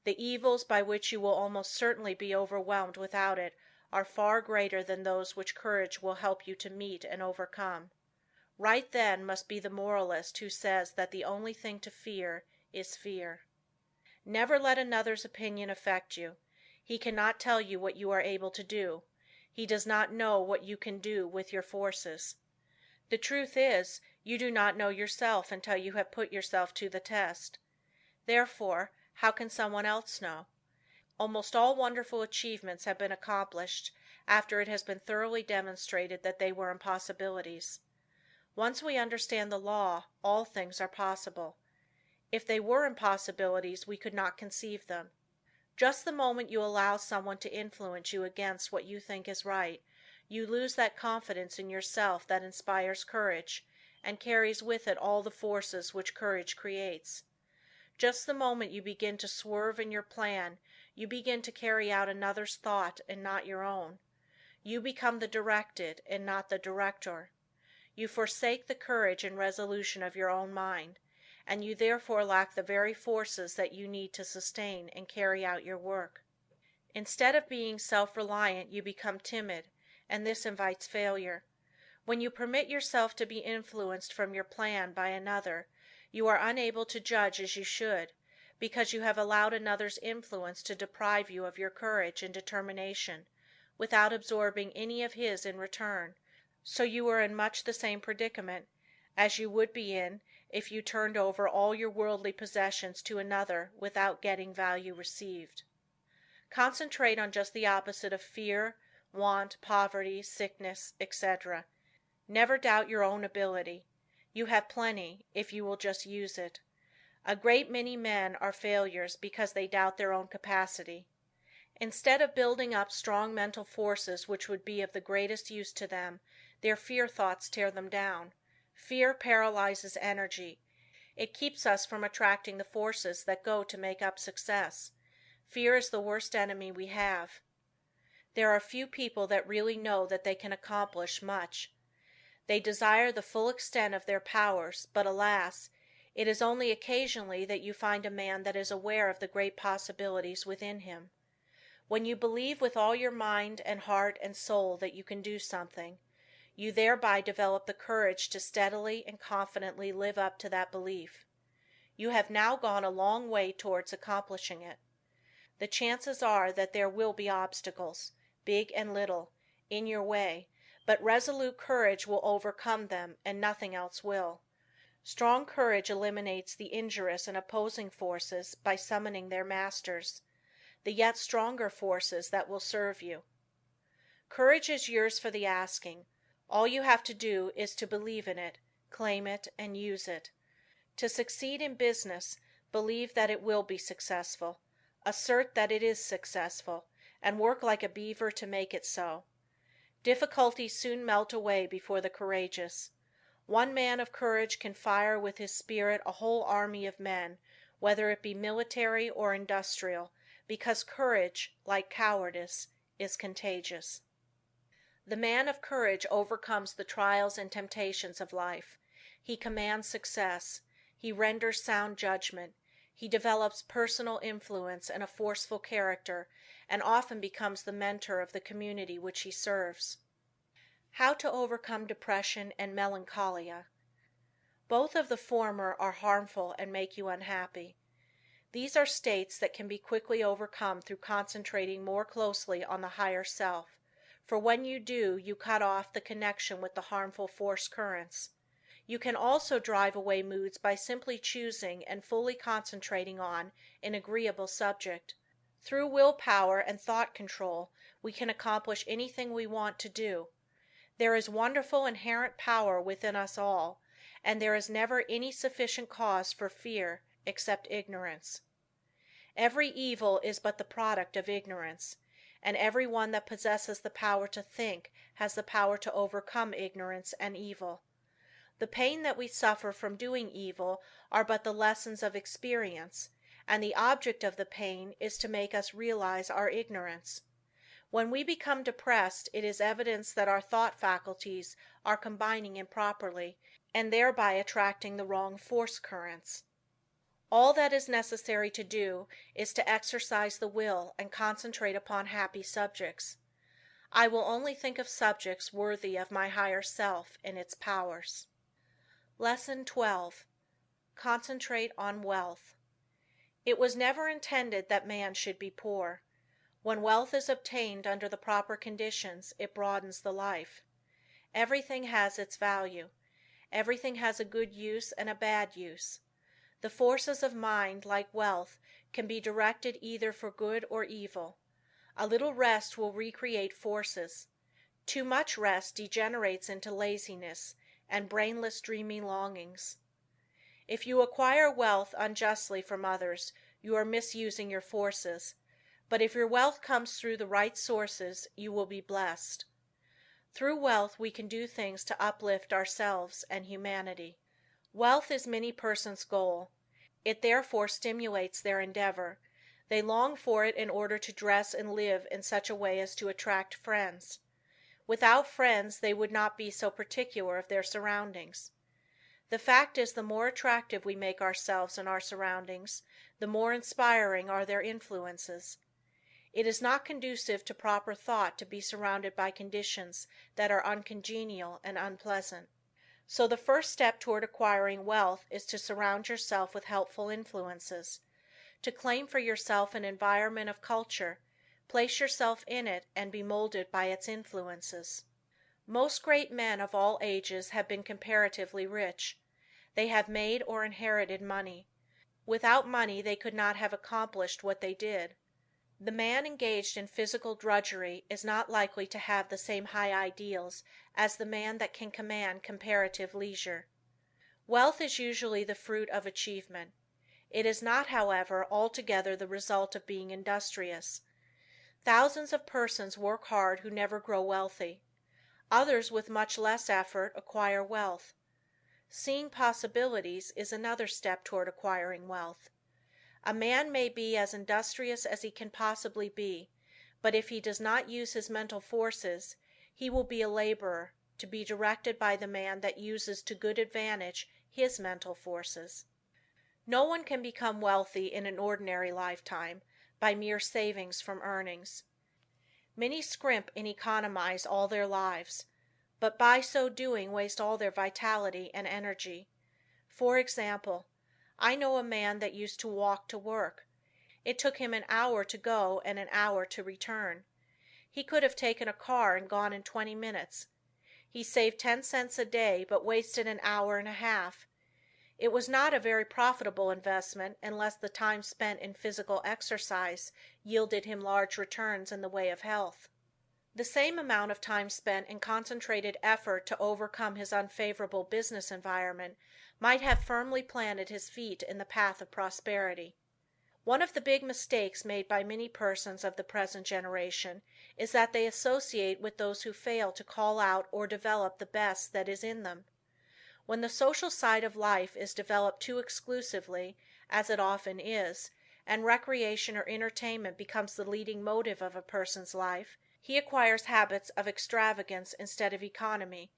The evils by which you will almost certainly be overwhelmed without it are far greater than those which courage will help you to meet and overcome. Right then must be the moralist who says that the only thing to fear is fear. Never let another's opinion affect you. He cannot tell you what you are able to do. He does not know what you can do with your forces. The truth is, you do not know yourself until you have put yourself to the test. Therefore, how can someone else know? Almost all wonderful achievements have been accomplished after it has been thoroughly demonstrated that they were impossibilities. Once we understand the law, all things are possible. If they were impossibilities, we could not conceive them. Just the moment you allow someone to influence you against what you think is right, you lose that confidence in yourself that inspires courage, and carries with it all the forces which courage creates. Just the moment you begin to swerve in your plan, you begin to carry out another's thought and not your own. You become the directed and not the director. You forsake the courage and resolution of your own mind, and you therefore lack the very forces that you need to sustain and carry out your work. Instead of being self-reliant, you become timid, and this invites failure. When you permit yourself to be influenced from your plan by another, you are unable to judge as you should, because you have allowed another's influence to deprive you of your courage and determination, without absorbing any of his in return, so you are in much the same predicament as you would be in if you turned over all your worldly possessions to another without getting value received. Concentrate on just the opposite of fear, want, poverty, sickness, etc. Never doubt your own ability. You have plenty, if you will just use it. A great many men are failures because they doubt their own capacity. Instead of building up strong mental forces which would be of the greatest use to them, their fear thoughts tear them down. Fear paralyzes energy. It keeps us from attracting the forces that go to make up success. Fear is the worst enemy we have. There are few people that really know that they can accomplish much. They desire the full extent of their powers, but alas, it is only occasionally that you find a man that is aware of the great possibilities within him. When you believe with all your mind and heart and soul that you can do something, you thereby develop the courage to steadily and confidently live up to that belief. You have now gone a long way towards accomplishing it. The chances are that there will be obstacles, big and little, in your way, but resolute courage will overcome them and nothing else will. Strong courage eliminates the injurious and opposing forces by summoning their masters, the yet stronger forces that will serve you. Courage is yours for the asking. All you have to do is to believe in it, claim it, and use it. To succeed in business, believe that it will be successful, assert that it is successful, and work like a beaver to make it so. Difficulties soon melt away before the courageous. One man of courage can fire with his spirit a whole army of men, whether it be military or industrial, because courage, like cowardice, is contagious. The man of courage overcomes the trials and temptations of life. He commands success. He renders sound judgment. He develops personal influence and a forceful character, and often becomes the mentor of the community which he serves. How to overcome depression and melancholia. Both of the former are harmful and make you unhappy. These are states that can be quickly overcome through concentrating more closely on the higher self, for when you do you cut off the connection with the harmful force currents. You can also drive away moods by simply choosing and fully concentrating on an agreeable subject. Through willpower and thought control we can accomplish anything we want to do. There is wonderful inherent power within us all, and there is never any sufficient cause for fear except ignorance. Every evil is but the product of ignorance, and every one that possesses the power to think has the power to overcome ignorance and evil. The pain that we suffer from doing evil are but the lessons of experience, and the object of the pain is to make us realize our ignorance. When we become depressed it is evidence that our thought faculties are combining improperly, and thereby attracting the wrong force currents. All that is necessary to do is to exercise the will and concentrate upon happy subjects. I will only think of subjects worthy of my higher self and its powers. Lesson 12. Concentrate on wealth. It was never intended that man should be poor. When wealth is obtained under the proper conditions it broadens the life. Everything has its value. Everything has a good use and a bad use. The forces of mind, like wealth, can be directed either for good or evil. A little rest will recreate forces. Too much rest degenerates into laziness and brainless dreamy longings. If you acquire wealth unjustly from others you are misusing your forces, but if your wealth comes through the right sources you will be blessed. Through wealth we can do things to uplift ourselves and humanity. Wealth is many persons' goal. It therefore stimulates their endeavor. They long for it in order to dress and live in such a way as to attract friends. Without friends they would not be so particular of their surroundings. The fact is the more attractive we make ourselves and our surroundings, the more inspiring are their influences. It is not conducive to proper thought to be surrounded by conditions that are uncongenial and unpleasant. So the first step toward acquiring wealth is to surround yourself with helpful influences. To claim for yourself an environment of culture, place yourself in it and be molded by its influences. Most great men of all ages have been comparatively rich. They have made or inherited money. Without money they could not have accomplished what they did. The man engaged in physical drudgery is not likely to have the same high ideals as the man that can command comparative leisure. Wealth is usually the fruit of achievement. It is not, however, altogether the result of being industrious. Thousands of persons work hard who never grow wealthy. Others with much less effort acquire wealth. Seeing possibilities is another step toward acquiring wealth. A man may be as industrious as he can possibly be, but if he does not use his mental forces, he will be a laborer, to be directed by the man that uses to good advantage his mental forces. No one can become wealthy in an ordinary lifetime, by mere savings from earnings. Many scrimp and economize all their lives, but by so doing waste all their vitality and energy. For example, I know a man that used to walk to work. It took him an hour to go and an hour to return. He could have taken a car and gone in 20 minutes. He saved 10 cents a day but wasted an hour and a half. It was not a very profitable investment unless the time spent in physical exercise yielded him large returns in the way of health. The same amount of time spent in concentrated effort to overcome his unfavorable business environment might have firmly planted his feet in the path of prosperity. One of the big mistakes made by many persons of the present generation is that they associate with those who fail to call out or develop the best that is in them. When the social side of life is developed too exclusively, as it often is, and recreation or entertainment becomes the leading motive of a person's life, he acquires habits of extravagance instead of economy,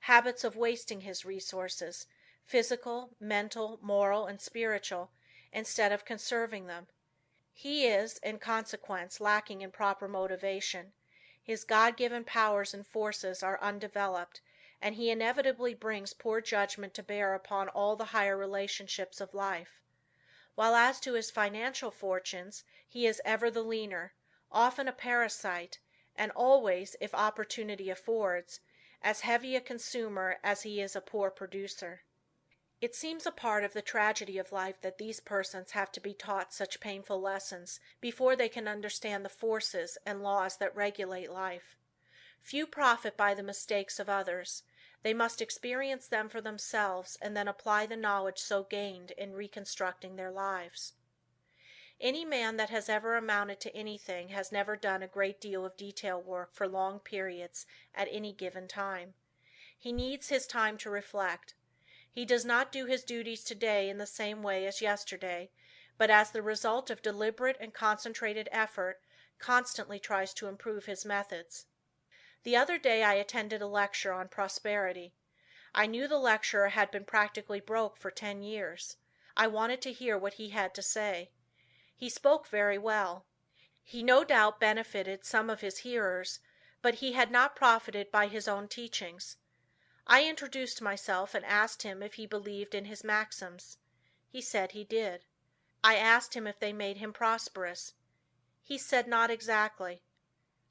habits of wasting his resources, physical, mental, moral and spiritual, instead of conserving them. He is, in consequence, lacking in proper motivation. His God-given powers and forces are undeveloped, and he inevitably brings poor judgment to bear upon all the higher relationships of life. While as to his financial fortunes, he is ever the leaner, often a parasite, and always, if opportunity affords, as heavy a consumer as he is a poor producer. It seems a part of the tragedy of life that these persons have to be taught such painful lessons before they can understand the forces and laws that regulate life. Few profit by the mistakes of others. They must experience them for themselves and then apply the knowledge so gained in reconstructing their lives. Any man that has ever amounted to anything has never done a great deal of detail work for long periods at any given time. He needs his time to reflect. He does not do his duties today in the same way as yesterday, but as the result of deliberate and concentrated effort, constantly tries to improve his methods. The other day I attended a lecture on prosperity. I knew the lecturer had been practically broke for 10 years. I wanted to hear what he had to say. He spoke very well. He no doubt benefited some of his hearers, but he had not profited by his own teachings. I introduced myself and asked him if he believed in his maxims. He said he did. I asked him if they made him prosperous. He said not exactly.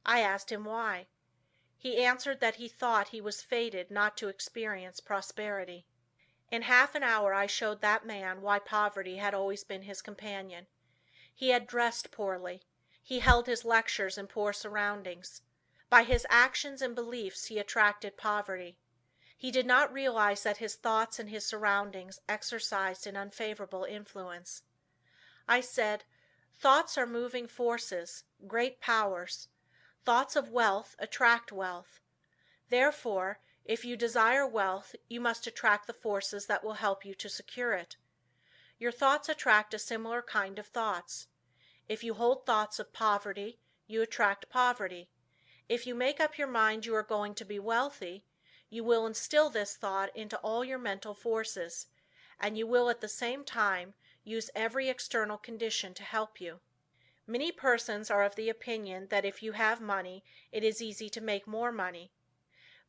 I asked him why. He answered that he thought he was fated not to experience prosperity. In half an hour I showed that man why poverty had always been his companion. He had dressed poorly. He held his lectures in poor surroundings. By his actions and beliefs he attracted poverty. He did not realize that his thoughts and his surroundings exercised an unfavorable influence. I said, thoughts are moving forces, great powers. Thoughts of wealth attract wealth. Therefore, if you desire wealth, you must attract the forces that will help you to secure it. Your thoughts attract a similar kind of thoughts. If you hold thoughts of poverty, you attract poverty. If you make up your mind you are going to be wealthy, you will instill this thought into all your mental forces, and you will at the same time use every external condition to help you. Many persons are of the opinion that if you have money it is easy to make more money.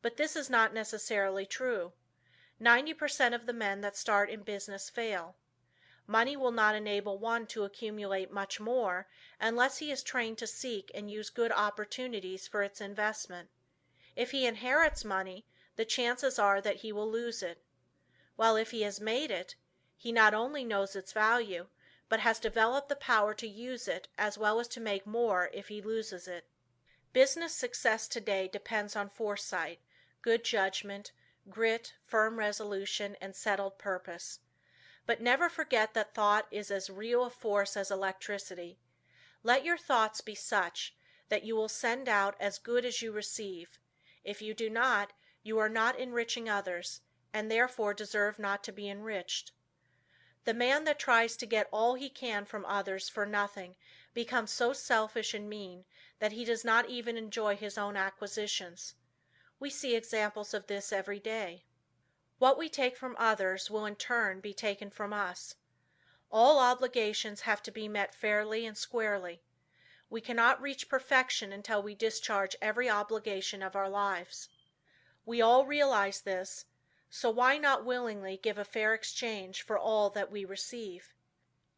But this is not necessarily true. 90% of the men that start in business fail. Money will not enable one to accumulate much more unless he is trained to seek and use good opportunities for its investment. If he inherits money, the chances are that he will lose it. While if he has made it, he not only knows its value, but has developed the power to use it as well as to make more if he loses it. Business success today depends on foresight, good judgment, grit, firm resolution, and settled purpose. But never forget that thought is as real a force as electricity. Let your thoughts be such that you will send out as good as you receive. If you do not, you are not enriching others, and therefore deserve not to be enriched. The man that tries to get all he can from others for nothing becomes so selfish and mean that he does not even enjoy his own acquisitions. We see examples of this every day. What we take from others will in turn be taken from us. All obligations have to be met fairly and squarely. We cannot reach perfection until we discharge every obligation of our lives. We all realize this, so why not willingly give a fair exchange for all that we receive?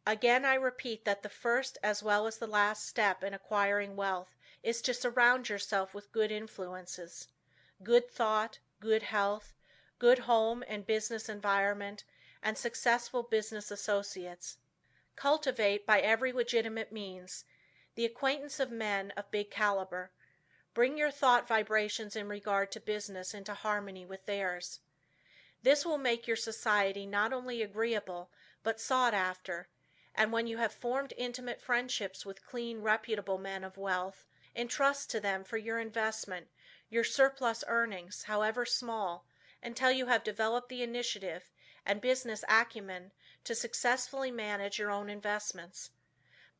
Again I repeat that the first as well as the last step in acquiring wealth is to surround yourself with good influences, good thought, good health, good home and business environment, and successful business associates. Cultivate, by every legitimate means, the acquaintance of men of big caliber. Bring your thought vibrations in regard to business into harmony with theirs. This will make your society not only agreeable, but sought after, and when you have formed intimate friendships with clean, reputable men of wealth, entrust to them for your investment your surplus earnings, however small, until you have developed the initiative and business acumen to successfully manage your own investments.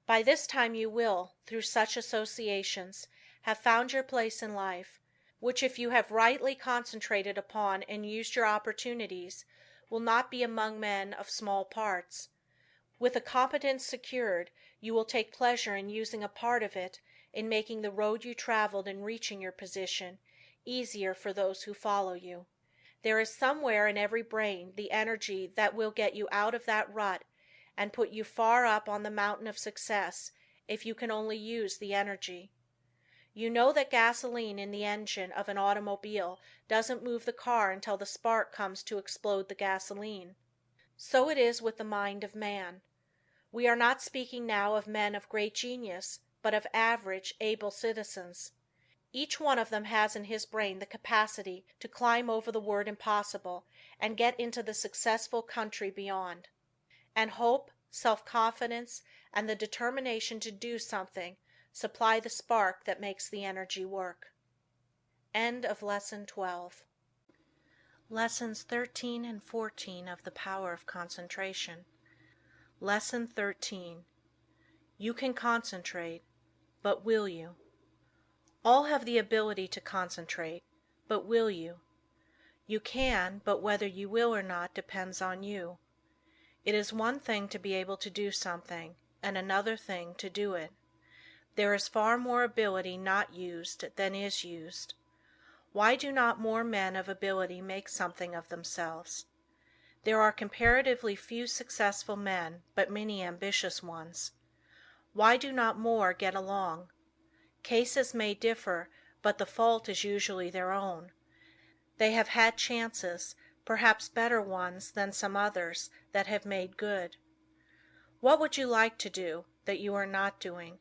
By this time you will, through such associations, have found your place in life, which if you have rightly concentrated upon and used your opportunities, will not be among men of small parts. With a competence secured, you will take pleasure in using a part of it in making the road you traveled in reaching your position easier for those who follow you. There is somewhere in every brain the energy that will get you out of that rut and put you far up on the mountain of success if you can only use the energy. You know that gasoline in the engine of an automobile doesn't move the car until the spark comes to explode the gasoline. So it is with the mind of man. We are not speaking now of men of great genius, but of average, able citizens. Each one of them has in his brain the capacity to climb over the word impossible and get into the successful country beyond. And hope, self-confidence and the determination to do something supply the spark that makes the energy work. End of Lesson 12. Lessons 13 and 14 of the Power of Concentration. Lesson 13. You can concentrate, but will you? All have the ability to concentrate, but will you? You can, but whether you will or not depends on you. It is one thing to be able to do something, and another thing to do it. There is far more ability not used than is used. Why do not more men of ability make something of themselves? There are comparatively few successful men, but many ambitious ones. Why do not more get along? Cases may differ, but the fault is usually their own. They have had chances, perhaps better ones than some others, that have made good. What would you like to do, that you are not doing?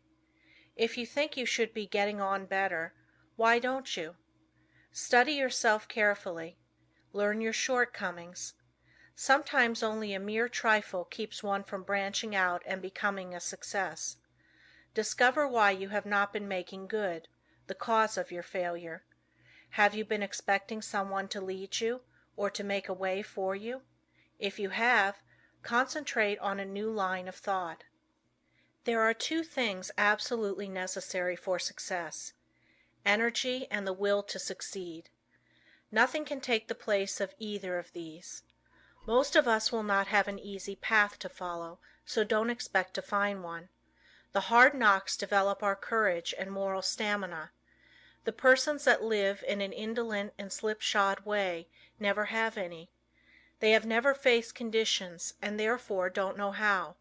If you think you should be getting on better, why don't you? Study yourself carefully. Learn your shortcomings. Sometimes only a mere trifle keeps one from branching out and becoming a success. Discover why you have not been making good, the cause of your failure. Have you been expecting someone to lead you, or to make a way for you? If you have, concentrate on a new line of thought. There are two things absolutely necessary for success: energy and the will to succeed. Nothing can take the place of either of these. Most of us will not have an easy path to follow, so don't expect to find one. The hard knocks develop our courage and moral stamina. The persons that live in an indolent and slipshod way never have any. They have never faced conditions and therefore don't know how.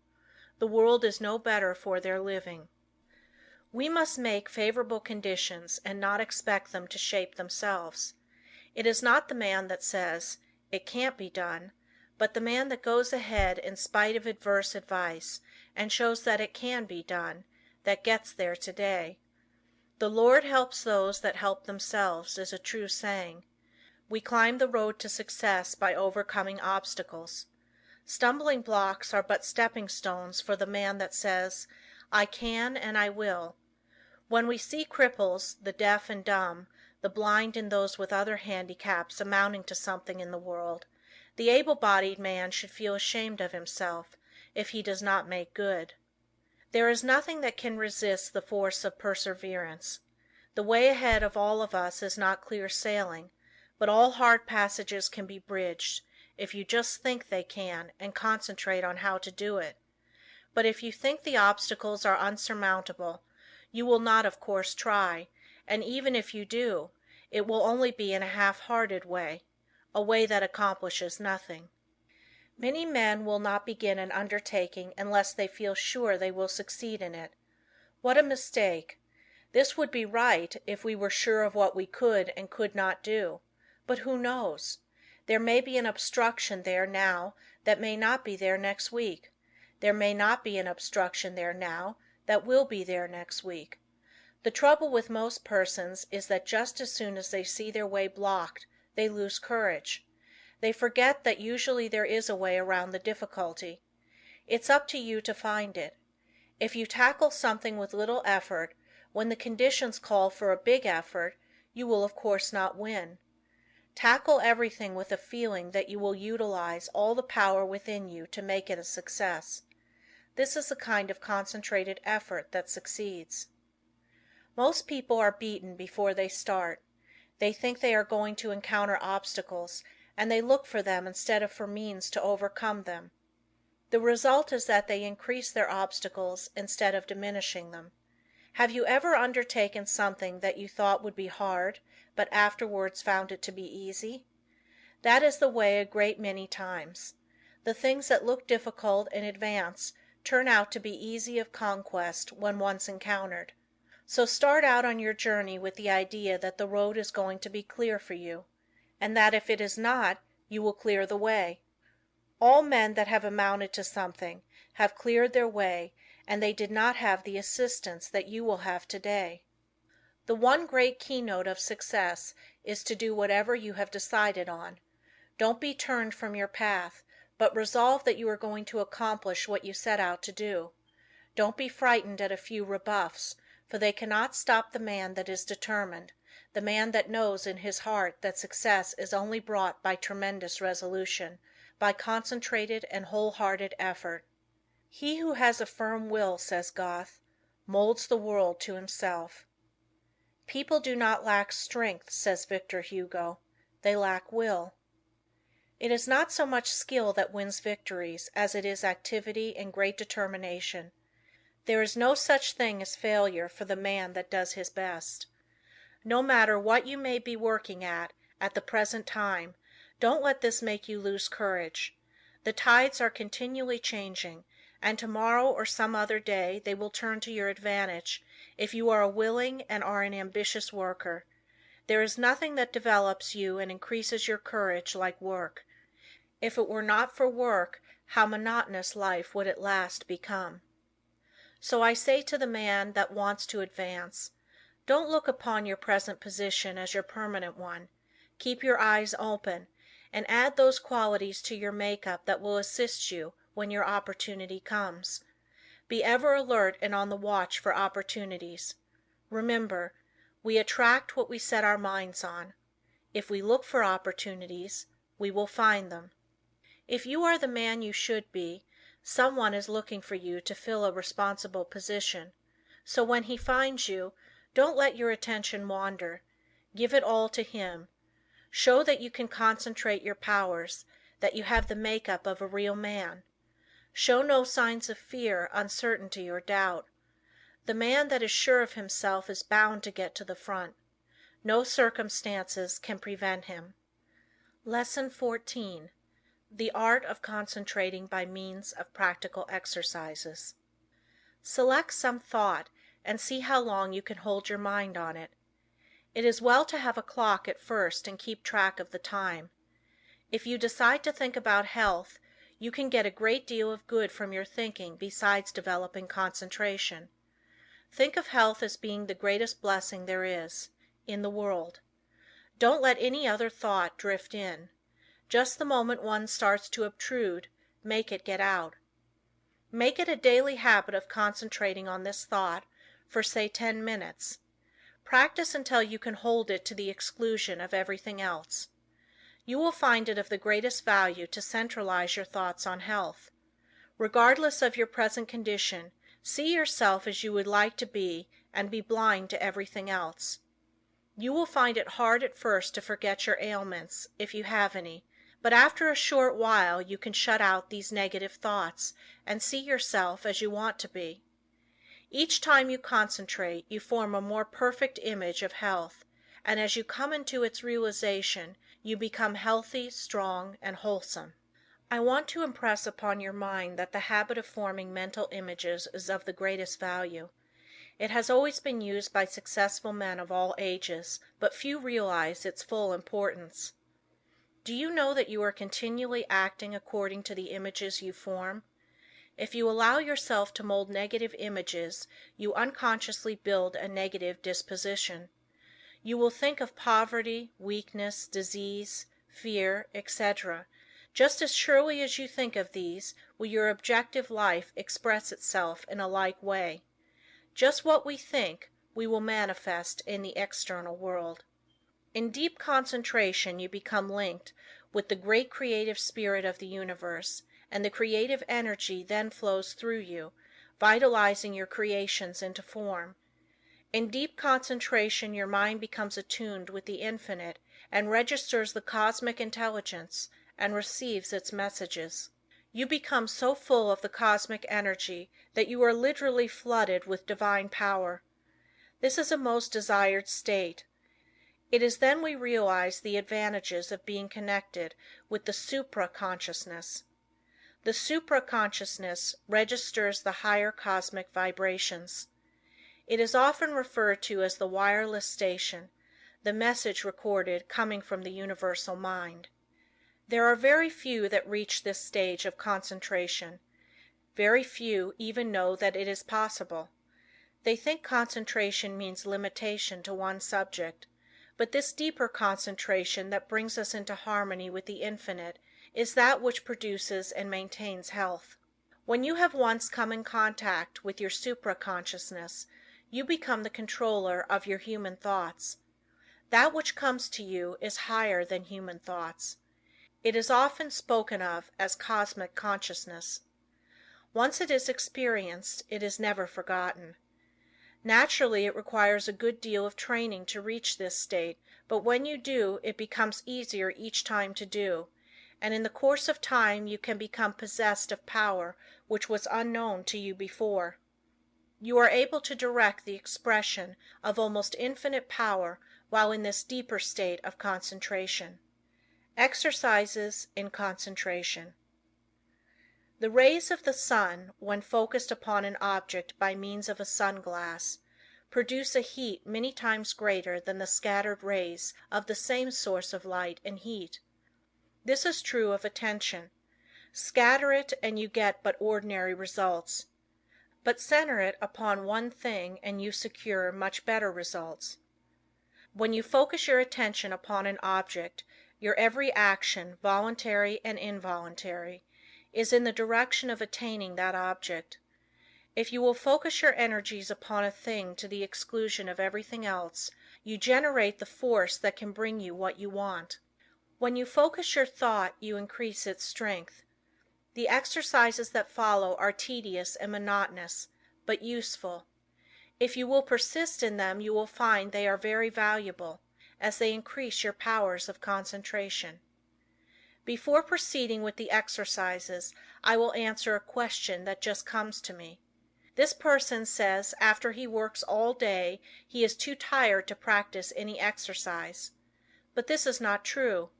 The world is no better for their living. We must make favorable conditions and not expect them to shape themselves. It is not the man that says, "It can't be done," but the man that goes ahead in spite of adverse advice and shows that it can be done, that gets there today. "The Lord helps those that help themselves" is a true saying. We climb the road to success by overcoming obstacles. Stumbling blocks are but stepping stones for the man that says, "I can and I will." When we see cripples, the deaf and dumb, the blind and those with other handicaps amounting to something in the world, the able-bodied man should feel ashamed of himself if he does not make good. There is nothing that can resist the force of perseverance. The way ahead of all of us is not clear sailing, but all hard passages can be bridged, if you just think they can and concentrate on how to do it. But if you think the obstacles are unsurmountable, you will not of course try, and even if you do, it will only be in a half-hearted way, a way that accomplishes nothing. Many men will not begin an undertaking unless they feel sure they will succeed in it. What a mistake! This would be right if we were sure of what we could and could not do, but who knows? There may be an obstruction there now that may not be there next week. There may not be an obstruction there now that will be there next week. The trouble with most persons is that just as soon as they see their way blocked, they lose courage. They forget that usually there is a way around the difficulty. It's up to you to find it. If you tackle something with little effort, when the conditions call for a big effort, you will of course not win. Tackle everything with a feeling that you will utilize all the power within you to make it a success. This is the kind of concentrated effort that succeeds. Most people are beaten before they start. They think they are going to encounter obstacles, and they look for them instead of for means to overcome them. The result is that they increase their obstacles instead of diminishing them. Have you ever undertaken something that you thought would be hard, but afterwards found it to be easy? That is the way a great many times. The things that look difficult in advance turn out to be easy of conquest when once encountered. So start out on your journey with the idea that the road is going to be clear for you, and that if it is not, you will clear the way. All men that have amounted to something have cleared their way and they did not have the assistance that you will have today. The one great keynote of success is to do whatever you have decided on. Don't be turned from your path, but resolve that you are going to accomplish what you set out to do. Don't be frightened at a few rebuffs, for they cannot stop the man that is determined, the man that knows in his heart that success is only brought by tremendous resolution, by concentrated and whole-hearted effort. He who has a firm will, says Goethe, molds the world to himself. People do not lack strength, says Victor Hugo, they lack will. It is not so much skill that wins victories as it is activity and great determination. There is no such thing as failure for the man that does his best. No matter what you may be working at the present time, don't let this make you lose courage. The tides are continually changing, and tomorrow or some other day they will turn to your advantage if you are a willing and are an ambitious worker. There is nothing that develops you and increases your courage like work. If it were not for work, how monotonous life would at last become. So I say to the man that wants to advance, don't look upon your present position as your permanent one. Keep your eyes open, and add those qualities to your makeup that will assist you when your opportunity comes. Be ever alert and on the watch for opportunities. Remember, we attract what we set our minds on. If we look for opportunities, we will find them. If you are the man you should be, someone is looking for you to fill a responsible position. So when he finds you, don't let your attention wander. Give it all to him. Show that you can concentrate your powers, that you have the makeup of a real man. Show no signs of fear, uncertainty or doubt. The man that is sure of himself is bound to get to the front. No circumstances can prevent him. Lesson 14. The art of concentrating by means of practical exercises. Select some thought and see how long you can hold your mind on it. It is well to have a clock at first and keep track of the time. If you decide to think about health, you can get a great deal of good from your thinking besides developing concentration. Think of health as being the greatest blessing there is in the world. Don't let any other thought drift in. Just the moment one starts to obtrude, make it get out. Make it a daily habit of concentrating on this thought for say 10 minutes. Practice until you can hold it to the exclusion of everything else. You will find it of the greatest value to centralize your thoughts on health. Regardless of your present condition, see yourself as you would like to be and be blind to everything else. You will find it hard at first to forget your ailments, if you have any, but after a short while you can shut out these negative thoughts and see yourself as you want to be. Each time you concentrate, you form a more perfect image of health, and as you come into its realization, you become healthy, strong and wholesome. I want to impress upon your mind that the habit of forming mental images is of the greatest value. It has always been used by successful men of all ages, but few realize its full importance. Do you know that you are continually acting according to the images you form? If you allow yourself to mold negative images, you unconsciously build a negative disposition. You will think of poverty, weakness, disease, fear, etc. Just as surely as you think of these, will your objective life express itself in a like way. Just what we think, we will manifest in the external world. In deep concentration you become linked with the great creative spirit of the universe, and the creative energy then flows through you, vitalizing your creations into form. In deep concentration your mind becomes attuned with the infinite and registers the cosmic intelligence and receives its messages. You become so full of the cosmic energy that you are literally flooded with divine power. This is a most desired state. It is then we realize the advantages of being connected with the supra-consciousness. The supra-consciousness registers the higher cosmic vibrations. It is often referred to as the wireless station, the message recorded coming from the universal mind. There are very few that reach this stage of concentration. Very few even know that it is possible. They think concentration means limitation to one subject, but this deeper concentration that brings us into harmony with the Infinite is that which produces and maintains health. When you have once come in contact with your supra-consciousness, you become the controller of your human thoughts. That which comes to you is higher than human thoughts. It is often spoken of as cosmic consciousness. Once it is experienced, it is never forgotten. Naturally, it requires a good deal of training to reach this state, but when you do, it becomes easier each time to do, and in the course of time you can become possessed of power which was unknown to you before. You are able to direct the expression of almost infinite power while in this deeper state of concentration. Exercises in concentration. The rays of the sun, when focused upon an object by means of a sun glass, produce a heat many times greater than the scattered rays of the same source of light and heat. This is true of attention. Scatter it and you get but ordinary results. But center it upon one thing and you secure much better results. When you focus your attention upon an object, your every action, voluntary and involuntary, is in the direction of attaining that object. If you will focus your energies upon a thing to the exclusion of everything else, you generate the force that can bring you what you want. When you focus your thought, you increase its strength. The exercises that follow are tedious and monotonous, but useful. If you will persist in them you will find they are very valuable, as they increase your powers of concentration. Before proceeding with the exercises, I will answer a question that just comes to me. This person says after he works all day he is too tired to practice any exercise. But this is not true.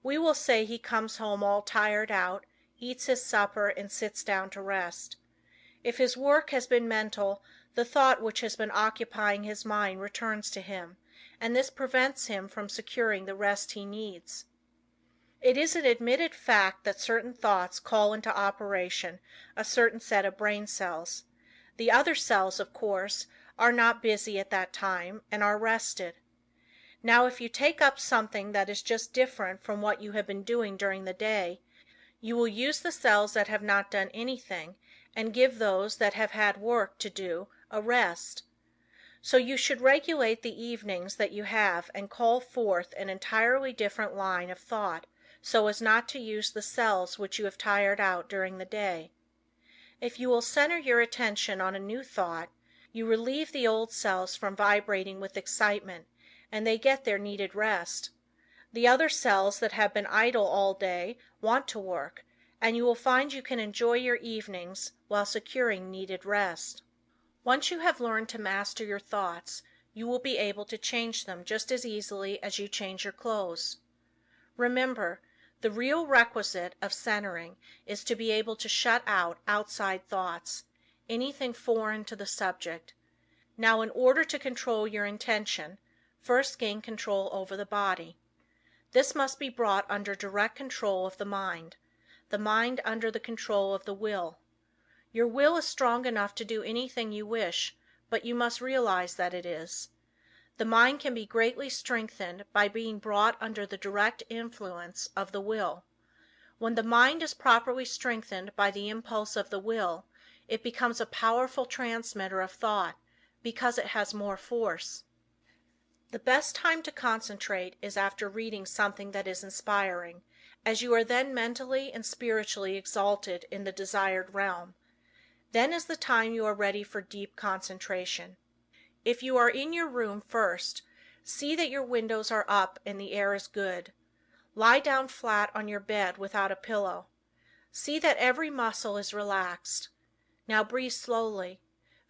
We will say he comes home all tired out, eats his supper and sits down to rest. If his work has been mental, the thought which has been occupying his mind returns to him, and this prevents him from securing the rest he needs. It is an admitted fact that certain thoughts call into operation a certain set of brain cells. The other cells, of course, are not busy at that time and are rested. Now, if you take up something that is just different from what you have been doing during the day, you will use the cells that have not done anything and give those that have had work to do a rest. So you should regulate the evenings that you have and call forth an entirely different line of thought so as not to use the cells which you have tired out during the day. If you will center your attention on a new thought, you relieve the old cells from vibrating with excitement and they get their needed rest. The other cells that have been idle all day want to work, and you will find you can enjoy your evenings while securing needed rest. Once you have learned to master your thoughts, you will be able to change them just as easily as you change your clothes. Remember, the real requisite of centering is to be able to shut out outside thoughts, anything foreign to the subject. Now, in order to control your intention, first gain control over the body. This must be brought under direct control of the mind under the control of the will. Your will is strong enough to do anything you wish, but you must realize that it is. The mind can be greatly strengthened by being brought under the direct influence of the will. When the mind is properly strengthened by the impulse of the will, it becomes a powerful transmitter of thought, because it has more force. The best time to concentrate is after reading something that is inspiring, as you are then mentally and spiritually exalted in the desired realm. Then is the time you are ready for deep concentration. If you are in your room first, see that your windows are up and the air is good. Lie down flat on your bed without a pillow. See that every muscle is relaxed. Now breathe slowly,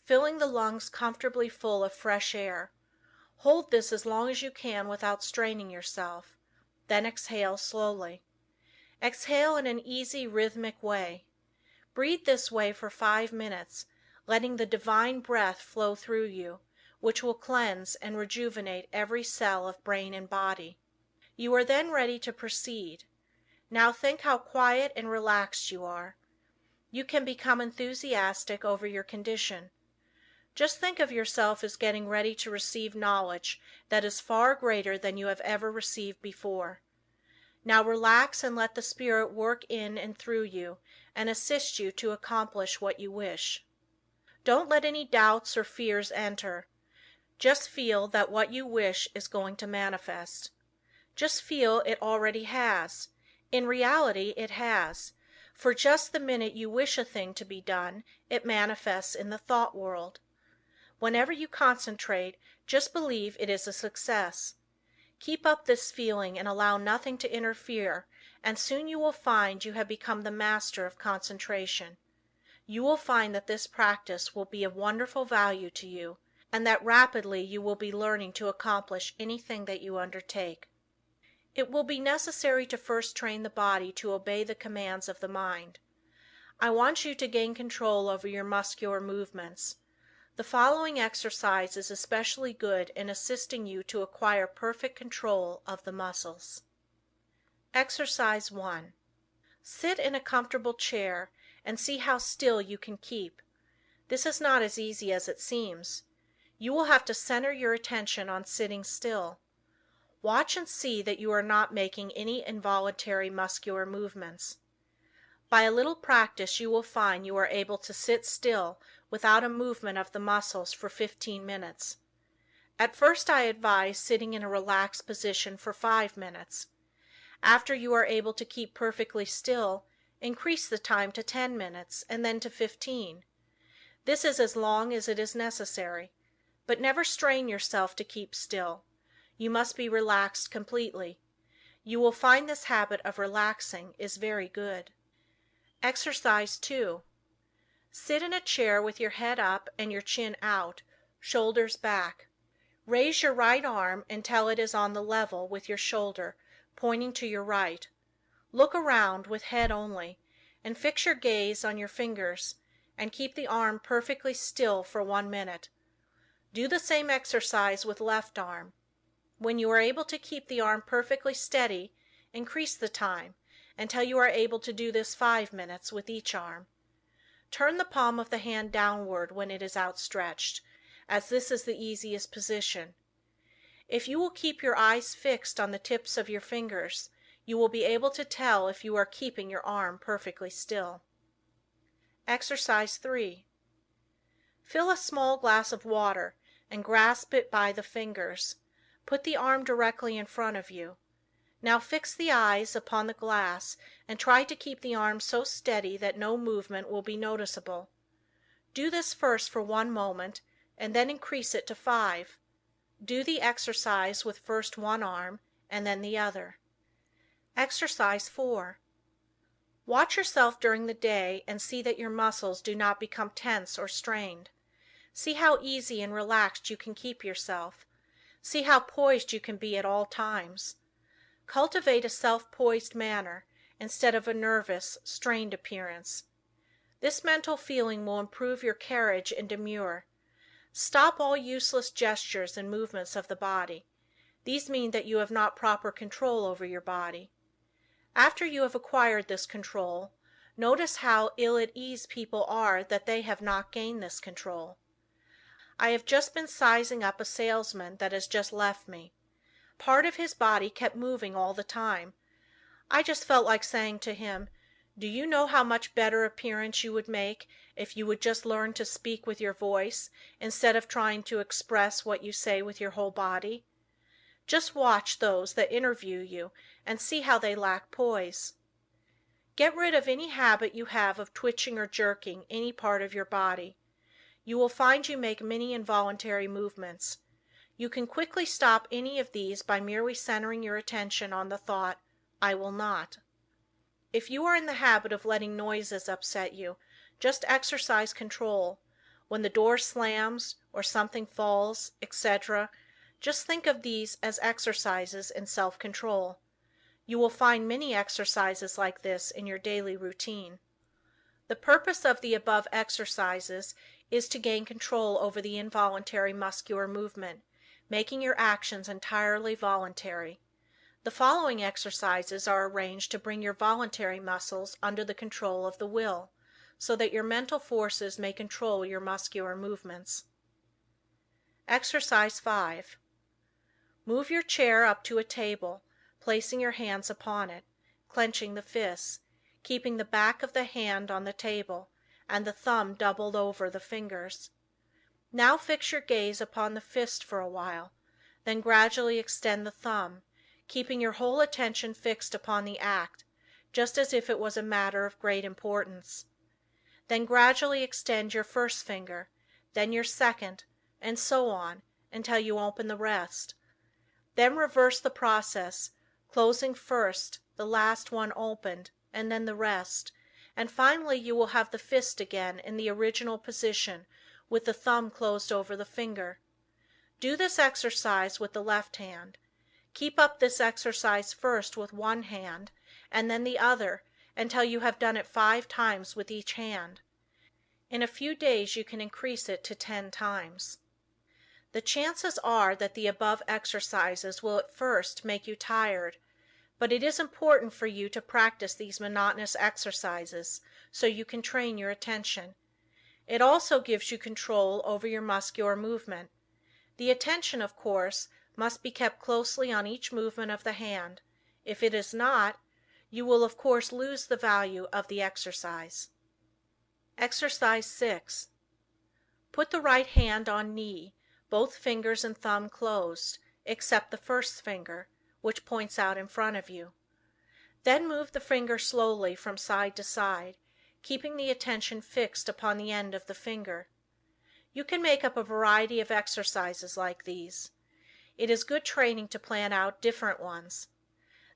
filling the lungs comfortably full of fresh air. Hold this as long as you can without straining yourself. Then exhale slowly. Exhale in an easy, rhythmic way. Breathe this way for 5 minutes, letting the divine breath flow through you, which will cleanse and rejuvenate every cell of brain and body. You are then ready to proceed. Now think how quiet and relaxed you are. You can become enthusiastic over your condition. Just think of yourself as getting ready to receive knowledge that is far greater than you have ever received before. Now relax and let the Spirit work in and through you and assist you to accomplish what you wish. Don't let any doubts or fears enter. Just feel that what you wish is going to manifest. Just feel it already has. In reality, it has. For just the minute you wish a thing to be done, it manifests in the thought world. Whenever you concentrate, just believe it is a success. Keep up this feeling and allow nothing to interfere, and soon you will find you have become the master of concentration. You will find that this practice will be of wonderful value to you, and that rapidly you will be learning to accomplish anything that you undertake. It will be necessary to first train the body to obey the commands of the mind. I want you to gain control over your muscular movements. The following exercise is especially good in assisting you to acquire perfect control of the muscles. Exercise 1. Sit in a comfortable chair and see how still you can keep. This is not as easy as it seems. You will have to center your attention on sitting still. Watch and see that you are not making any involuntary muscular movements. By a little practice you will find you are able to sit still without a movement of the muscles for 15 minutes. At first I advise sitting in a relaxed position for 5 minutes. After you are able to keep perfectly still, increase the time to 10 minutes and then to 15. This is as long as it is necessary. But never strain yourself to keep still. You must be relaxed completely. You will find this habit of relaxing is very good. Exercise 2. Sit in a chair with your head up and your chin out, shoulders back. Raise your right arm until it is on the level with your shoulder, pointing to your right. Look around with head only, and fix your gaze on your fingers, and keep the arm perfectly still for 1 minute. Do the same exercise with left arm. When you are able to keep the arm perfectly steady, increase the time until you are able to do this 5 minutes with each arm. Turn the palm of the hand downward when it is outstretched, as this is the easiest position. If you will keep your eyes fixed on the tips of your fingers, you will be able to tell if you are keeping your arm perfectly still. Exercise 3. Fill a small glass of water and grasp it by the fingers. Put the arm directly in front of you. Now fix the eyes upon the glass and try to keep the arm so steady that no movement will be noticeable. Do this first for 1 moment and then increase it to 5. Do the exercise with first one arm and then the other. Exercise 4. Watch yourself during the day and see that your muscles do not become tense or strained. See how easy and relaxed you can keep yourself. See how poised you can be at all times. Cultivate a self-poised manner instead of a nervous, strained appearance. This mental feeling will improve your carriage and demeanor. Stop all useless gestures and movements of the body. These mean that you have not proper control over your body. After you have acquired this control, notice how ill at ease people are that they have not gained this control. I have just been sizing up a salesman that has just left me. Part of his body kept moving all the time. I just felt like saying to him, "Do you know how much better appearance you would make if you would just learn to speak with your voice instead of trying to express what you say with your whole body?" Just watch those that interview you and see how they lack poise. Get rid of any habit you have of twitching or jerking any part of your body. You will find you make many involuntary movements. You can quickly stop any of these by merely centering your attention on the thought, "I will not." If you are in the habit of letting noises upset you, just exercise control. When the door slams, or something falls, etc., just think of these as exercises in self-control. You will find many exercises like this in your daily routine. The purpose of the above exercises is to gain control over the involuntary muscular movement, making your actions entirely voluntary. The following exercises are arranged to bring your voluntary muscles under the control of the will, so that your mental forces may control your muscular movements. Exercise 5. Move your chair up to a table, placing your hands upon it, clenching the fists, keeping the back of the hand on the table and the thumb doubled over the fingers. Now fix your gaze upon the fist for a while, then gradually extend the thumb, keeping your whole attention fixed upon the act, just as if it was a matter of great importance. Then gradually extend your first finger, then your second, and so on until you open the rest. Then reverse the process, closing first, the last one opened, and then the rest, and finally you will have the fist again in the original position with the thumb closed over the finger. Do this exercise with the left hand. Keep up this exercise first with one hand and then the other until you have done it 5 times with each hand. In a few days you can increase it to 10 times. The chances are that the above exercises will at first make you tired, but it is important for you to practice these monotonous exercises so you can train your attention. It also gives you control over your muscular movement. The attention, of course, must be kept closely on each movement of the hand. If it is not, you will of course lose the value of the exercise. Exercise 6. Put the right hand on knee, both fingers and thumb closed, except the first finger, which points out in front of you. Then move the finger slowly from side to side, keeping the attention fixed upon the end of the finger. You can make up a variety of exercises like these. It is good training to plan out different ones.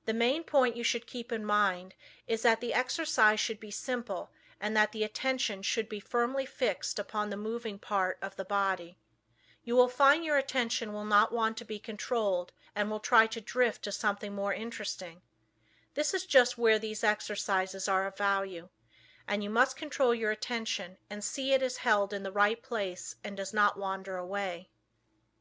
The main point you should keep in mind is that the exercise should be simple and that the attention should be firmly fixed upon the moving part of the body. You will find your attention will not want to be controlled and will try to drift to something more interesting. This is just where these exercises are of value, and you must control your attention and see it is held in the right place and does not wander away.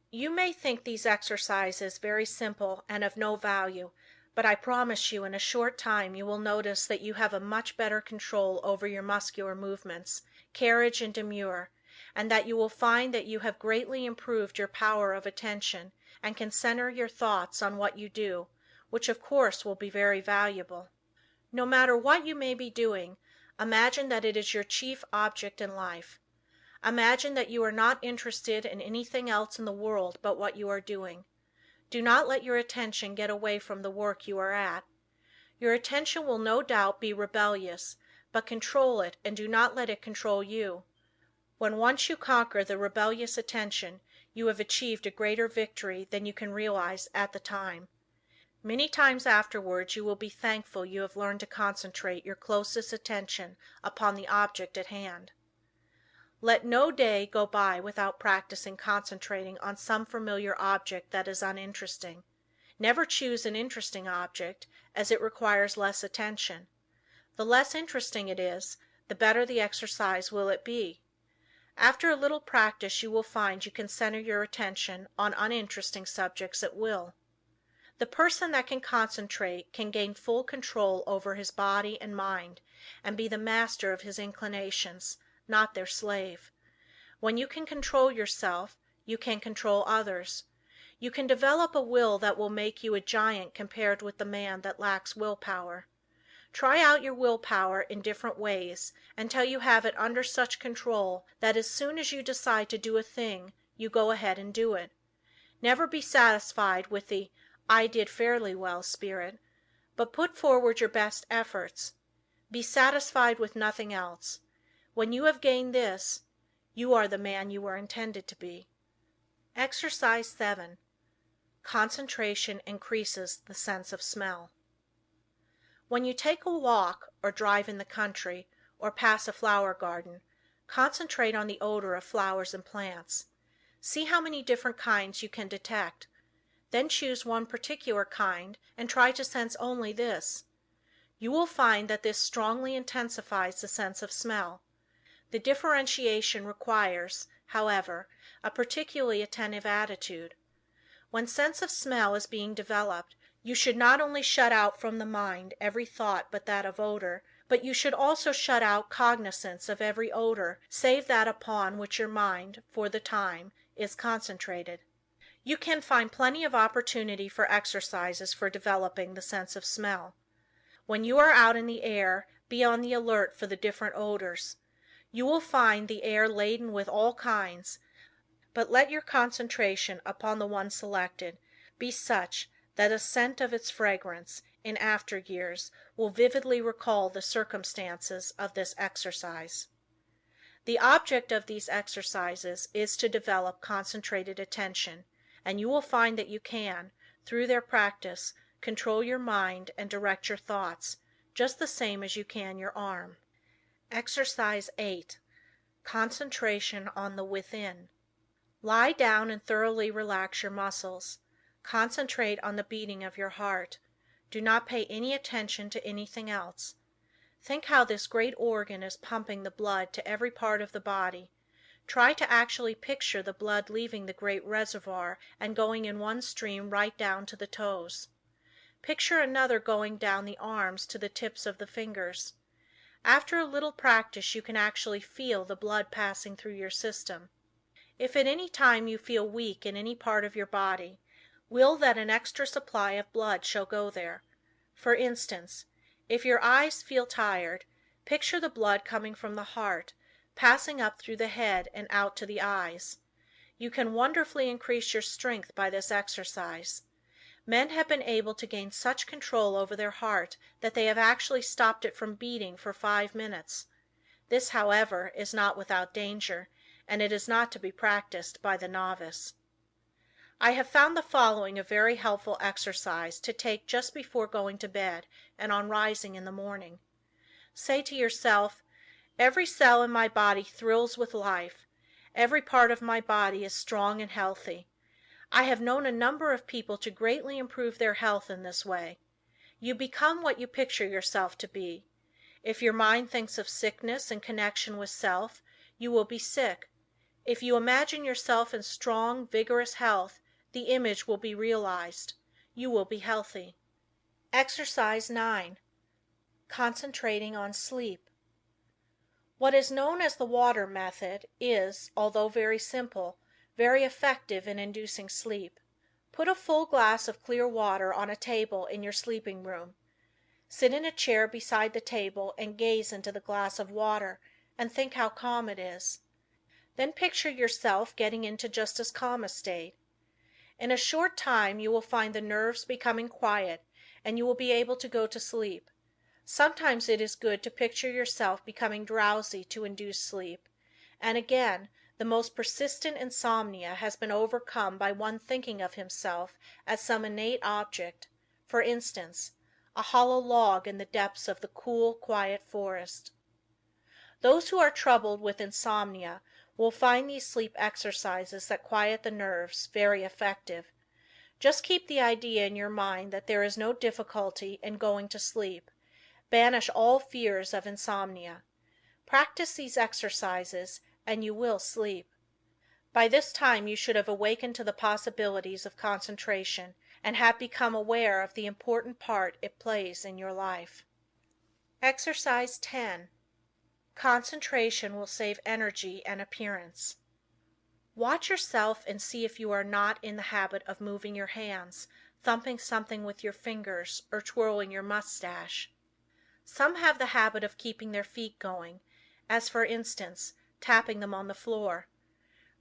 You may think these exercises very simple and of no value, but I promise you in a short time you will notice that you have a much better control over your muscular movements, carriage and demeanor, and that you will find that you have greatly improved your power of attention and can center your thoughts on what you do, which of course will be very valuable. No matter what you may be doing, imagine that it is your chief object in life. Imagine that you are not interested in anything else in the world but what you are doing. Do not let your attention get away from the work you are at. Your attention will no doubt be rebellious, but control it and do not let it control you. When once you conquer the rebellious attention, you have achieved a greater victory than you can realize at the time. Many times afterwards you will be thankful you have learned to concentrate your closest attention upon the object at hand. Let no day go by without practicing concentrating on some familiar object that is uninteresting. Never choose an interesting object, as it requires less attention. The less interesting it is, the better the exercise will it be. After a little practice you will find you can center your attention on uninteresting subjects at will. The person that can concentrate can gain full control over his body and mind and be the master of his inclinations, not their slave. When you can control yourself, you can control others. You can develop a will that will make you a giant compared with the man that lacks willpower. Try out your willpower in different ways until you have it under such control that as soon as you decide to do a thing, you go ahead and do it. Never be satisfied with the "I did fairly well" spirit, but put forward your best efforts. Be satisfied with nothing else. When you have gained this, you are the man you were intended to be. Exercise 7. Concentration increases the sense of smell. When you take a walk, or drive in the country, or pass a flower garden, concentrate on the odor of flowers and plants. See how many different kinds you can detect. Then choose one particular kind and try to sense only this. You will find that this strongly intensifies the sense of smell. The differentiation requires, however, a particularly attentive attitude. When sense of smell is being developed, You should not only shut out from the mind every thought but that of odor, but you should also shut out cognizance of every odor save that upon which your mind, for the time, is concentrated. You can find plenty of opportunity for exercises for developing the sense of smell. When you are out in the air, be on the alert for the different odors. You will find the air laden with all kinds, but let your concentration upon the one selected be such that a scent of its fragrance, in after years, will vividly recall the circumstances of this exercise. The object of these exercises is to develop concentrated attention, and you will find that you can, through their practice, control your mind and direct your thoughts, just the same as you can your arm. Exercise 8. Concentration on the within. Lie down and thoroughly relax your muscles. Concentrate on the beating of your heart. Do not pay any attention to anything else. Think how this great organ is pumping the blood to every part of the body. Try to actually picture the blood leaving the great reservoir and going in one stream right down to the toes. Picture another going down the arms to the tips of the fingers. After a little practice you can actually feel the blood passing through your system. If at any time you feel weak in any part of your body, will that an extra supply of blood shall go there. For instance, if your eyes feel tired, picture the blood coming from the heart, passing up through the head and out to the eyes. You can wonderfully increase your strength by this exercise. Men have been able to gain such control over their heart that they have actually stopped it from beating for 5 minutes. This, however, is not without danger, and it is not to be practiced by the novice. I have found the following a very helpful exercise to take just before going to bed and on rising in the morning. Say to yourself, "Every cell in my body thrills with life. Every part of my body is strong and healthy." I have known a number of people to greatly improve their health in this way. You become what you picture yourself to be. If your mind thinks of sickness in connection with self, you will be sick. If you imagine yourself in strong, vigorous health, the image will be realized. You will be healthy. Exercise 9. Concentrating on sleep. What is known as the water method is, although very simple, very effective in inducing sleep. Put a full glass of clear water on a table in your sleeping room. Sit in a chair beside the table and gaze into the glass of water and think how calm it is. Then picture yourself getting into just as calm a state. In a short time you will find the nerves becoming quiet and you will be able to go to sleep. Sometimes it is good to picture yourself becoming drowsy to induce sleep, and again, the most persistent insomnia has been overcome by one thinking of himself as some innate object, for instance, a hollow log in the depths of the cool, quiet forest. Those who are troubled with insomnia will find these sleep exercises that quiet the nerves very effective. Just keep the idea in your mind that there is no difficulty in going to sleep. Banish all fears of insomnia. Practice these exercises and you will sleep. By this time you should have awakened to the possibilities of concentration and have become aware of the important part it plays in your life. Exercise 10. Concentration will save energy and appearance. Watch yourself and see if you are not in the habit of moving your hands, thumping something with your fingers, or twirling your mustache. Some have the habit of keeping their feet going, as for instance, tapping them on the floor.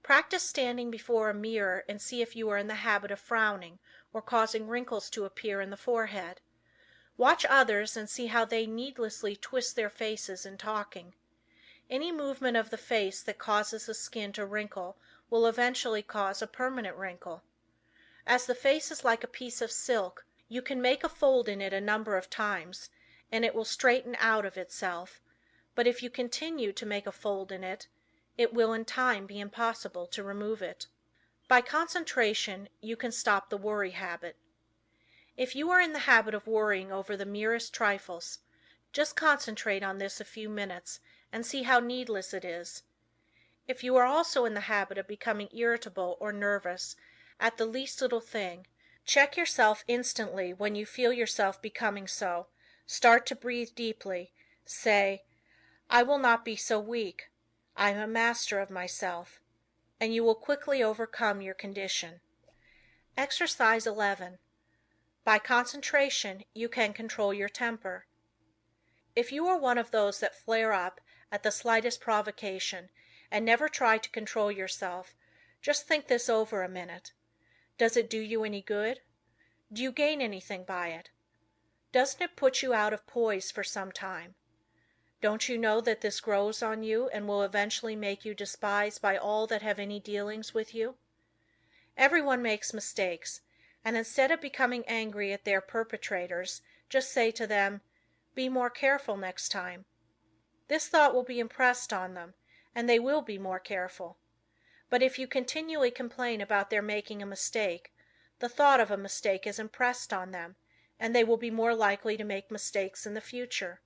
Practice standing before a mirror and see if you are in the habit of frowning or causing wrinkles to appear in the forehead. Watch others and see how they needlessly twist their faces in talking. Any movement of the face that causes the skin to wrinkle will eventually cause a permanent wrinkle. As the face is like a piece of silk, you can make a fold in it a number of times, and it will straighten out of itself, but if you continue to make a fold in it, it will in time be impossible to remove it. By concentration, you can stop the worry habit. If you are in the habit of worrying over the merest trifles, just concentrate on this a few minutes and see how needless it is. If you are also in the habit of becoming irritable or nervous at the least little thing, Check yourself instantly when you feel yourself becoming so. Start to breathe deeply. Say, "I will not be so weak. I am a master of myself," and you will quickly overcome your condition. Exercise 11. By concentration, you can control your temper. If you are one of those that flare up at the slightest provocation and never try to control yourself, just think this over a minute. Does it do you any good? Do you gain anything by it? Doesn't it put you out of poise for some time? Don't you know that this grows on you and will eventually make you despised by all that have any dealings with you? Everyone makes mistakes, and instead of becoming angry at their perpetrators, just say to them, "Be more careful next time." This thought will be impressed on them, and they will be more careful. But if you continually complain about their making a mistake, the thought of a mistake is impressed on them, and they will be more likely to make mistakes in the future.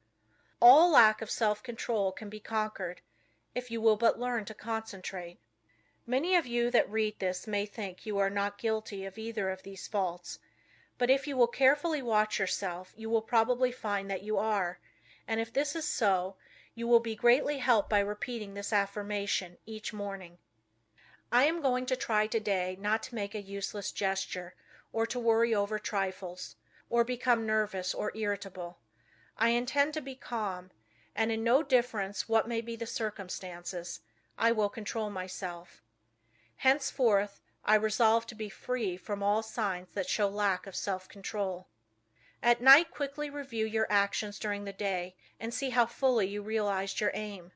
All lack of self-control can be conquered, if you will but learn to concentrate. Many of you that read this may think you are not guilty of either of these faults, but if you will carefully watch yourself you will probably find that you are, and if this is so, you will be greatly helped by repeating this affirmation each morning. I am going to try today not to make a useless gesture, or to worry over trifles, or become nervous or irritable. I intend to be calm, and in no difference what may be the circumstances, I will control myself. Henceforth, I resolve to be free from all signs that show lack of self-control. At night quickly review your actions during the day and see how fully you realized your aim.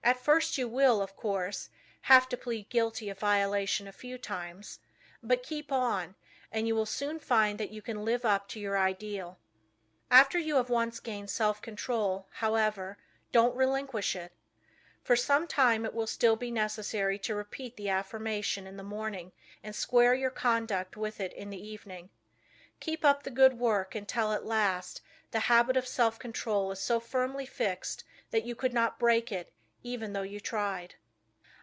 At first you will, of course, have to plead guilty of violation a few times, but keep on, and you will soon find that you can live up to your ideal. After you have once gained self-control, however, don't relinquish it. For some time it will still be necessary to repeat the affirmation in the morning and square your conduct with it in the evening. Keep up the good work until at last the habit of self-control is so firmly fixed that you could not break it even though you tried.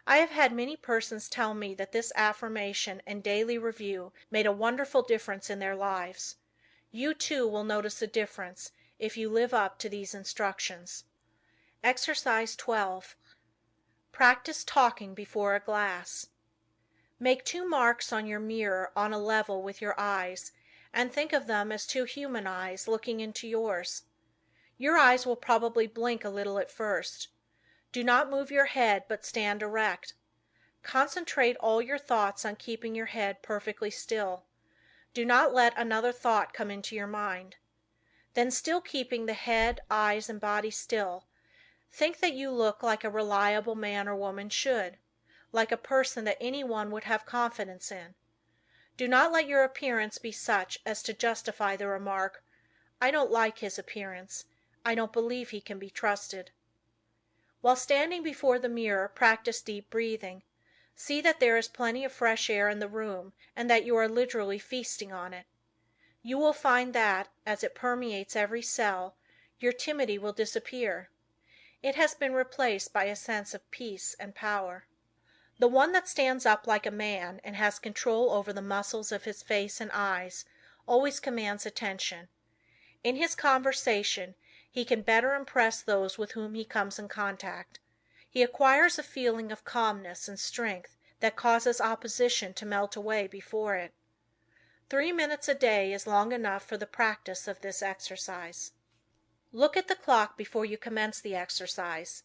I have had many persons tell me that this affirmation and daily review made a wonderful difference in their lives. You too will notice a difference if you live up to these instructions. Exercise 12. Practice talking before a glass. Make 2 marks on your mirror on a level with your eyes, and think of them as 2 human eyes looking into yours. Your eyes will probably blink a little at first. Do not move your head, but stand erect. Concentrate all your thoughts on keeping your head perfectly still. Do not let another thought come into your mind. Then, still keeping the head, eyes and body still, think that you look like a reliable man or woman should, like a person that anyone would have confidence in. Do not let your appearance be such as to justify the remark, "I don't like his appearance. I don't believe he can be trusted." While standing before the mirror, practice deep breathing. See that there is plenty of fresh air in the room and that you are literally feasting on it. You will find that, as it permeates every cell, your timidity will disappear. It has been replaced by a sense of peace and power. The one that stands up like a man and has control over the muscles of his face and eyes always commands attention. In his conversation he can better impress those with whom he comes in contact. He acquires a feeling of calmness and strength that causes opposition to melt away before it. 3 minutes a day is long enough for the practice of this exercise. Look at the clock before you commence the exercise,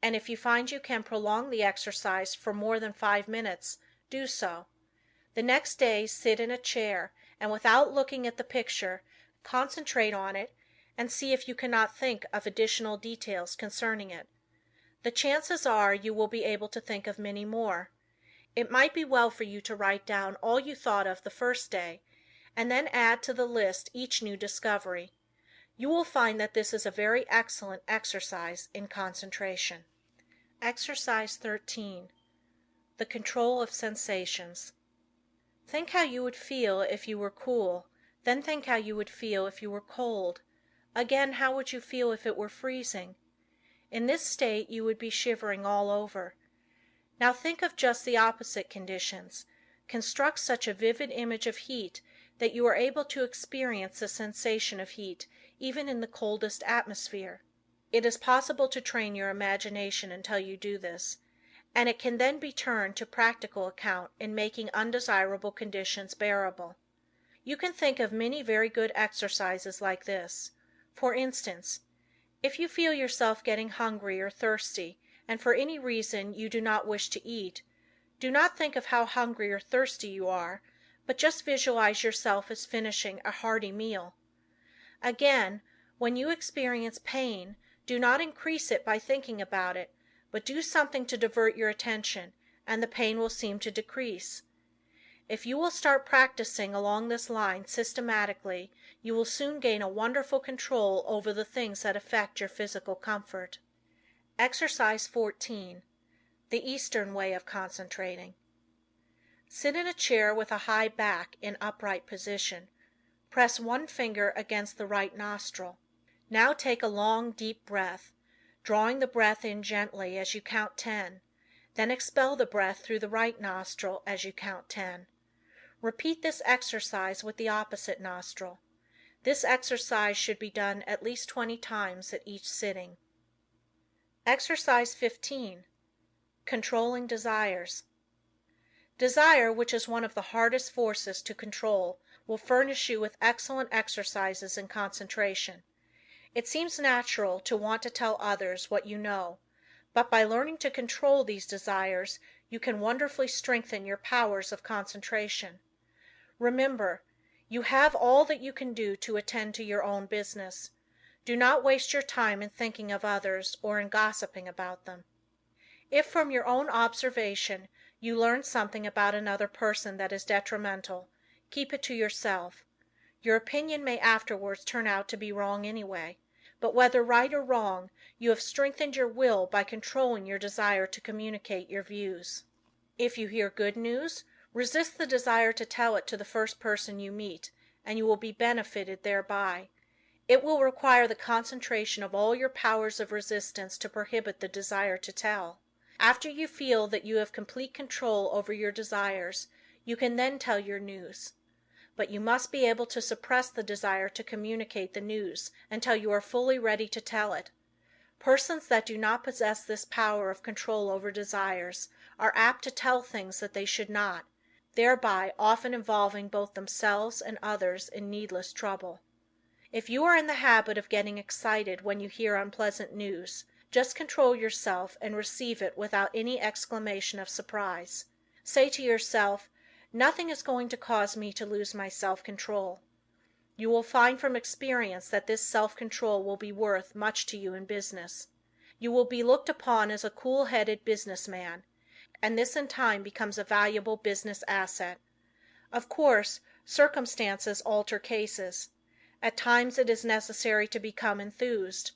and if you find you can prolong the exercise for more than 5 minutes, do so. The next day sit in a chair and without looking at the picture, concentrate on it and see if you cannot think of additional details concerning it. The chances are you will be able to think of many more. It might be well for you to write down all you thought of the first day, and then add to the list each new discovery. You will find that this is a very excellent exercise in concentration. Exercise 13. The control of sensations. Think how you would feel if you were cool, then think how you would feel if you were cold. Again, how would you feel if it were freezing? In this state you would be shivering all over. Now think of just the opposite conditions. Construct such a vivid image of heat that you are able to experience the sensation of heat even in the coldest atmosphere. It is possible to train your imagination until you do this, and it can then be turned to practical account in making undesirable conditions bearable. You can think of many very good exercises like this. For instance, if you feel yourself getting hungry or thirsty, and for any reason you do not wish to eat, do not think of how hungry or thirsty you are, but just visualize yourself as finishing a hearty meal. Again, when you experience pain, do not increase it by thinking about it, but do something to divert your attention, and the pain will seem to decrease. If you will start practicing along this line systematically, you will soon gain a wonderful control over the things that affect your physical comfort. Exercise 14. The Eastern Way of Concentrating. Sit in a chair with a high back in upright position. Press one finger against the right nostril. Now take a long, deep breath, drawing the breath in gently as you count 10. Then expel the breath through the right nostril as you count 10. Repeat this exercise with the opposite nostril. This exercise should be done at least 20 times at each sitting. Exercise 15. Controlling Desires. Desire, which is one of the hardest forces to control, will furnish you with excellent exercises in concentration. It seems natural to want to tell others what you know, but by learning to control these desires, you can wonderfully strengthen your powers of concentration. Remember, you have all that you can do to attend to your own business. Do not waste your time in thinking of others or in gossiping about them. If from your own observation you learn something about another person that is detrimental, keep it to yourself. Your opinion may afterwards turn out to be wrong anyway, but whether right or wrong, you have strengthened your will by controlling your desire to communicate your views. If you hear good news, resist the desire to tell it to the first person you meet, and you will be benefited thereby. It will require the concentration of all your powers of resistance to prohibit the desire to tell. After you feel that you have complete control over your desires, you can then tell your news. But you must be able to suppress the desire to communicate the news until you are fully ready to tell it. Persons that do not possess this power of control over desires are apt to tell things that they should not, thereby often involving both themselves and others in needless trouble. If you are in the habit of getting excited when you hear unpleasant news, just control yourself and receive it without any exclamation of surprise. Say to yourself, "Nothing is going to cause me to lose my self-control." You will find from experience that this self-control will be worth much to you in business. You will be looked upon as a cool-headed businessman, and this in time becomes a valuable business asset. Of course, circumstances alter cases. At times it is necessary to become enthused.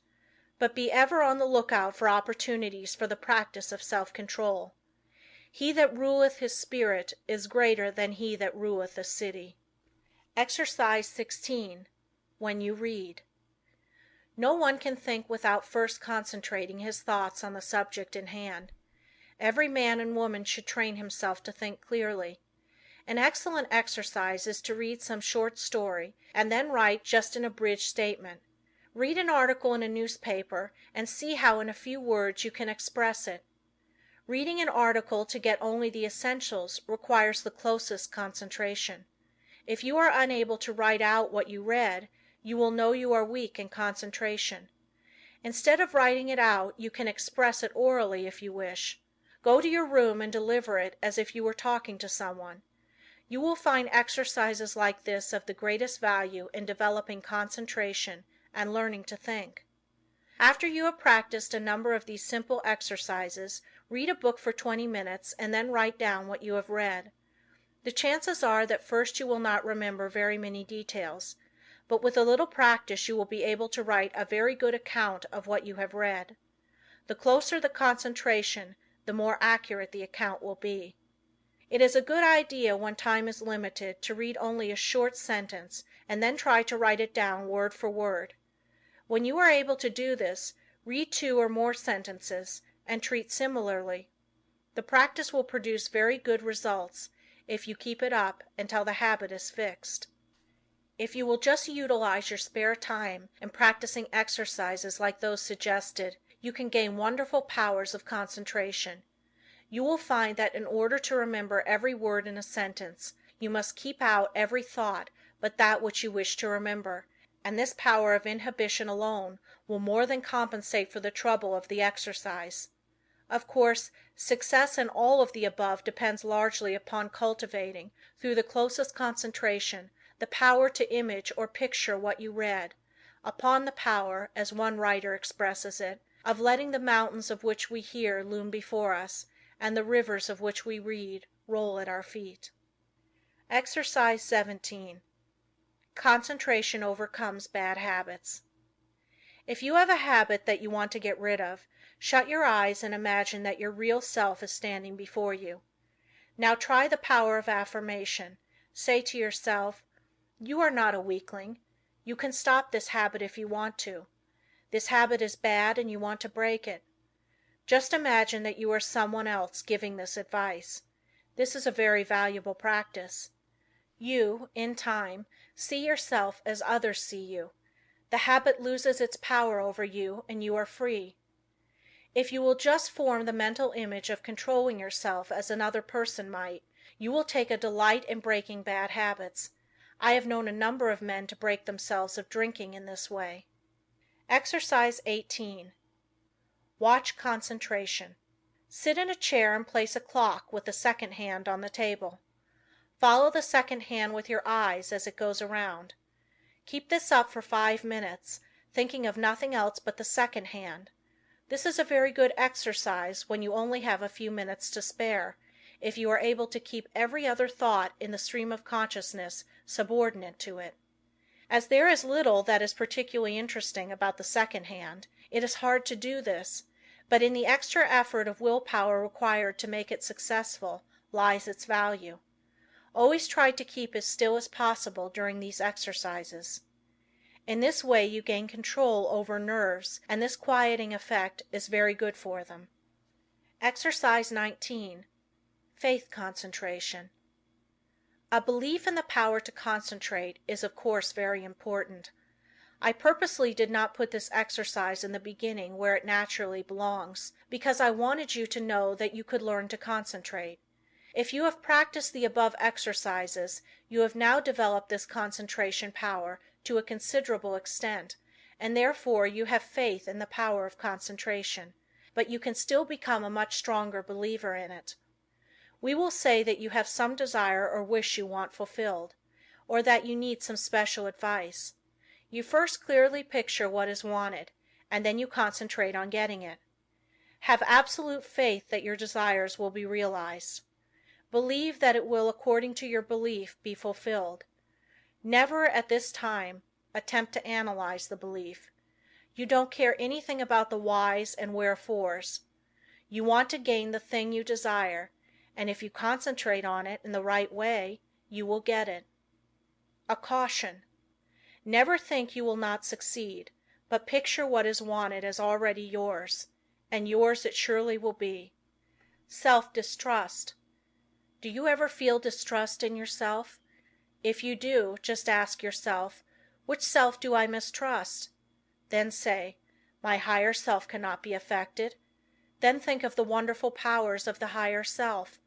But be ever on the lookout for opportunities for the practice of self-control. He that ruleth his spirit is greater than he that ruleth a city. Exercise 16. When you read. No one can think without first concentrating his thoughts on the subject in hand. Every man and woman should train himself to think clearly. An excellent exercise is to read some short story and then write just an abridged statement. Read an article in a newspaper and see how in a few words you can express it. Reading an article to get only the essentials requires the closest concentration. If you are unable to write out what you read, you will know you are weak in concentration. Instead of writing it out, you can express it orally if you wish. Go to your room and deliver it as if you were talking to someone. You will find exercises like this of the greatest value in developing concentration and learning to think. After you have practiced a number of these simple exercises, read a book for 20 minutes and then write down what you have read. The chances are that first you will not remember very many details, but with a little practice you will be able to write a very good account of what you have read. The closer the concentration, the more accurate the account will be. It is a good idea when time is limited to read only a short sentence and then try to write it down word for word. When you are able to do this, read 2 or more sentences and treat similarly. The practice will produce very good results if you keep it up until the habit is fixed. If you will just utilize your spare time in practicing exercises like those suggested, you can gain wonderful powers of concentration. You will find that in order to remember every word in a sentence, you must keep out every thought but that which you wish to remember, and this power of inhibition alone will more than compensate for the trouble of the exercise. Of course, success in all of the above depends largely upon cultivating, through the closest concentration, the power to image or picture what you read, upon the power, as one writer expresses it, of letting the mountains of which we hear loom before us, and the rivers of which we read roll at our feet. Exercise 17. Concentration overcomes bad habits. If you have a habit that you want to get rid of, shut your eyes and imagine that your real self is standing before you. Now try the power of affirmation. Say to yourself, "You are not a weakling. You can stop this habit if you want to. This habit is bad and you want to break it." Just imagine that you are someone else giving this advice. This is a very valuable practice. You, in time, see yourself as others see you. The habit loses its power over you and you are free. If you will just form the mental image of controlling yourself as another person might, you will take a delight in breaking bad habits. I have known a number of men to break themselves of drinking in this way. Exercise 18. Watch concentration. Sit in a chair and place a clock with the second hand on the table. Follow the second hand with your eyes as it goes around. Keep this up for 5 minutes, thinking of nothing else but the second hand. This is a very good exercise when you only have a few minutes to spare, if you are able to keep every other thought in the stream of consciousness subordinate to it. As there is little that is particularly interesting about the second hand, it is hard to do this, but in the extra effort of willpower required to make it successful lies its value. Always try to keep as still as possible during these exercises. In this way you gain control over nerves, and this quieting effect is very good for them. Exercise 19. Faith concentration. A belief in the power to concentrate is of course very important. I purposely did not put this exercise in the beginning where it naturally belongs, because I wanted you to know that you could learn to concentrate. If you have practiced the above exercises, you have now developed this concentration power to a considerable extent, and therefore you have faith in the power of concentration, but you can still become a much stronger believer in it. We will say that you have some desire or wish you want fulfilled, or that you need some special advice. You first clearly picture what is wanted, and then you concentrate on getting it. Have absolute faith that your desires will be realized. Believe that it will, according to your belief, be fulfilled. Never, at this time, attempt to analyze the belief. You don't care anything about the whys and wherefores. You want to gain the thing you desire, and if you concentrate on it in the right way, you will get it. A caution. Never think you will not succeed, but picture what is wanted as already yours, and yours it surely will be. Self-distrust. Do you ever feel distrust in yourself? If you do, just ask yourself, which self do I mistrust? Then say, my higher self cannot be affected. Then think of the wonderful powers of the higher self.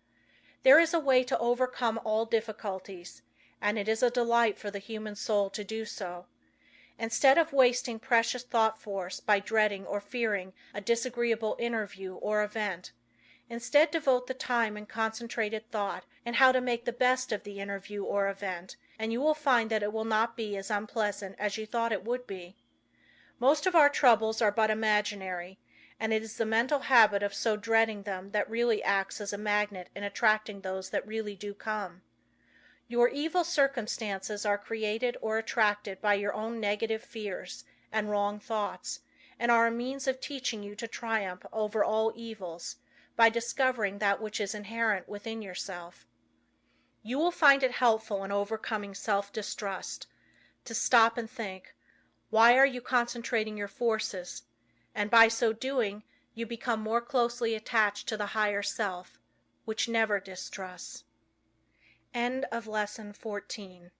There is a way to overcome all difficulties, and it is a delight for the human soul to do so. Instead of wasting precious thought force by dreading or fearing a disagreeable interview or event, instead devote the time in concentrated thought and how to make the best of the interview or event, and you will find that it will not be as unpleasant as you thought it would be. Most of our troubles are but imaginary, and it is the mental habit of so dreading them that really acts as a magnet in attracting those that really do come. Your evil circumstances are created or attracted by your own negative fears and wrong thoughts, and are a means of teaching you to triumph over all evils by discovering that which is inherent within yourself. You will find it helpful in overcoming self-distrust to stop and think, why are you concentrating your forces? And by so doing, you become more closely attached to the higher self, which never distrusts. End of Lesson 14.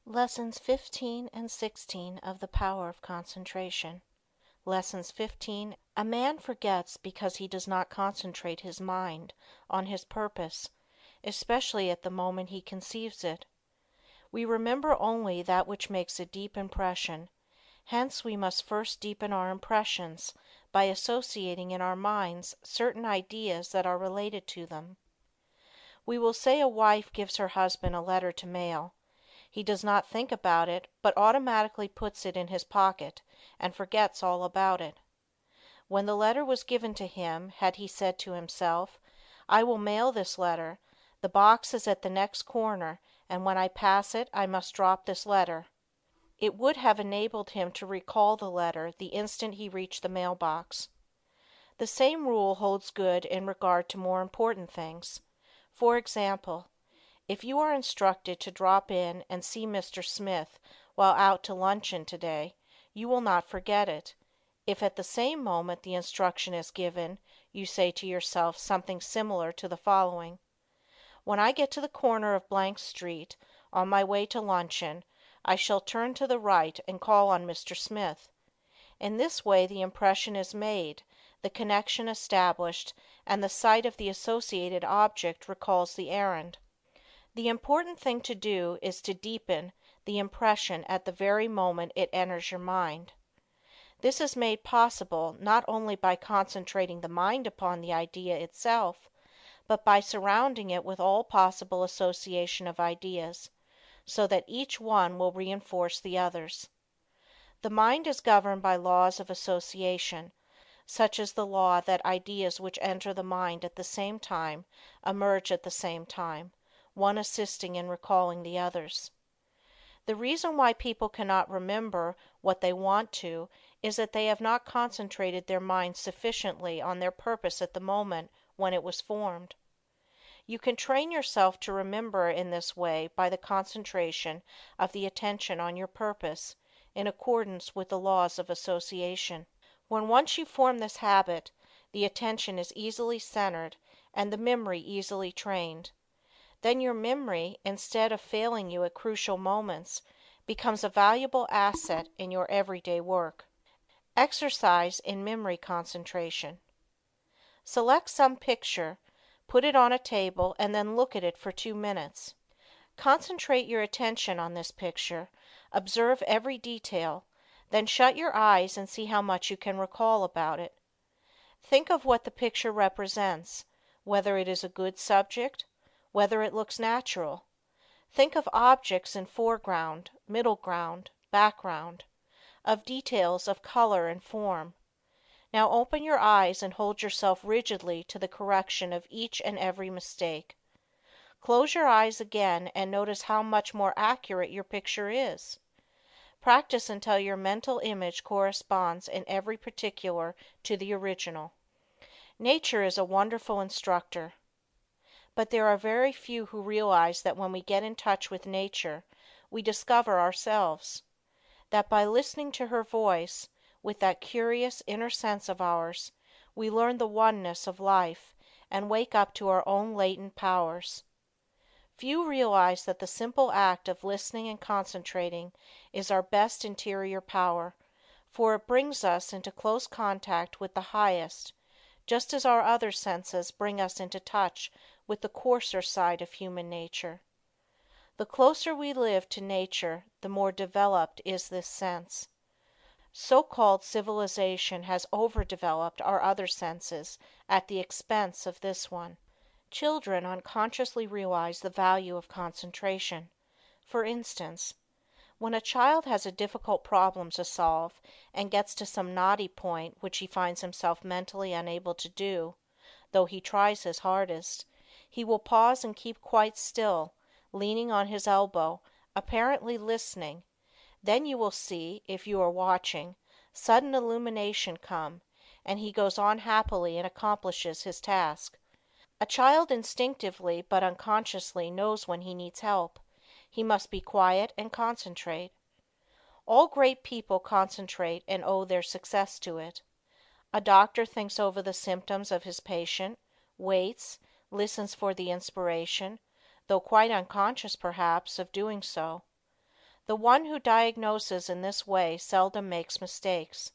Lessons 15 and 16 of the Power of Concentration. Lessons 15. A man forgets because he does not concentrate his mind on his purpose, especially at the moment he conceives it. We remember only that which makes a deep impression, hence we must first deepen our impressions by associating in our minds certain ideas that are related to them. We will say a wife gives her husband a letter to mail. He does not think about it, but automatically puts it in his pocket and forgets all about it. When the letter was given to him, had he said to himself, "I will mail this letter, the box is at the next corner, and when I pass it I must drop this letter," it would have enabled him to recall the letter the instant he reached the mailbox. The same rule holds good in regard to more important things. For example, if you are instructed to drop in and see Mr. Smith while out to luncheon today, you will not forget it. If at the same moment the instruction is given, you say to yourself something similar to the following: "When I get to the corner of Blank Street, on my way to luncheon, I shall turn to the right and call on Mr. Smith." In this way the impression is made, the connection established, and the sight of the associated object recalls the errand. The important thing to do is to deepen the impression at the very moment it enters your mind. This is made possible not only by concentrating the mind upon the idea itself, but by surrounding it with all possible association of ideas, so that each one will reinforce the others. The mind is governed by laws of association, such as the law that ideas which enter the mind at the same time emerge at the same time, one assisting in recalling the others. The reason why people cannot remember what they want to is that they have not concentrated their minds sufficiently on their purpose at the moment when it was formed. You can train yourself to remember in this way by the concentration of the attention on your purpose, in accordance with the laws of association. When once you form this habit, the attention is easily centered and the memory easily trained. Then your memory, instead of failing you at crucial moments, becomes a valuable asset in your everyday work. Exercise in memory concentration. Select some picture, put it on a table, and then look at it for 2 minutes. Concentrate your attention on this picture, observe every detail, then shut your eyes and see how much you can recall about it. Think of what the picture represents, whether it is a good subject, whether it looks natural. Think of objects in foreground, middle ground, background, of details of color and form. Now open your eyes and hold yourself rigidly to the correction of each and every mistake. Close your eyes again and notice how much more accurate your picture is. Practice until your mental image corresponds in every particular to the original. Nature is a wonderful instructor. But there are very few who realize that when we get in touch with Nature, we discover ourselves. That by listening to her voice, with that curious inner sense of ours, we learn the oneness of life and wake up to our own latent powers. Few realize that the simple act of listening and concentrating is our best interior power, for it brings us into close contact with the highest, just as our other senses bring us into touch with the coarser side of human nature. The closer we live to nature, the more developed is this sense. So-called civilization has overdeveloped our other senses at the expense of this one. Children unconsciously realize the value of concentration. For instance, when a child has a difficult problem to solve and gets to some knotty point which he finds himself mentally unable to do, though he tries his hardest, he will pause and keep quite still, leaning on his elbow, apparently listening. Then you will see, if you are watching, sudden illumination come, and he goes on happily and accomplishes his task. A child instinctively but unconsciously knows when he needs help. He must be quiet and concentrate. All great people concentrate and owe their success to it. A doctor thinks over the symptoms of his patient, waits, listens for the inspiration, though quite unconscious perhaps of doing so. The one who diagnoses in this way seldom makes mistakes.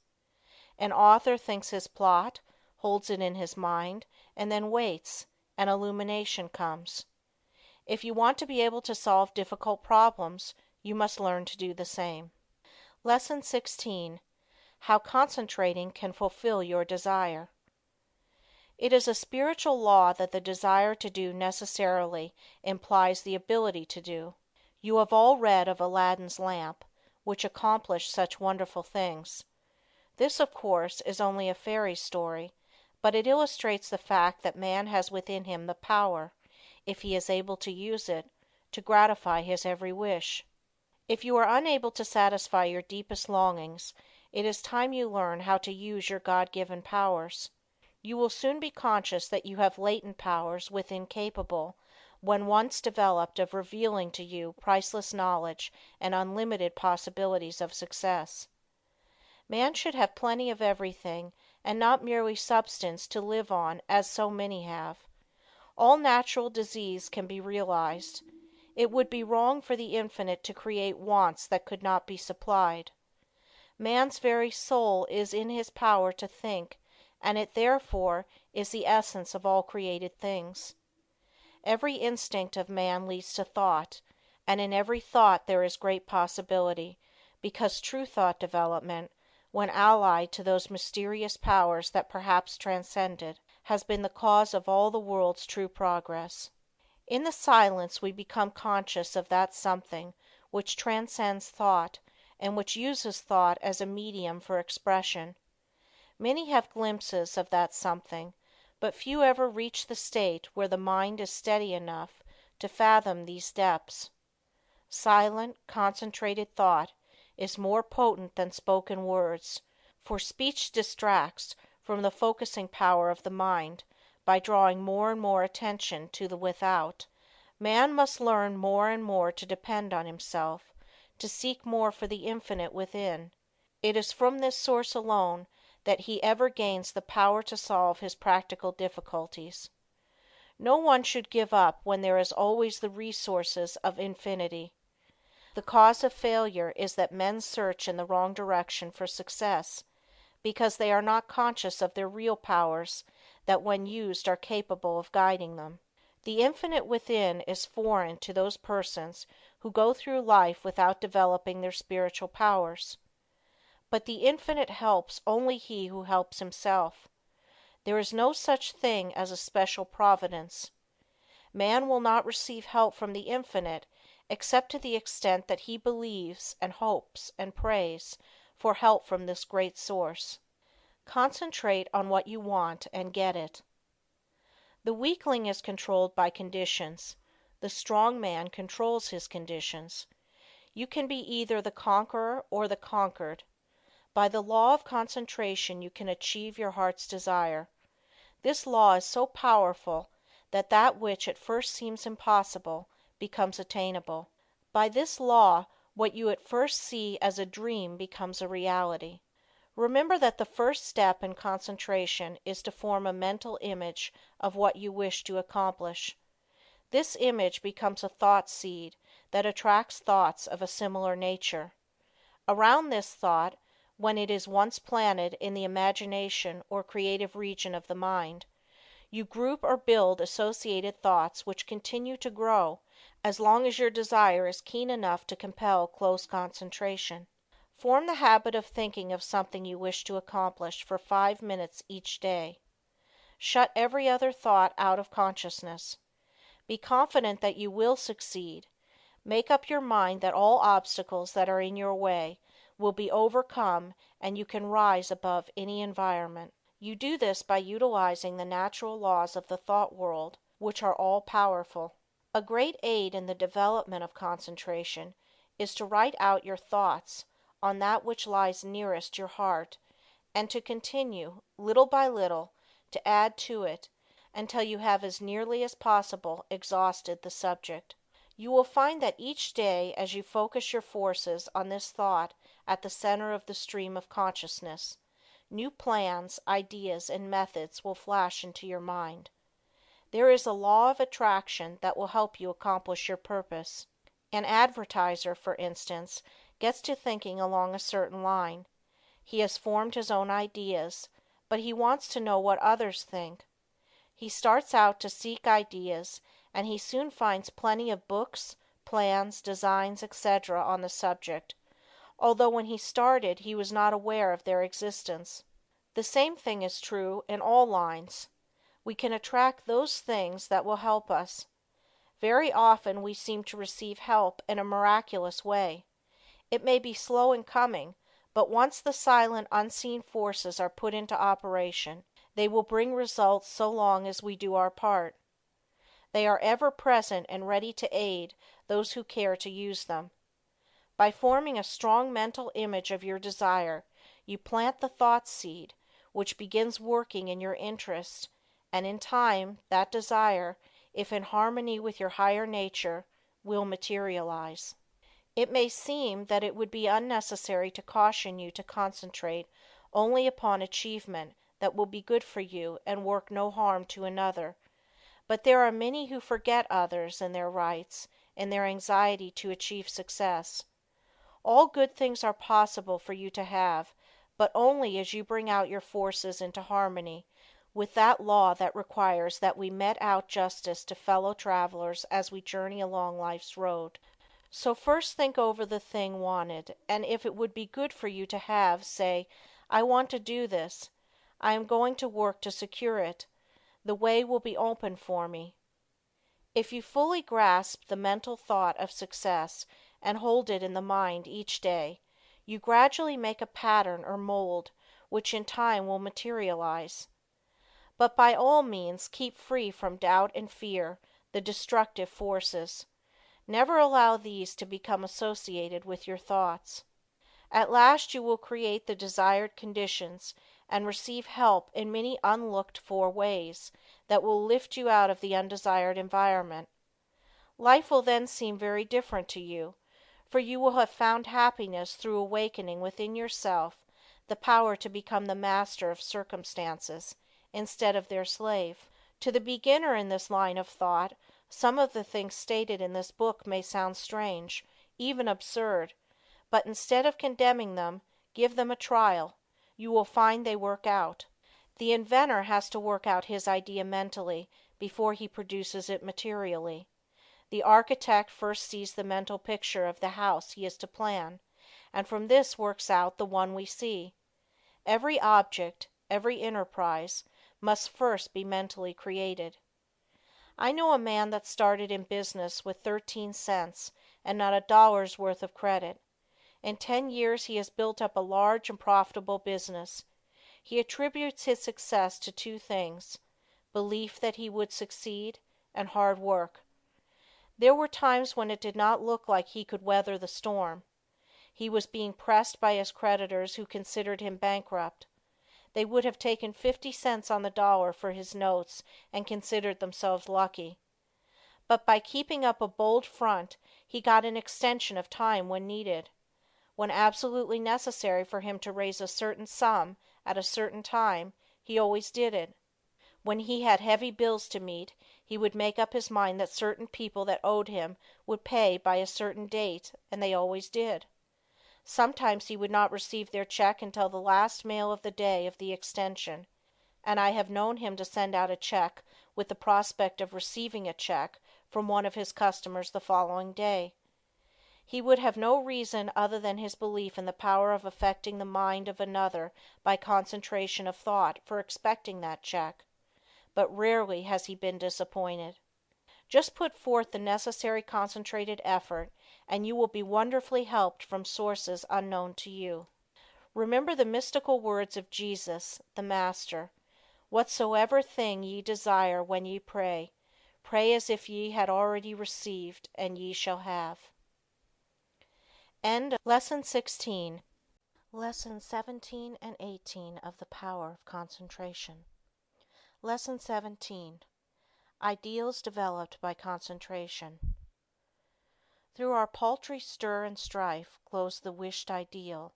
An author thinks his plot, holds it in his mind, and then waits, and illumination comes. If you want to be able to solve difficult problems, you must learn to do the same. Lesson 16. How concentrating can fulfill your desire. It is a spiritual law that the desire to do necessarily implies the ability to do. You have all read of Aladdin's lamp, which accomplished such wonderful things. This, of course, is only a fairy story, but it illustrates the fact that man has within him the power, if he is able to use it, to gratify his every wish. If you are unable to satisfy your deepest longings, it is time you learn how to use your God-given powers. You will soon be conscious that you have latent powers within capable, when once developed, of revealing to you priceless knowledge and unlimited possibilities of success. Man should have plenty of everything, and not merely substance to live on as so many have. All natural disease can be realized. It would be wrong for the Infinite to create wants that could not be supplied. Man's very soul is in his power to think, and it therefore is the essence of all created things. Every instinct of man leads to thought, and in every thought there is great possibility, because true thought development, when allied to those mysterious powers that perhaps transcend it, has been the cause of all the world's true progress. In the silence we become conscious of that something which transcends thought, and which uses thought as a medium for expression. Many have glimpses of that something, but few ever reach the state where the mind is steady enough to fathom these depths. Silent, concentrated thought is more potent than spoken words, for speech distracts from the focusing power of the mind by drawing more and more attention to the without. Man must learn more and more to depend on himself, to seek more for the Infinite within. It is from this source alone that he ever gains the power to solve his practical difficulties. No one should give up when there is always the resources of infinity. The cause of failure is that men search in the wrong direction for success, because they are not conscious of their real powers that when used are capable of guiding them. The Infinite within is foreign to those persons who go through life without developing their spiritual powers. But the Infinite helps only he who helps himself. There is no such thing as a special providence. Man will not receive help from the Infinite except to the extent that he believes and hopes and prays for help from this great source. Concentrate on what you want and get it. The weakling is controlled by conditions. The strong man controls his conditions. You can be either the conqueror or the conquered. By the law of concentration you can achieve your heart's desire. This law is so powerful that which at first seems impossible becomes attainable. By this law, what you at first see as a dream becomes a reality. Remember that the first step in concentration is to form a mental image of what you wish to accomplish. This image becomes a thought seed that attracts thoughts of a similar nature. Around this thought, when it is once planted in the imagination or creative region of the mind, you group or build associated thoughts which continue to grow as long as your desire is keen enough to compel close concentration. Form the habit of thinking of something you wish to accomplish for 5 minutes each day. Shut every other thought out of consciousness. Be confident that you will succeed. Make up your mind that all obstacles that are in your way will be overcome and you can rise above any environment. You do this by utilizing the natural laws of the thought world, which are all powerful. A great aid in the development of concentration is to write out your thoughts on that which lies nearest your heart, and to continue, little by little, to add to it until you have as nearly as possible exhausted the subject. You will find that each day as you focus your forces on this thought at the center of the stream of consciousness, new plans, ideas, and methods will flash into your mind. There is a law of attraction that will help you accomplish your purpose. An advertiser, for instance, gets to thinking along a certain line. He has formed his own ideas, but he wants to know what others think. He starts out to seek ideas, and he soon finds plenty of books, plans, designs, etc. on the subject, although when he started he was not aware of their existence. The same thing is true in all lines. We can attract those things that will help us. Very often we seem to receive help in a miraculous way. It may be slow in coming, but once the silent, unseen forces are put into operation, they will bring results so long as we do our part. They are ever present and ready to aid those who care to use them. By forming a strong mental image of your desire, you plant the thought seed, which begins working in your interest, and in time that desire, if in harmony with your higher nature, will materialize. It may seem that it would be unnecessary to caution you to concentrate only upon achievement that will be good for you and work no harm to another, but there are many who forget others and their rights in their anxiety to achieve success. All good things are possible for you to have, but only as you bring out your forces into harmony with that law that requires that we mete out justice to fellow travelers as we journey along life's road. So first think over the thing wanted, and if it would be good for you to have, say, I want to do this. I am going to work to secure it. The way will be open for me. If you fully grasp the mental thought of success and hold it in the mind each day, you gradually make a pattern or mold which in time will materialize. But by all means keep free from doubt and fear, the destructive forces. Never allow these to become associated with your thoughts. At last you will create the desired conditions and receive help in many unlooked for ways that will lift you out of the undesired environment. Life will then seem very different to you, for you will have found happiness through awakening within yourself the power to become the master of circumstances instead of their slave. To the beginner in this line of thought, some of the things stated in this book may sound strange, even absurd, but instead of condemning them, give them a trial. You will find they work out. The inventor has to work out his idea mentally before he produces it materially. The architect first sees the mental picture of the house he is to plan, and from this works out the one we see. Every object, every enterprise, must first be mentally created. I know a man that started in business with 13 cents and not a dollar's worth of credit. In 10 years he has built up a large and profitable business. He attributes his success to two things: belief that he would succeed, and hard work. There were times when it did not look like he could weather the storm. He was being pressed by his creditors who considered him bankrupt. They would have taken 50 cents on the dollar for his notes and considered themselves lucky. But by keeping up a bold front he got an extension of time when needed. When absolutely necessary for him to raise a certain sum at a certain time, he always did it. When he had heavy bills to meet, he would make up his mind that certain people that owed him would pay by a certain date, and they always did. Sometimes he would not receive their check until the last mail of the day of the extension, and I have known him to send out a check with the prospect of receiving a check from one of his customers the following day. He would have no reason other than his belief in the power of affecting the mind of another by concentration of thought for expecting that check, but rarely has he been disappointed. Just put forth the necessary concentrated effort and you will be wonderfully helped from sources unknown to you. Remember the mystical words of Jesus, the Master: "Whatsoever thing ye desire when ye pray, pray as if ye had already received, and ye shall have." End of Lesson 16. Lessons 17 and 18 of the Power of Concentration. Lesson 17. Ideals developed by concentration. Through our paltry stir and strife glows the wished ideal,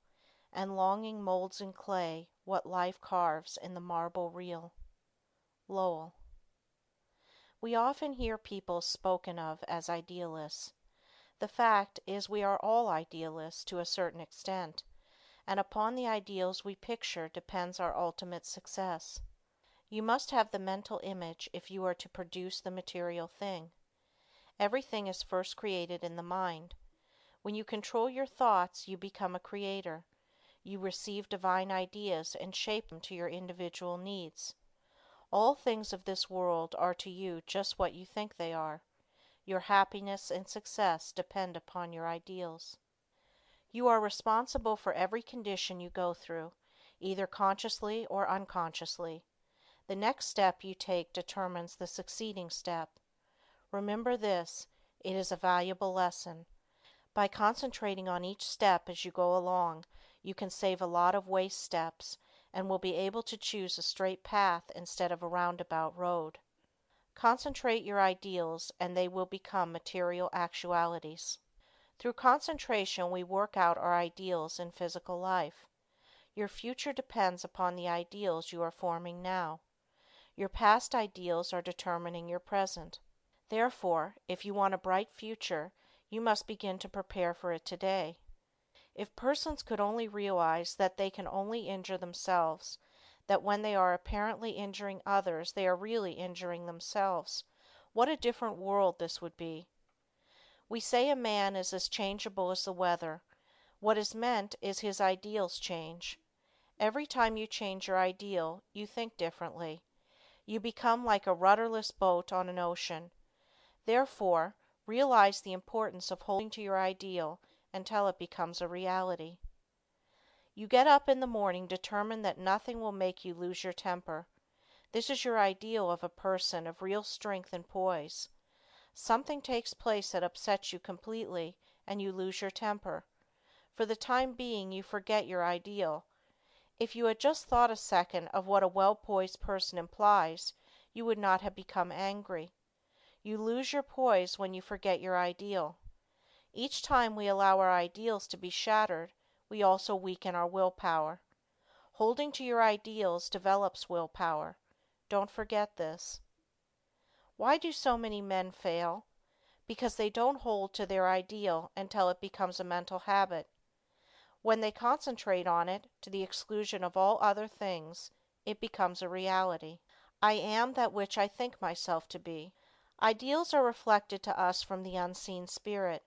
and longing molds in clay what life carves in the marble real. Lowell. We often hear people spoken of as idealists. The fact is we are all idealists to a certain extent, and upon the ideals we picture depends our ultimate success. You must have the mental image if you are to produce the material thing. Everything is first created in the mind. When you control your thoughts, you become a creator. You receive divine ideas and shape them to your individual needs. All things of this world are to you just what you think they are. Your happiness and success depend upon your ideals. You are responsible for every condition you go through, either consciously or unconsciously. The next step you take determines the succeeding step. Remember this, it is a valuable lesson. By concentrating on each step as you go along, you can save a lot of waste steps and will be able to choose a straight path instead of a roundabout road. Concentrate your ideals and they will become material actualities. Through concentration we work out our ideals in physical life. Your future depends upon the ideals you are forming now. Your past ideals are determining your present. Therefore, if you want a bright future, you must begin to prepare for it today. If persons could only realize that they can only injure themselves, that when they are apparently injuring others they are really injuring themselves, what a different world this would be. We say a man is as changeable as the weather. What is meant is his ideals change. Every time you change your ideal, you think differently. You become like a rudderless boat on an ocean. Therefore, realize the importance of holding to your ideal until it becomes a reality. You get up in the morning determined that nothing will make you lose your temper. This is your ideal of a person of real strength and poise. Something takes place that upsets you completely, and you lose your temper. For the time being, you forget your ideal. If you had just thought a second of what a well-poised person implies, you would not have become angry. You lose your poise when you forget your ideal. Each time we allow our ideals to be shattered, we also weaken our willpower. Holding to your ideals develops willpower. Don't forget this. Why do so many men fail? Because they don't hold to their ideal until it becomes a mental habit. When they concentrate on it, to the exclusion of all other things, it becomes a reality. I am that which I think myself to be. Ideals are reflected to us from the unseen spirit.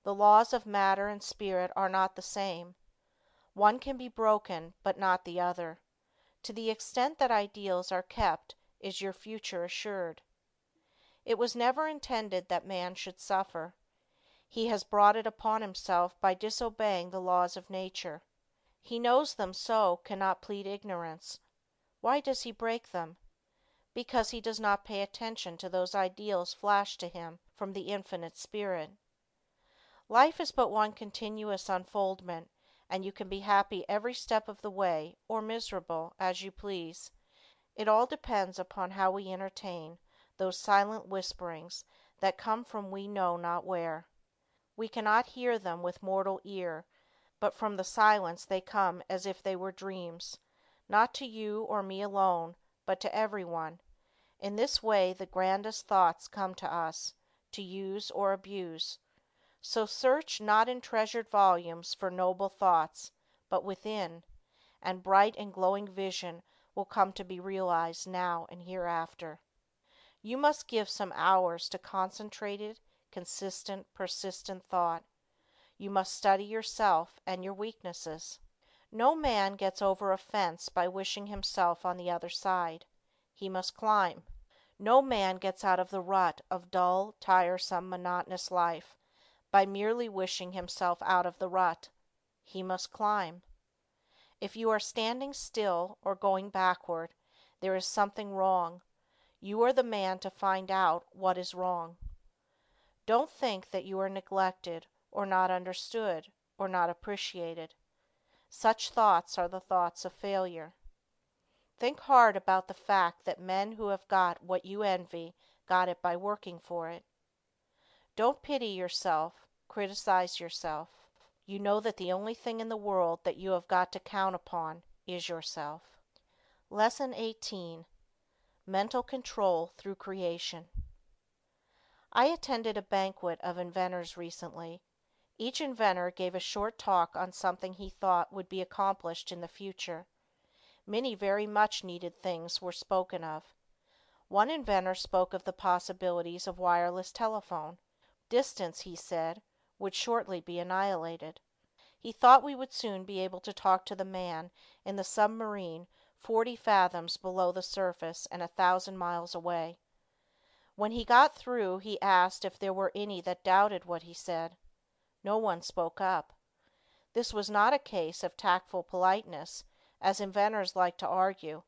The laws of matter and spirit are not the same. One can be broken, but not the other. To the extent that ideals are kept is your future assured. It was never intended that man should suffer. He has brought it upon himself by disobeying the laws of nature. He knows them so cannot plead ignorance. Why does he break them? Because he does not pay attention to those ideals flashed to him from the Infinite Spirit. Life is but one continuous unfoldment, and you can be happy every step of the way, or miserable, as you please. It all depends upon how we entertain those silent whisperings that come from we know not where. We cannot hear them with mortal ear, but from the silence they come as if they were dreams, not to you or me alone, but to everyone. In this way the grandest thoughts come to us, to use or abuse. So search not in treasured volumes for noble thoughts, but within, and bright and glowing vision will come to be realized now and hereafter. You must give some hours to concentrated, consistent, persistent thought. You must study yourself and your weaknesses. No man gets over a fence by wishing himself on the other side. He must climb. No man gets out of the rut of dull, tiresome, monotonous life by merely wishing himself out of the rut. He must climb. If you are standing still or going backward, there is something wrong. You are the man to find out what is wrong. Don't think that you are neglected, or not understood, or not appreciated. Such thoughts are the thoughts of failure. Think hard about the fact that men who have got what you envy got it by working for it. Don't pity yourself, criticize yourself. You know that the only thing in the world that you have got to count upon is yourself. Lesson 18. Mental Control Through Creation. I attended a banquet of inventors recently. Each inventor gave a short talk on something he thought would be accomplished in the future. Many very much needed things were spoken of. One inventor spoke of the possibilities of wireless telephone. Distance, he said, would shortly be annihilated. He thought we would soon be able to talk to the man in the submarine 40 fathoms below the surface and 1,000 miles away. When he got through, he asked if there were any that doubted what he said. No one spoke up. This was not a case of tactful politeness, as inventors like to argue,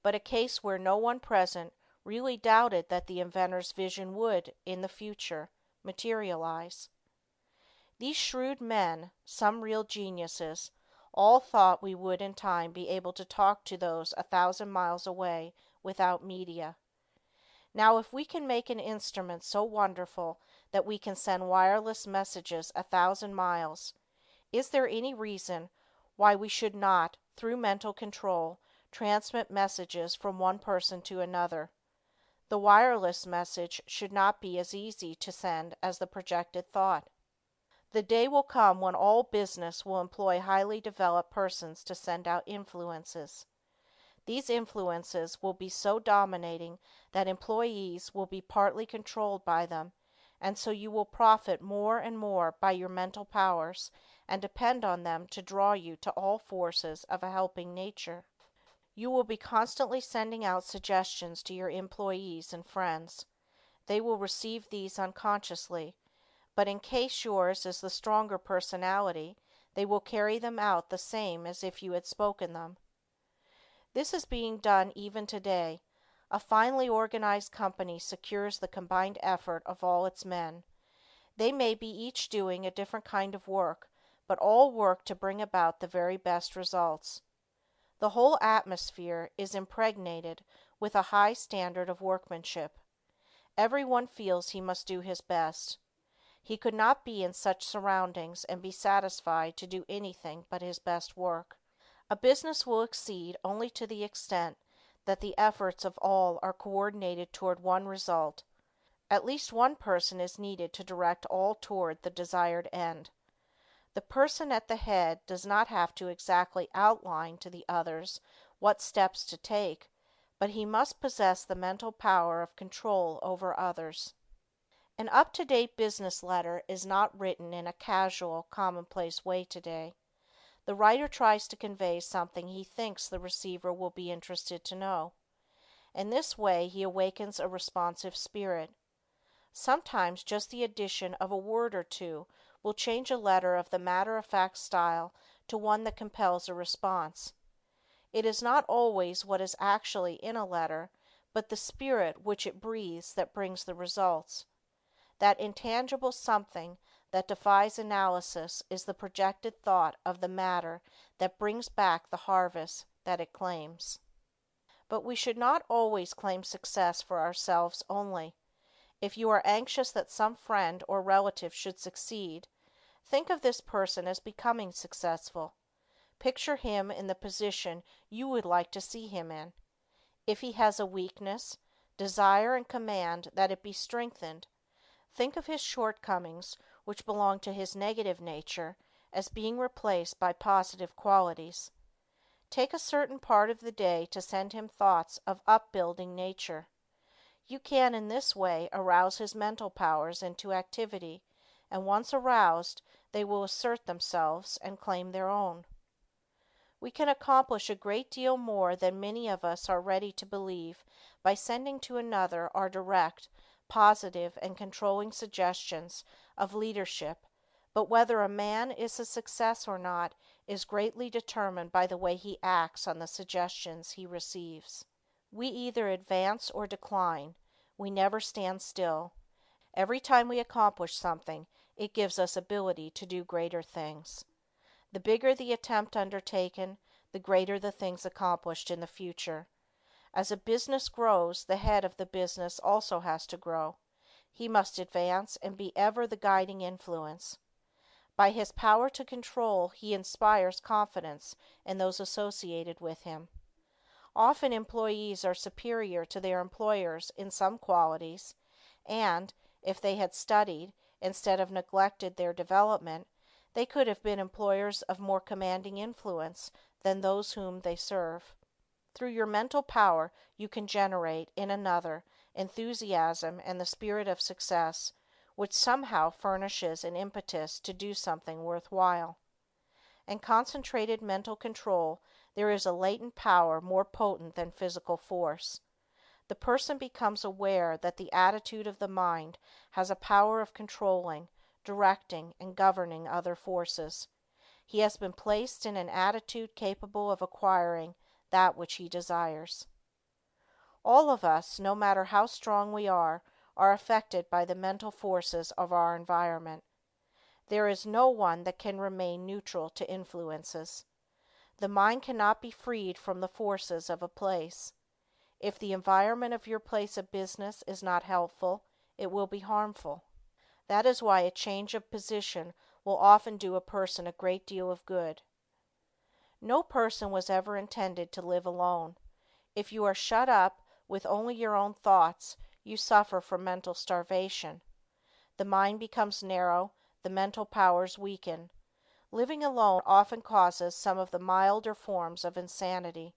but a case where no one present really doubted that the inventor's vision would, in the future, materialize. These shrewd men, some real geniuses, all thought we would in time be able to talk to those 1,000 miles away without media. Now, if we can make an instrument so wonderful that we can send wireless messages 1,000 miles, is there any reason why we should not, through mental control, transmit messages from one person to another? The wireless message should not be as easy to send as the projected thought. The day will come when all business will employ highly developed persons to send out influences. These influences will be so dominating that employees will be partly controlled by them, and so you will profit more and more by your mental powers and depend on them to draw you to all forces of a helping nature. You will be constantly sending out suggestions to your employees and friends. They will receive these unconsciously, but in case yours is the stronger personality, they will carry them out the same as if you had spoken them. This is being done even today. A finely organized company secures the combined effort of all its men. They may be each doing a different kind of work, but all work to bring about the very best results. The whole atmosphere is impregnated with a high standard of workmanship. Everyone feels he must do his best. He could not be in such surroundings and be satisfied to do anything but his best work. A business will succeed only to the extent that the efforts of all are coordinated toward one result. At least one person is needed to direct all toward the desired end. The person at the head does not have to exactly outline to the others what steps to take, but he must possess the mental power of control over others. An up-to-date business letter is not written in a casual, commonplace way today. The writer tries to convey something he thinks the receiver will be interested to know. In this way he awakens a responsive spirit. Sometimes just the addition of a word or two will change a letter of the matter-of-fact style to one that compels a response. It is not always what is actually in a letter, but the spirit which it breathes that brings the results. That intangible something that defies analysis is the projected thought of the matter that brings back the harvest that it claims. But we should not always claim success for ourselves only. If you are anxious that some friend or relative should succeed, think of this person as becoming successful. Picture him in the position you would like to see him in. If he has a weakness, desire and command that it be strengthened. Think of his shortcomings, which belong to his negative nature, as being replaced by positive qualities. Take a certain part of the day to send him thoughts of upbuilding nature. You can in this way arouse his mental powers into activity, and once aroused, they will assert themselves and claim their own. We can accomplish a great deal more than many of us are ready to believe by sending to another our direct, positive and controlling suggestions of leadership, but whether a man is a success or not is greatly determined by the way he acts on the suggestions he receives. We either advance or decline. We never stand still. Every time we accomplish something, it gives us ability to do greater things. The bigger the attempt undertaken, the greater the things accomplished in the future. As a business grows, the head of the business also has to grow. He must advance and be ever the guiding influence. By his power to control, he inspires confidence in those associated with him. Often employees are superior to their employers in some qualities, and, If they had studied, instead of neglected their development, they could have been employers of more commanding influence than those whom they serve. Through your mental power you can generate, in another, enthusiasm and the spirit of success, which somehow furnishes an impetus to do something worth while. In concentrated mental control there is a latent power more potent than physical force. The person becomes aware that the attitude of the mind has a power of controlling, directing, and governing other forces. He has been placed in an attitude capable of acquiring that which he desires. All of us, no matter how strong we are affected by the mental forces of our environment. There is no one that can remain neutral to influences. The mind cannot be freed from the forces of a place. If the environment of your place of business is not helpful, it will be harmful. That is why a change of position will often do a person a great deal of good. No person was ever intended to live alone. If you are shut up with only your own thoughts, you suffer from mental starvation. The mind becomes narrow, the mental powers weaken. Living alone often causes some of the milder forms of insanity.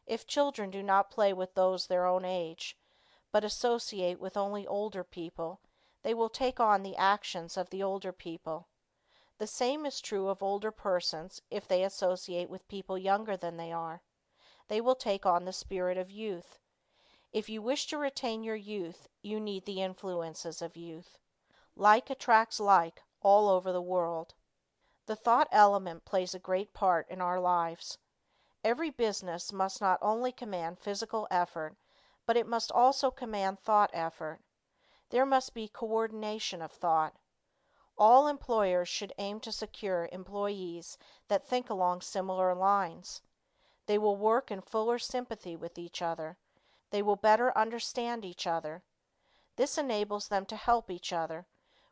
If children do not play with those their own age, but associate with only older people, they will take on the actions of the older people. The same is true of older persons if they associate with people younger than they are. They will take on the spirit of youth. If you wish to retain your youth, you need the influences of youth. Like attracts like all over the world. The thought element plays a great part in our lives. Every business must not only command physical effort, but it must also command thought effort. There must be coordination of thought. All employers should aim to secure employees that think along similar lines. They will work in fuller sympathy with each other. They will better understand each other. This enables them to help each other,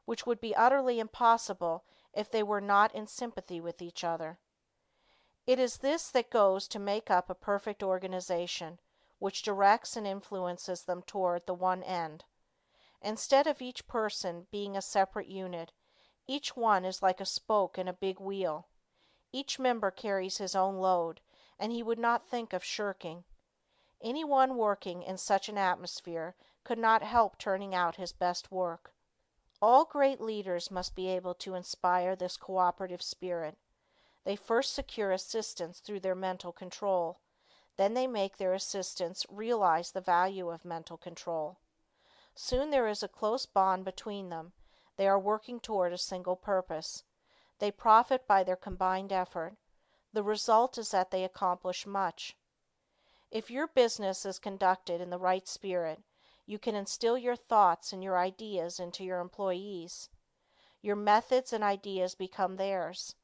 which would be utterly impossible if they were not in sympathy with each other. It is this that goes to make up a perfect organization, which directs and influences them toward the one end. Instead of each person being a separate unit, each one is like a spoke in a big wheel. Each member carries his own load, and he would not think of shirking. Anyone working in such an atmosphere could not help turning out his best work. All great leaders must be able to inspire this cooperative spirit. They first secure assistants through their mental control. Then they make their assistants realize the value of mental control. Soon there is a close bond between them. They are working toward a single purpose. They profit by their combined effort. The result is that they accomplish much. If your business is conducted in the right spirit, you can instill your thoughts and your ideas into your employees. Your methods and ideas become theirs.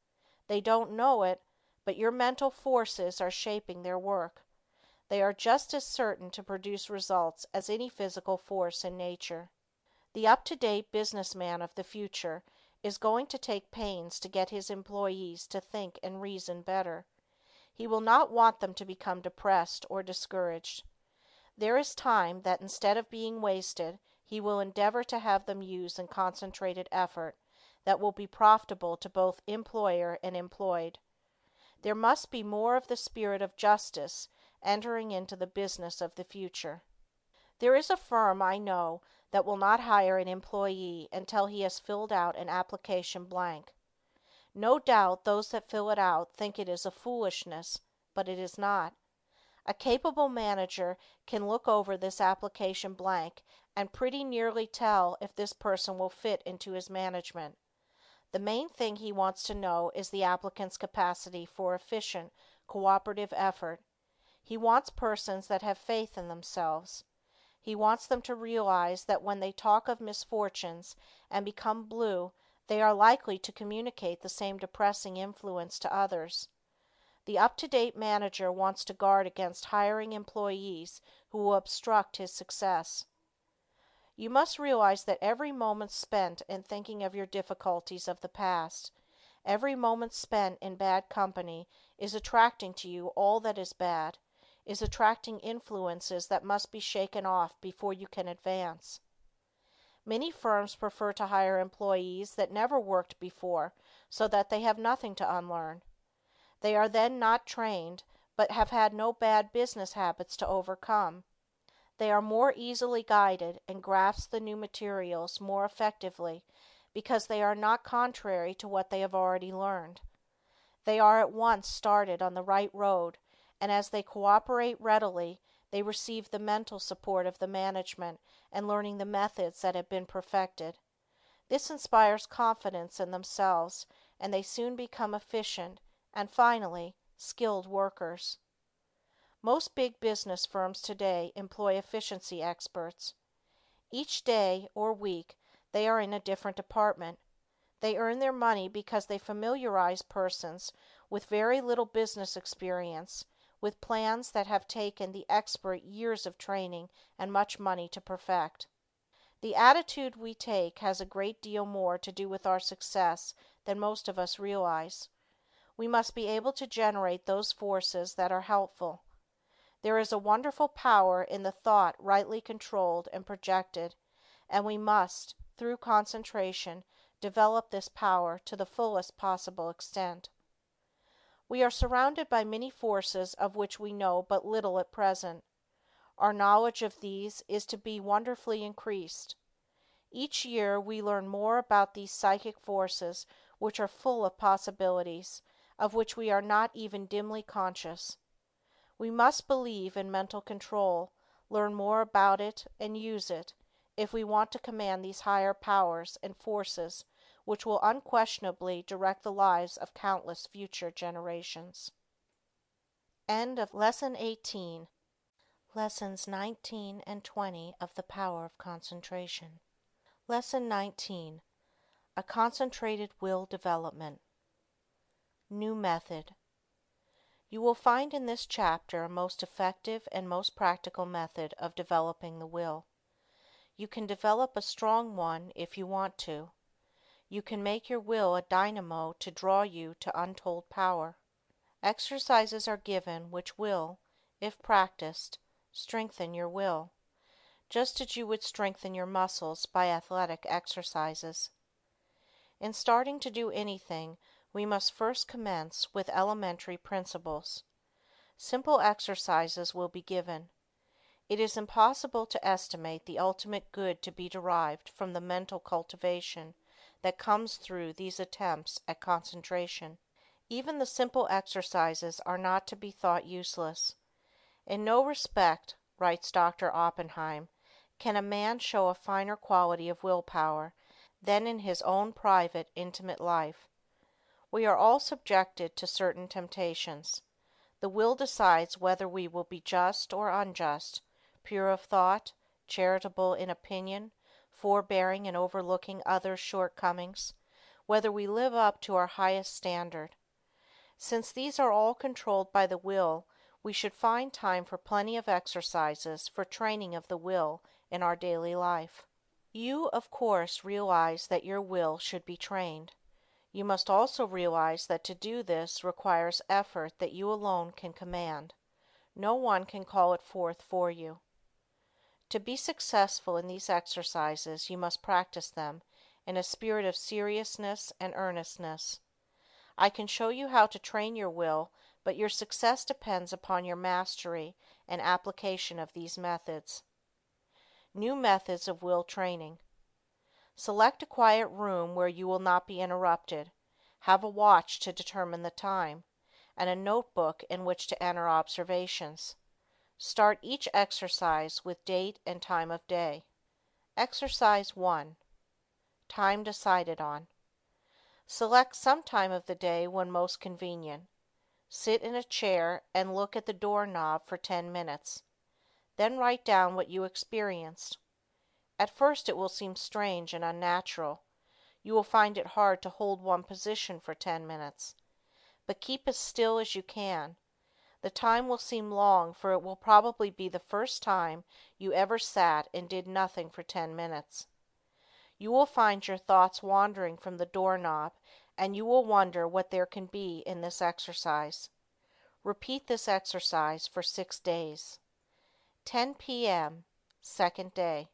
They don't know it, but your mental forces are shaping their work. They are just as certain to produce results as any physical force in nature. The up-to-date businessman of the future is going to take pains to get his employees to think and reason better. He will not want them to become depressed or discouraged. There is time that instead of being wasted, he will endeavor to have them use in concentrated effort that will be profitable to both employer and employed. There must be more of the spirit of justice entering into the business of the future. There is a firm I know that will not hire an employee until he has filled out an application blank. No doubt those that fill it out think it is a foolishness, but it is not. A capable manager can look over this application blank and pretty nearly tell if this person will fit into his management. The main thing he wants to know is the applicant's capacity for efficient, cooperative effort. He wants persons that have faith in themselves. He wants them to realize that when they talk of misfortunes and become blue, they are likely to communicate the same depressing influence to others. The up-to-date manager wants to guard against hiring employees who will obstruct his success. You must realize that every moment spent in thinking of your difficulties of the past, every moment spent in bad company, is attracting to you all that is bad, is attracting influences that must be shaken off before you can advance. Many firms prefer to hire employees that never worked before so that they have nothing to unlearn. They are then not trained, but have had no bad business habits to overcome. They are more easily guided and grasp the new materials more effectively because they are not contrary to what they have already learned. They are at once started on the right road, and as they cooperate readily, they receive the mental support of the management and learning the methods that have been perfected. This inspires confidence in themselves, and they soon become efficient and, finally, skilled workers. Most big business firms today employ efficiency experts. Each day or week they are in a different department. They earn their money because they familiarize persons with very little business experience with plans that have taken the expert years of training and much money to perfect. The attitude we take has a great deal more to do with our success than most of us realize. We must be able to generate those forces that are helpful. There is a wonderful power in the thought rightly controlled and projected, and we must, through concentration, develop this power to the fullest possible extent. We are surrounded by many forces of which we know but little at present. Our knowledge of these is to be wonderfully increased. Each year we learn more about these psychic forces which are full of possibilities, of which we are not even dimly conscious. We must believe in mental control, learn more about it, and use it, if we want to command these higher powers and forces which will unquestionably direct the lives of countless future generations. End of Lesson 18. Lessons 19 and 20 of The Power of Concentration. Lesson 19. A Concentrated Will Development. New Method. You will find in this chapter a most effective and most practical method of developing the will. You can develop a strong one if you want to. You can make your will a dynamo to draw you to untold power. Exercises are given which will, if practiced, strengthen your will, just as you would strengthen your muscles by athletic exercises. In starting to do anything, we must first commence with elementary principles. Simple exercises will be given. It is impossible to estimate the ultimate good to be derived from the mental cultivation that comes through these attempts at concentration. Even the simple exercises are not to be thought useless. In no respect, writes Dr. Oppenheim, can a man show a finer quality of willpower than in his own private, intimate life. We are all subjected to certain temptations. The will decides whether we will be just or unjust, pure of thought, charitable in opinion, forbearing in overlooking others' shortcomings, whether we live up to our highest standard. Since these are all controlled by the will, we should find time for plenty of exercises for training of the will in our daily life. You, of course, realize that your will should be trained. You must also realize that to do this requires effort that you alone can command. No one can call it forth for you. To be successful in these exercises, you must practice them in a spirit of seriousness and earnestness. I can show you how to train your will, but your success depends upon your mastery and application of these methods. New methods of will training. Select a quiet room where you will not be interrupted. Have a watch to determine the time, and a notebook in which to enter observations. Start each exercise with date and time of day. Exercise 1. Time decided on. Select some time of the day when most convenient. Sit in a chair and look at the doorknob for 10 minutes. Then write down what you experienced. At first it will seem strange and unnatural. You will find it hard to hold one position for 10 minutes. But keep as still as you can. The time will seem long, for it will probably be the first time you ever sat and did nothing for 10 minutes. You will find your thoughts wandering from the doorknob, and you will wonder what there can be in this exercise. Repeat this exercise for 6 days. 10 p.m., second day.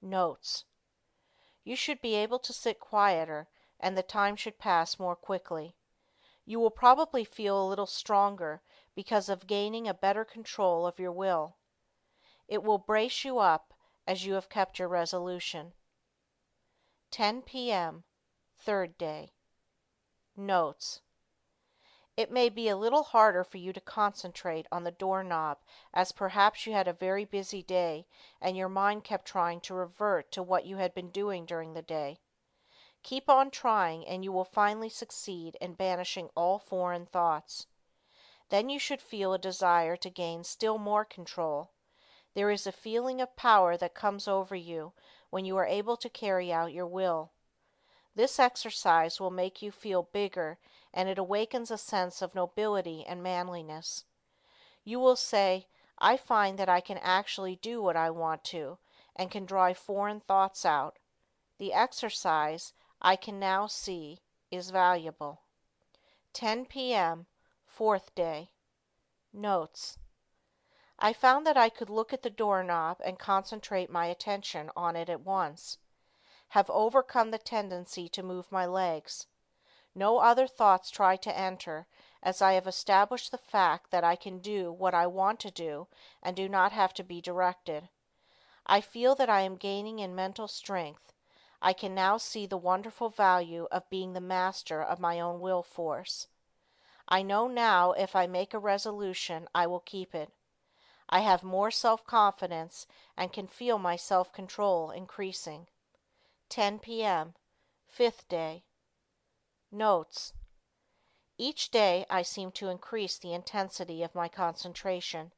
Notes. You should be able to sit quieter, and the time should pass more quickly. You will probably feel a little stronger because of gaining a better control of your will. It will brace you up as you have kept your resolution. 10 p.m., third day. Notes. It may be a little harder for you to concentrate on the doorknob as perhaps you had a very busy day and your mind kept trying to revert to what you had been doing during the day. Keep on trying and you will finally succeed in banishing all foreign thoughts. Then you should feel a desire to gain still more control. There is a feeling of power that comes over you when you are able to carry out your will. This exercise will make you feel bigger and it awakens a sense of nobility and manliness. You will say, I find that I can actually do what I want to and can drive foreign thoughts out. The exercise, I can now see, is valuable. 10 p.m., fourth day. Notes. I found that I could look at the doorknob and concentrate my attention on it at once. Have overcome the tendency to move my legs. No other thoughts try to enter, as I have established the fact that I can do what I want to do and do not have to be directed. I feel that I am gaining in mental strength. I can now see the wonderful value of being the master of my own will force. I know now if I make a resolution, I will keep it. I have more self-confidence and can feel my self-control increasing. 10 p.m., fifth day. Notes. Each day I seem to increase the intensity of my concentration.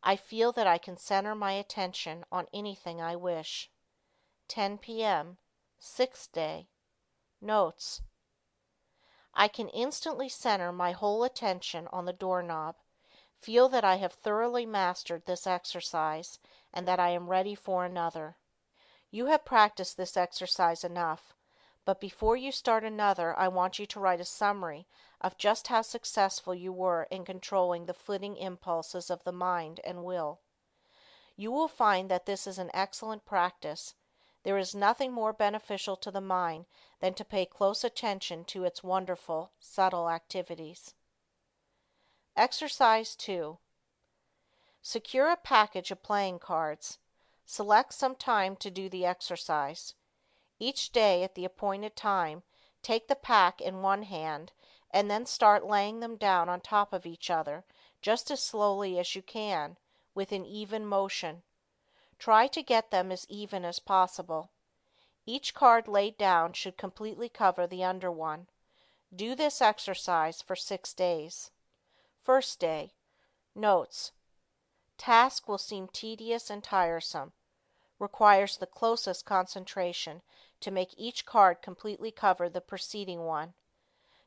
I feel that I can center my attention on anything I wish. 10 p.m., sixth day. Notes. I can instantly center my whole attention on the doorknob, feel that I have thoroughly mastered this exercise, and that I am ready for another. You have practiced this exercise enough, but before you start another, I want you to write a summary of just how successful you were in controlling the flitting impulses of the mind and will. You will find that this is an excellent practice. There is nothing more beneficial to the mind than to pay close attention to its wonderful, subtle activities. Exercise 2. Secure a package of playing cards. Select some time to do the exercise. Each day at the appointed time, take the pack in one hand and then start laying them down on top of each other just as slowly as you can, with an even motion. Try to get them as even as possible. Each card laid down should completely cover the under one. Do this exercise for 6 days. First day. Notes. Task will seem tedious and tiresome. Requires the closest concentration to make each card completely cover the preceding one.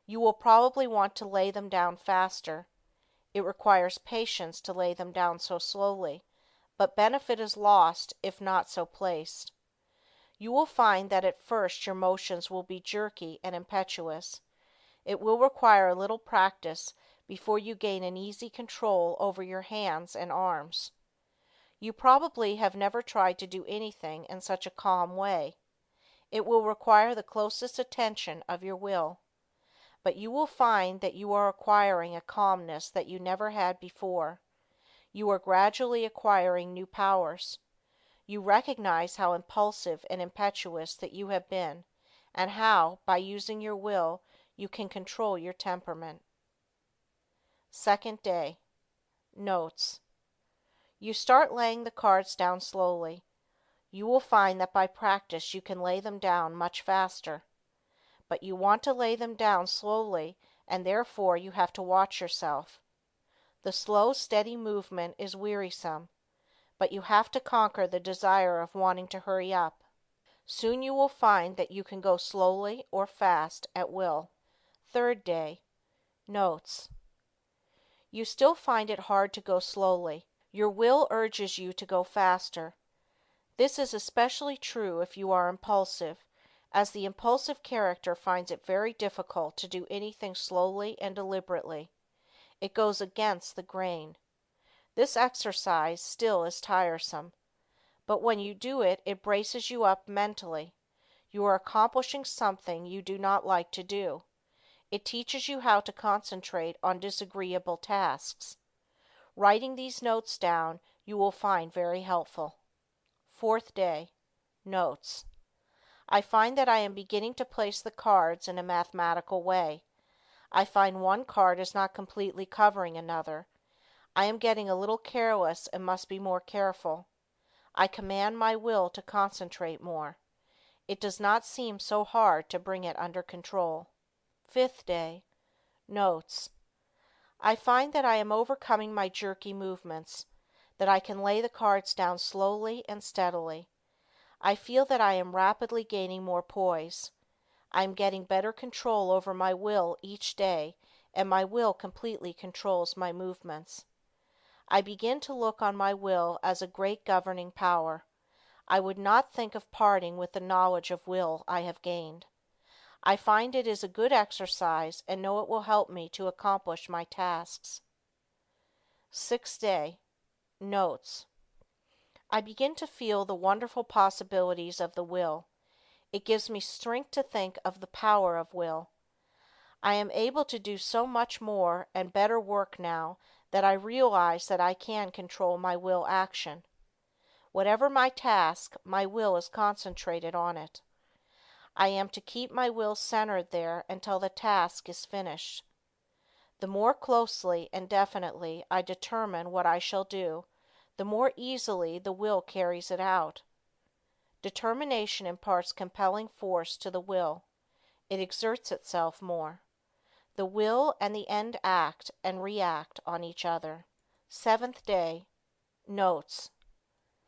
You will probably want to lay them down faster. It requires patience to lay them down so slowly, but benefit is lost if not so placed. You will find that at first your motions will be jerky and impetuous. It will require a little practice before you gain an easy control over your hands and arms. You probably have never tried to do anything in such a calm way. It will require the closest attention of your will. But you will find that you are acquiring a calmness that you never had before. You are gradually acquiring new powers. You recognize how impulsive and impetuous that you have been, and how, by using your will, you can control your temperament. Second day. Notes. You start laying the cards down slowly. You will find that by practice you can lay them down much faster. But you want to lay them down slowly, and therefore you have to watch yourself. The slow, steady movement is wearisome, but you have to conquer the desire of wanting to hurry up. Soon you will find that you can go slowly or fast at will. Third day. Notes. You still find it hard to go slowly. Your will urges you to go faster. This is especially true if you are impulsive, as the impulsive character finds it very difficult to do anything slowly and deliberately. It goes against the grain. This exercise still is tiresome, but when you do it, it braces you up mentally. You are accomplishing something you do not like to do. It teaches you how to concentrate on disagreeable tasks. Writing these notes down you will find very helpful. Fourth day. Notes. I find that I am beginning to place the cards in a mathematical way. I find one card is not completely covering another. I am getting a little careless and must be more careful. I command my will to concentrate more. It does not seem so hard to bring it under control. Fifth day. Notes. I find that I am overcoming my jerky movements, that I can lay the cards down slowly and steadily. I feel that I am rapidly gaining more poise. I am getting better control over my will each day, and my will completely controls my movements. I begin to look on my will as a great governing power. I would not think of parting with the knowledge of will I have gained. I find it is a good exercise and know it will help me to accomplish my tasks. Sixth day. Notes. I begin to feel the wonderful possibilities of the will. It gives me strength to think of the power of will. I am able to do so much more and better work now that I realize that I can control my will action. Whatever my task, my will is concentrated on it. I am to keep my will centered there until the task is finished. The more closely and definitely I determine what I shall do, the more easily the will carries it out. Determination imparts compelling force to the will. It exerts itself more. The will and the end act and react on each other. Seventh day. Notes.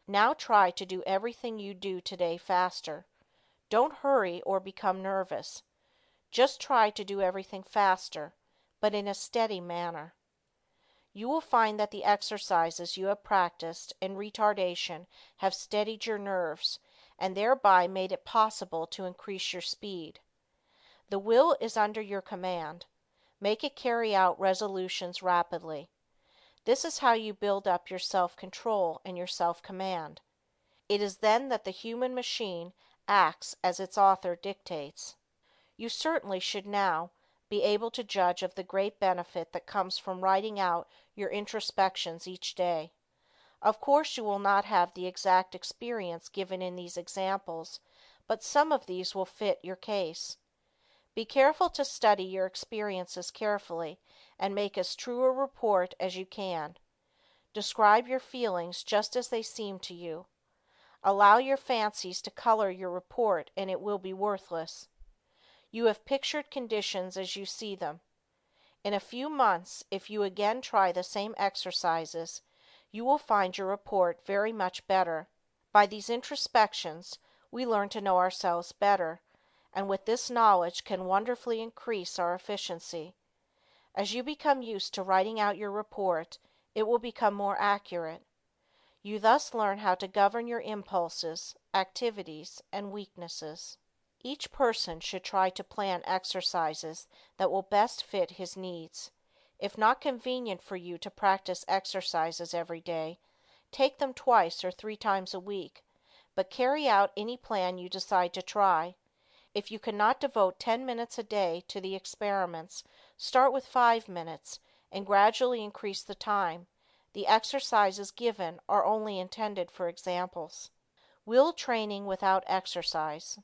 Now try to do everything you do today faster. Don't hurry or become nervous. Just try to do everything faster, but in a steady manner. You will find that the exercises you have practiced in retardation have steadied your nerves and thereby made it possible to increase your speed. The will is under your command. Make it carry out resolutions rapidly. This is how you build up your self-control and your self-command. It is then that the human machine acts as its author dictates. You certainly should now be able to judge of the great benefit that comes from writing out your introspections each day. Of course you will not have the exact experience given in these examples, but some of these will fit your case. Be careful to study your experiences carefully and make as true a report as you can. Describe your feelings just as they seem to you. Allow your fancies to color your report and it will be worthless. You have pictured conditions as you see them. In a few months, if you again try the same exercises, you will find your report very much better. By these introspections, we learn to know ourselves better, and with this knowledge can wonderfully increase our efficiency. As you become used to writing out your report, it will become more accurate. You thus learn how to govern your impulses, activities, and weaknesses. Each person should try to plan exercises that will best fit his needs. If not convenient for you to practice exercises every day, take them twice or 3 times a week, but carry out any plan you decide to try. If you cannot devote 10 minutes a day to the experiments, start with 5 minutes and gradually increase the time. The exercises given are only intended for examples. Will training without exercise.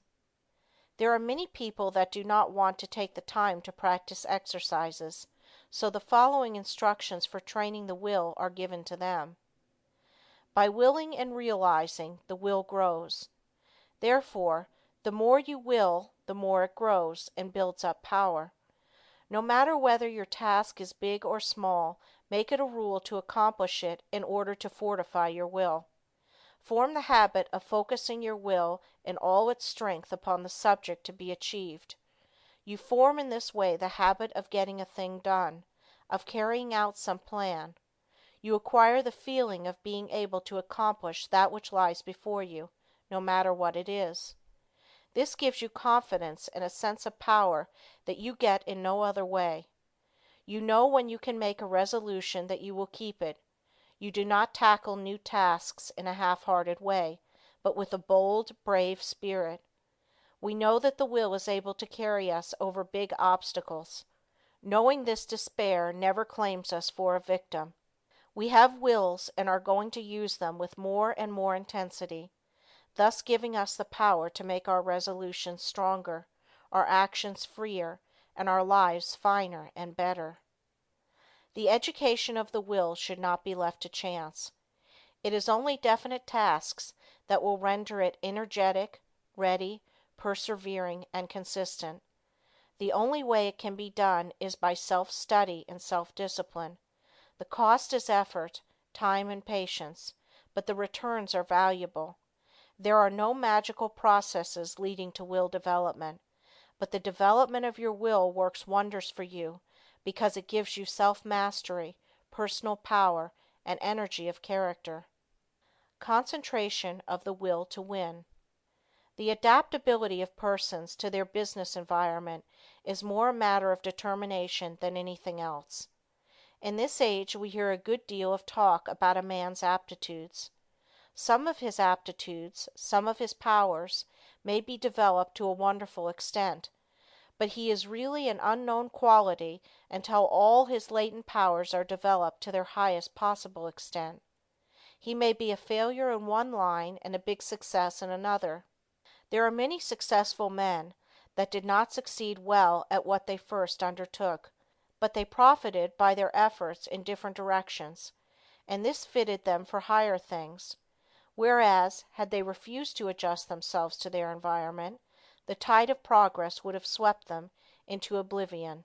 There are many people that do not want to take the time to practice exercises, so the following instructions for training the will are given to them. By willing and realizing, the will grows. Therefore, the more you will, the more it grows and builds up power. No matter whether your task is big or small, make it a rule to accomplish it in order to fortify your will. Form the habit of focusing your will in all its strength upon the subject to be achieved. You form in this way the habit of getting a thing done, of carrying out some plan. You acquire the feeling of being able to accomplish that which lies before you, no matter what it is. This gives you confidence and a sense of power that you get in no other way. You know when you can make a resolution that you will keep it. You do not tackle new tasks in a half-hearted way, but with a bold, brave spirit. We know that the will is able to carry us over big obstacles. Knowing this, despair never claims us for a victim. We have wills and are going to use them with more and more intensity, thus giving us the power to make our resolutions stronger, our actions freer, and our lives finer and better. The education of the will should not be left to chance. It is only definite tasks that will render it energetic, ready, persevering, and consistent. The only way it can be done is by self-study and self-discipline. The cost is effort, time, and patience, but the returns are valuable. There are no magical processes leading to will development, but the development of your will works wonders for you because it gives you self-mastery, personal power, and energy of character. Concentration of the will to win. The adaptability of persons to their business environment is more a matter of determination than anything else. In this age, we hear a good deal of talk about a man's aptitudes. Some of his aptitudes, some of his powers, may be developed to a wonderful extent, but he is really an unknown quality until all his latent powers are developed to their highest possible extent. He may be a failure in one line and a big success in another. There are many successful men that did not succeed well at what they first undertook, but they profited by their efforts in different directions, and this fitted them for higher things. Whereas, had they refused to adjust themselves to their environment, the tide of progress would have swept them into oblivion.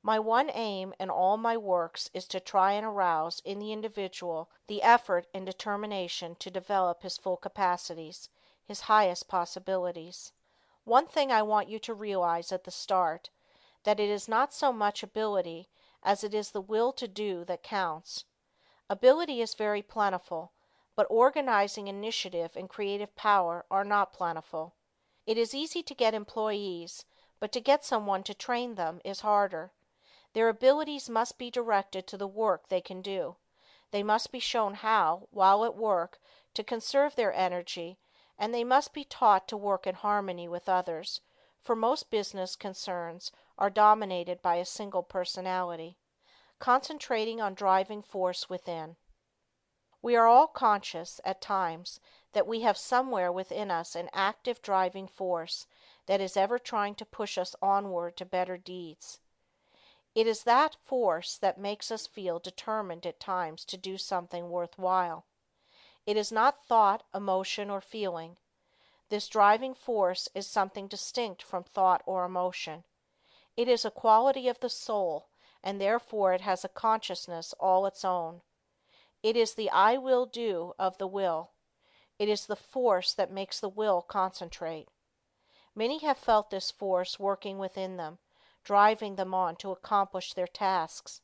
My one aim in all my works is to try and arouse in the individual the effort and determination to develop his full capacities, his highest possibilities. One thing I want you to realize at the start, that it is not so much ability as it is the will to do that counts. Ability is very plentiful, but organizing initiative and creative power are not plentiful. It is easy to get employees, but to get someone to train them is harder. Their abilities must be directed to the work they can do. They must be shown how, while at work, to conserve their energy, and they must be taught to work in harmony with others, for most business concerns are dominated by a single personality. Concentrating on driving force within. We are all conscious, at times, that we have somewhere within us an active driving force that is ever trying to push us onward to better deeds. It is that force that makes us feel determined at times to do something worthwhile. It is not thought, emotion, or feeling. This driving force is something distinct from thought or emotion. It is a quality of the soul, and therefore it has a consciousness all its own. It is the I will do of the will. It is the force that makes the will concentrate. Many have felt this force working within them, driving them on to accomplish their tasks.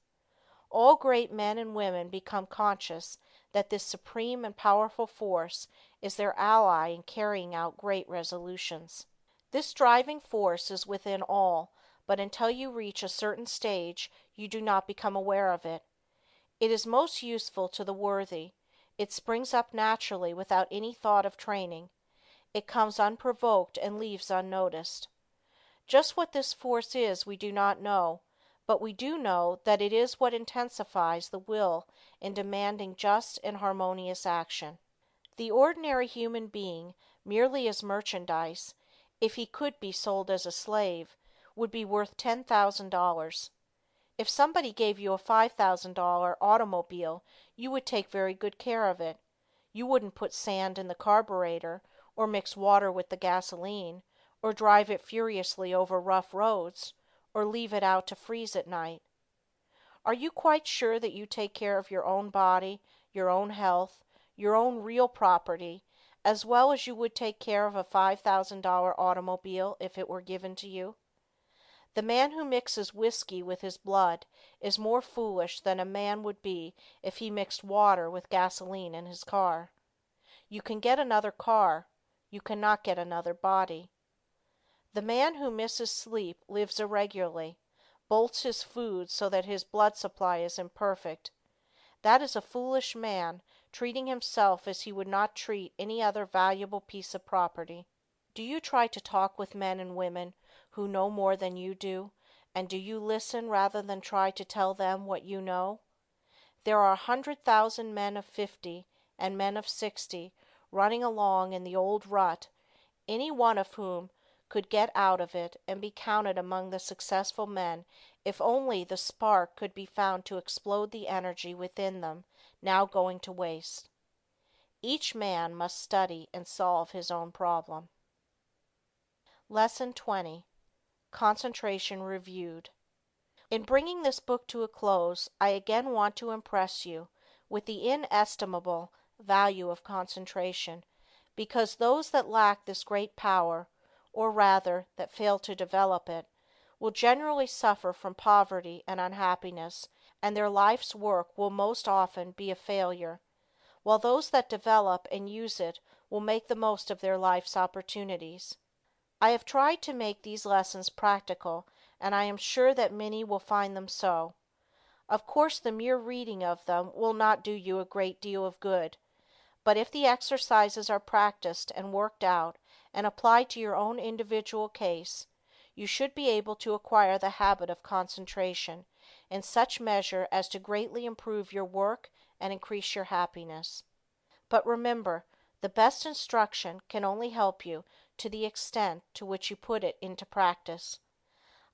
All great men and women become conscious that this supreme and powerful force is their ally in carrying out great resolutions. This driving force is within all, but until you reach a certain stage you do not become aware of it. It is most useful to the worthy. It springs up naturally without any thought of training. It comes unprovoked and leaves unnoticed. Just what this force is we do not know, but we do know that it is what intensifies the will in demanding just and harmonious action. The ordinary human being, merely as merchandise, if he could be sold as a slave, would be worth $10,000. If somebody gave you a $5,000 automobile, you would take very good care of it. You wouldn't put sand in the carburetor, or mix water with the gasoline, or drive it furiously over rough roads, or leave it out to freeze at night. Are you quite sure that you take care of your own body, your own health, your own real property, as well as you would take care of a $5,000 automobile if it were given to you? The man who mixes whiskey with his blood is more foolish than a man would be if he mixed water with gasoline in his car. You can get another car, you cannot get another body. The man who misses sleep, lives irregularly, bolts his food so that his blood supply is imperfect. That is a foolish man, treating himself as he would not treat any other valuable piece of property. Do you try to talk with men and women who know more than you do, and do you listen rather than try to tell them what you know? There are 100,000 men of 50 and men of 60 running along in the old rut, any one of whom could get out of it and be counted among the successful men if only the spark could be found to explode the energy within them now going to waste. Each man must study and solve his own problem. Lesson 20. Concentration Reviewed. In bringing this book to a close, I again want to impress you with the inestimable value of concentration, because those that lack this great power, or rather, that fail to develop it, will generally suffer from poverty and unhappiness, and their life's work will most often be a failure, while those that develop and use it will make the most of their life's opportunities. I have tried to make these lessons practical, and I am sure that many will find them so. Of course, the mere reading of them will not do you a great deal of good, but if the exercises are practiced and worked out and applied to your own individual case, you should be able to acquire the habit of concentration in such measure as to greatly improve your work and increase your happiness. But remember, the best instruction can only help you to the extent to which you put it into practice.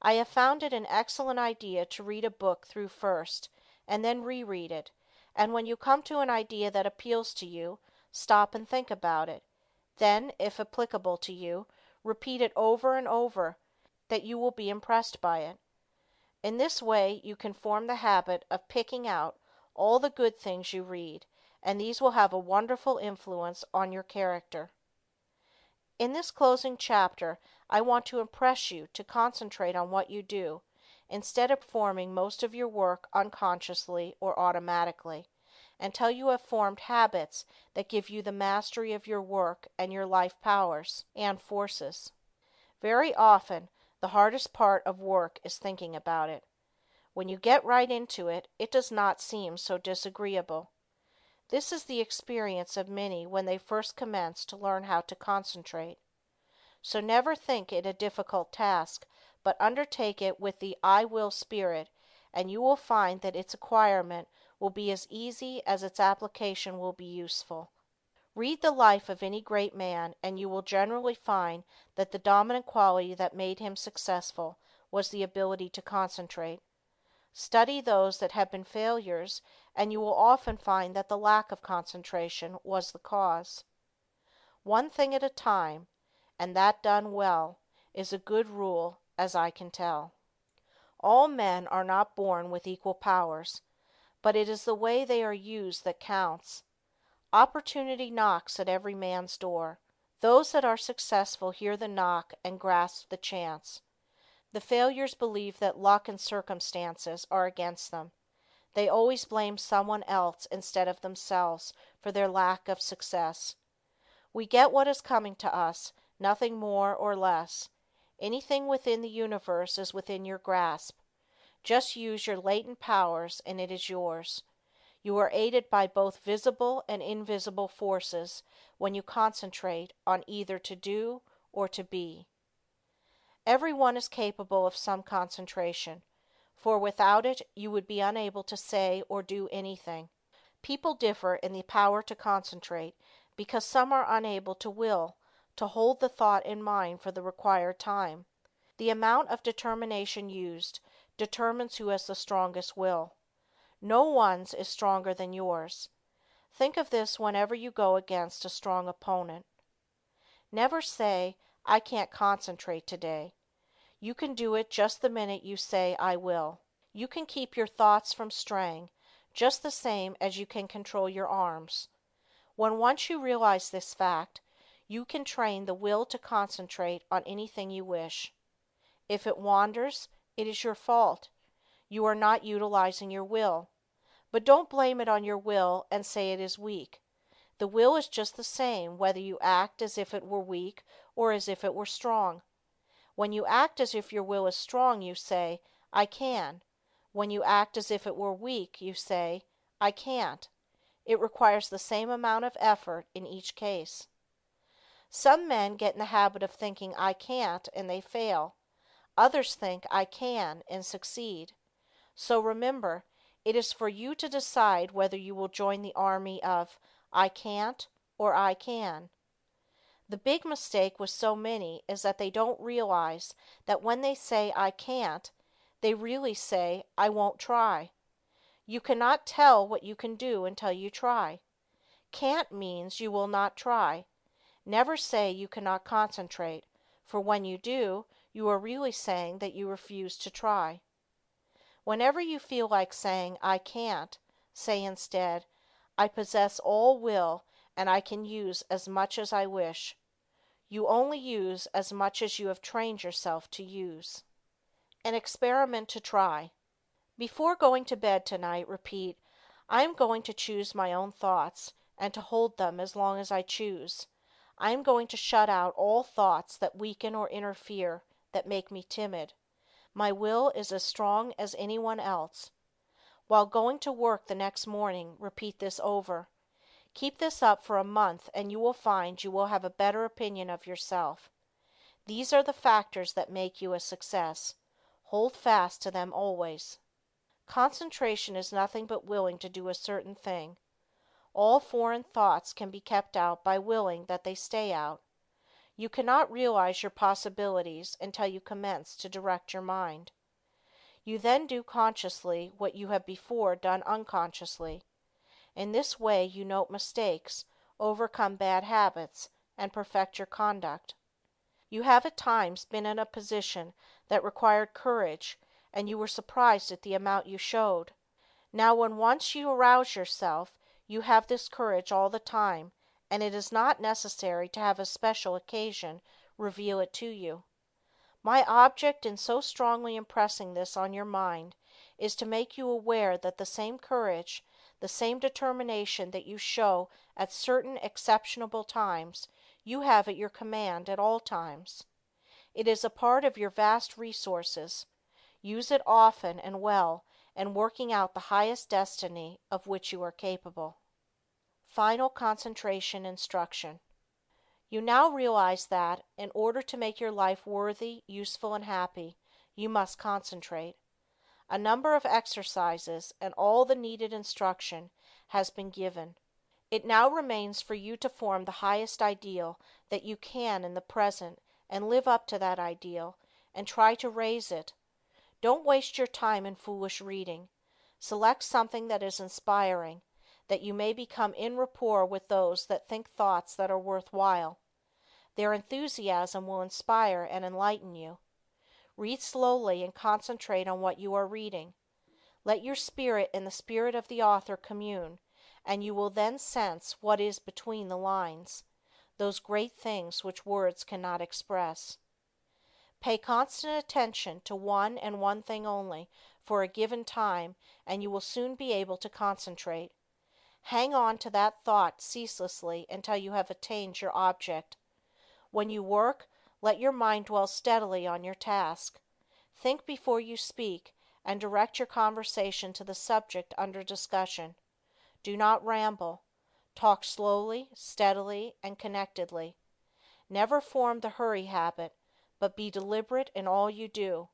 I have found it an excellent idea to read a book through first, and then reread it, and when you come to an idea that appeals to you, stop and think about it. Then, if applicable to you, repeat it over and over, that you will be impressed by it. In this way you can form the habit of picking out all the good things you read, and these will have a wonderful influence on your character. In this closing chapter, I want to impress you to concentrate on what you do, instead of performing most of your work unconsciously or automatically, until you have formed habits that give you the mastery of your work and your life powers and forces. Very often, the hardest part of work is thinking about it. When you get right into it, it does not seem so disagreeable. This is the experience of many when they first commence to learn how to concentrate. So never think it a difficult task, but undertake it with the I will spirit, and you will find that its acquirement will be as easy as its application will be useful. Read the life of any great man, and you will generally find that the dominant quality that made him successful was the ability to concentrate. Study those that have been failures, and you will often find that the lack of concentration was the cause. One thing at a time, and that done well, is a good rule, as I can tell. All men are not born with equal powers, but it is the way they are used that counts. Opportunity knocks at every man's door. Those that are successful hear the knock and grasp the chance. The failures believe that luck and circumstances are against them. They always blame someone else instead of themselves for their lack of success. We get what is coming to us, nothing more or less. Anything within the universe is within your grasp. Just use your latent powers and it is yours. You are aided by both visible and invisible forces when you concentrate on either to do or to be. Everyone is capable of some concentration, for without it you would be unable to say or do anything. People differ in the power to concentrate because some are unable to will to hold the thought in mind for the required time. The amount of determination used determines who has the strongest will. No one's is stronger than yours. Think of this whenever you go against a strong opponent. Never say, I can't concentrate today. You can do it just the minute you say, I will. You can keep your thoughts from straying just the same as you can control your arms. When once you realize this fact, you can train the will to concentrate on anything you wish. If it wanders, it is your fault. You are not utilizing your will. But don't blame it on your will and say it is weak. The will is just the same whether you act as if it were weak or as if it were strong. When you act as if your will is strong, you say, I can. When you act as if it were weak, you say, I can't. It requires the same amount of effort in each case. Some men get in the habit of thinking I can't and they fail. Others think I can and succeed. So remember, it is for you to decide whether you will join the army of I can't or I can. The big mistake with so many is that they don't realize that when they say I can't, they really say I won't try. You cannot tell what you can do until you try. Can't means you will not try. Never say you cannot concentrate, for when you do, you are really saying that you refuse to try. Whenever you feel like saying I can't, say instead, I possess all will and I can use as much as I wish. You only use as much as you have trained yourself to use. An experiment to try. Before going to bed tonight, repeat, I am going to choose my own thoughts and to hold them as long as I choose. I am going to shut out all thoughts that weaken or interfere, that make me timid. My will is as strong as anyone else. While going to work the next morning, repeat this over. Keep this up for a month and you will find you will have a better opinion of yourself. These are the factors that make you a success. Hold fast to them always. Concentration is nothing but willing to do a certain thing. All foreign thoughts can be kept out by willing that they stay out. You cannot realize your possibilities until you commence to direct your mind. You then do consciously what you have before done unconsciously. In this way you note mistakes, overcome bad habits, and perfect your conduct. You have at times been in a position that required courage, and you were surprised at the amount you showed. Now when once you arouse yourself, you have this courage all the time, and it is not necessary to have a special occasion reveal it to you. My object in so strongly impressing this on your mind is to make you aware that the same courage, the same determination that you show at certain exceptional times, you have at your command at all times. It is a part of your vast resources. Use it often and well in working out the highest destiny of which you are capable. Final concentration instruction. You now realize that, in order to make your life worthy, useful, and happy, you must concentrate. A number of exercises and all the needed instruction has been given. It now remains for you to form the highest ideal that you can in the present and live up to that ideal and try to raise it. Don't waste your time in foolish reading. Select something that is inspiring, that you may become in rapport with those that think thoughts that are worthwhile. Their enthusiasm will inspire and enlighten you. Read slowly and concentrate on what you are reading. Let your spirit and the spirit of the author commune, and you will then sense what is between the lines, those great things which words cannot express. Pay constant attention to one and one thing only for a given time, and you will soon be able to concentrate. Hang on to that thought ceaselessly until you have attained your object. When you work, let your mind dwell steadily on your task. Think before you speak, and direct your conversation to the subject under discussion. Do not ramble. Talk slowly, steadily, and connectedly. Never form the hurry habit, but be deliberate in all you do.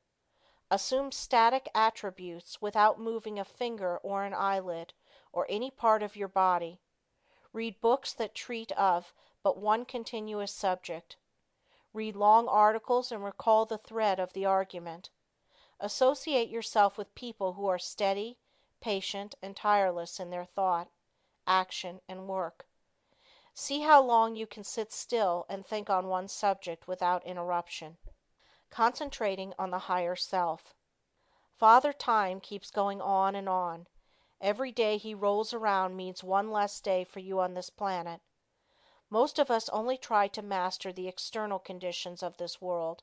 Assume static attributes without moving a finger or an eyelid, or any part of your body. Read books that treat of but one continuous subject. Read long articles and recall the thread of the argument. Associate yourself with people who are steady, patient, and tireless in their thought, action, and work. See how long you can sit still and think on one subject without interruption. Concentrating on the higher self. Father Time keeps going on and on. Every day he rolls around means one less day for you on this planet. Most of us only try to master the external conditions of this world.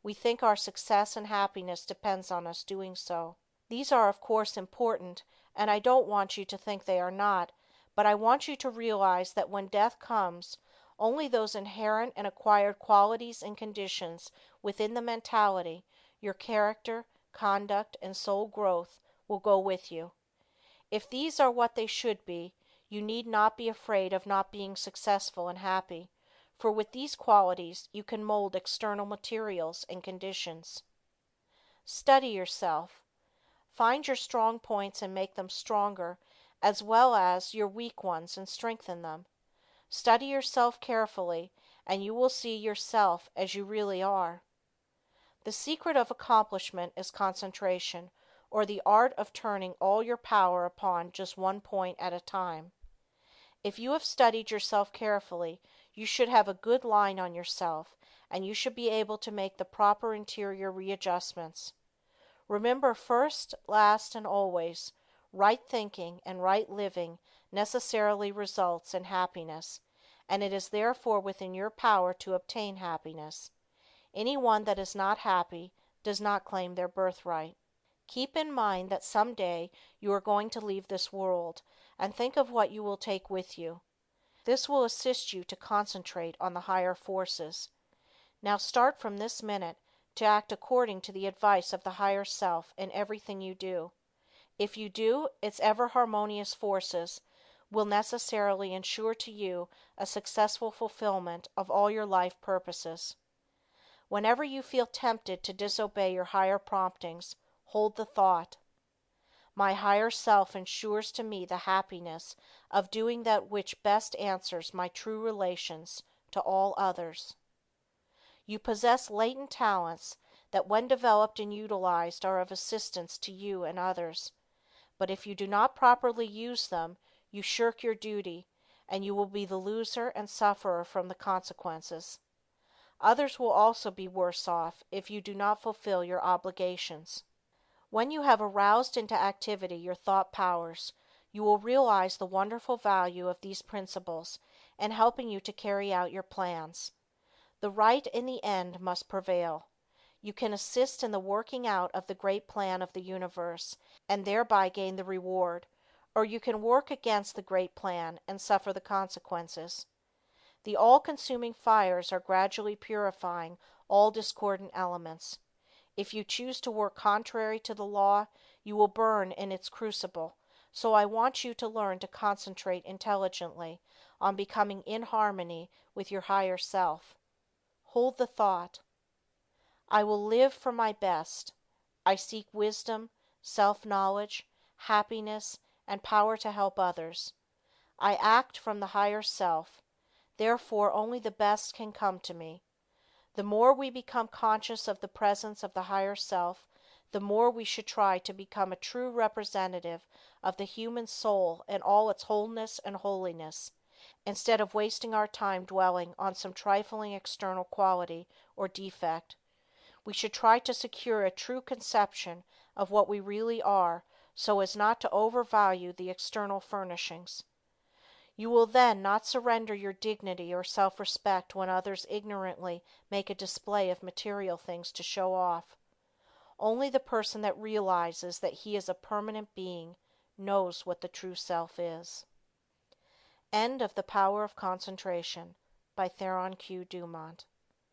We think our success and happiness depends on us doing so. These are of course important, and I don't want you to think they are not, but I want you to realize that when death comes, only those inherent and acquired qualities and conditions within the mentality, your character, conduct, and soul growth will go with you. If these are what they should be, you need not be afraid of not being successful and happy, for with these qualities you can mold external materials and conditions. Study yourself. Find your strong points and make them stronger, as well as your weak ones and strengthen them. Study yourself carefully, and you will see yourself as you really are. The secret of accomplishment is concentration, or the art of turning all your power upon just one point at a time. If you have studied yourself carefully, you should have a good line on yourself, and you should be able to make the proper interior readjustments. Remember first, last, and always, right thinking and right living necessarily results in happiness, and it is therefore within your power to obtain happiness. Anyone that is not happy does not claim their birthright. Keep in mind that someday you are going to leave this world, and think of what you will take with you. This will assist you to concentrate on the higher forces. Now start from this minute to act according to the advice of the higher self in everything you do. If you do, its ever harmonious forces will necessarily ensure to you a successful fulfillment of all your life purposes. Whenever you feel tempted to disobey your higher promptings, hold the thought, "My higher self ensures to me the happiness of doing that which best answers my true relations to all others." You possess latent talents that when developed and utilized are of assistance to you and others, but if you do not properly use them, you shirk your duty, and you will be the loser and sufferer from the consequences. Others will also be worse off if you do not fulfill your obligations. When you have aroused into activity your thought powers, you will realize the wonderful value of these principles in helping you to carry out your plans. The right in the end must prevail. You can assist in the working out of the great plan of the universe and thereby gain the reward, or you can work against the great plan and suffer the consequences. The all-consuming fires are gradually purifying all discordant elements. If you choose to work contrary to the law, you will burn in its crucible, so I want you to learn to concentrate intelligently on becoming in harmony with your higher self. Hold the thought, "I will live for my best. I seek wisdom, self-knowledge, happiness, and power to help others. I act from the higher self. Therefore, only the best can come to me." The more we become conscious of the presence of the higher self, the more we should try to become a true representative of the human soul in all its wholeness and holiness, instead of wasting our time dwelling on some trifling external quality or defect. We should try to secure a true conception of what we really are so as not to overvalue the external furnishings. You will then not surrender your dignity or self-respect when others ignorantly make a display of material things to show off. Only the person that realizes that he is a permanent being knows what the true self is. End of The Power of Concentration by Theron Q. Dumont.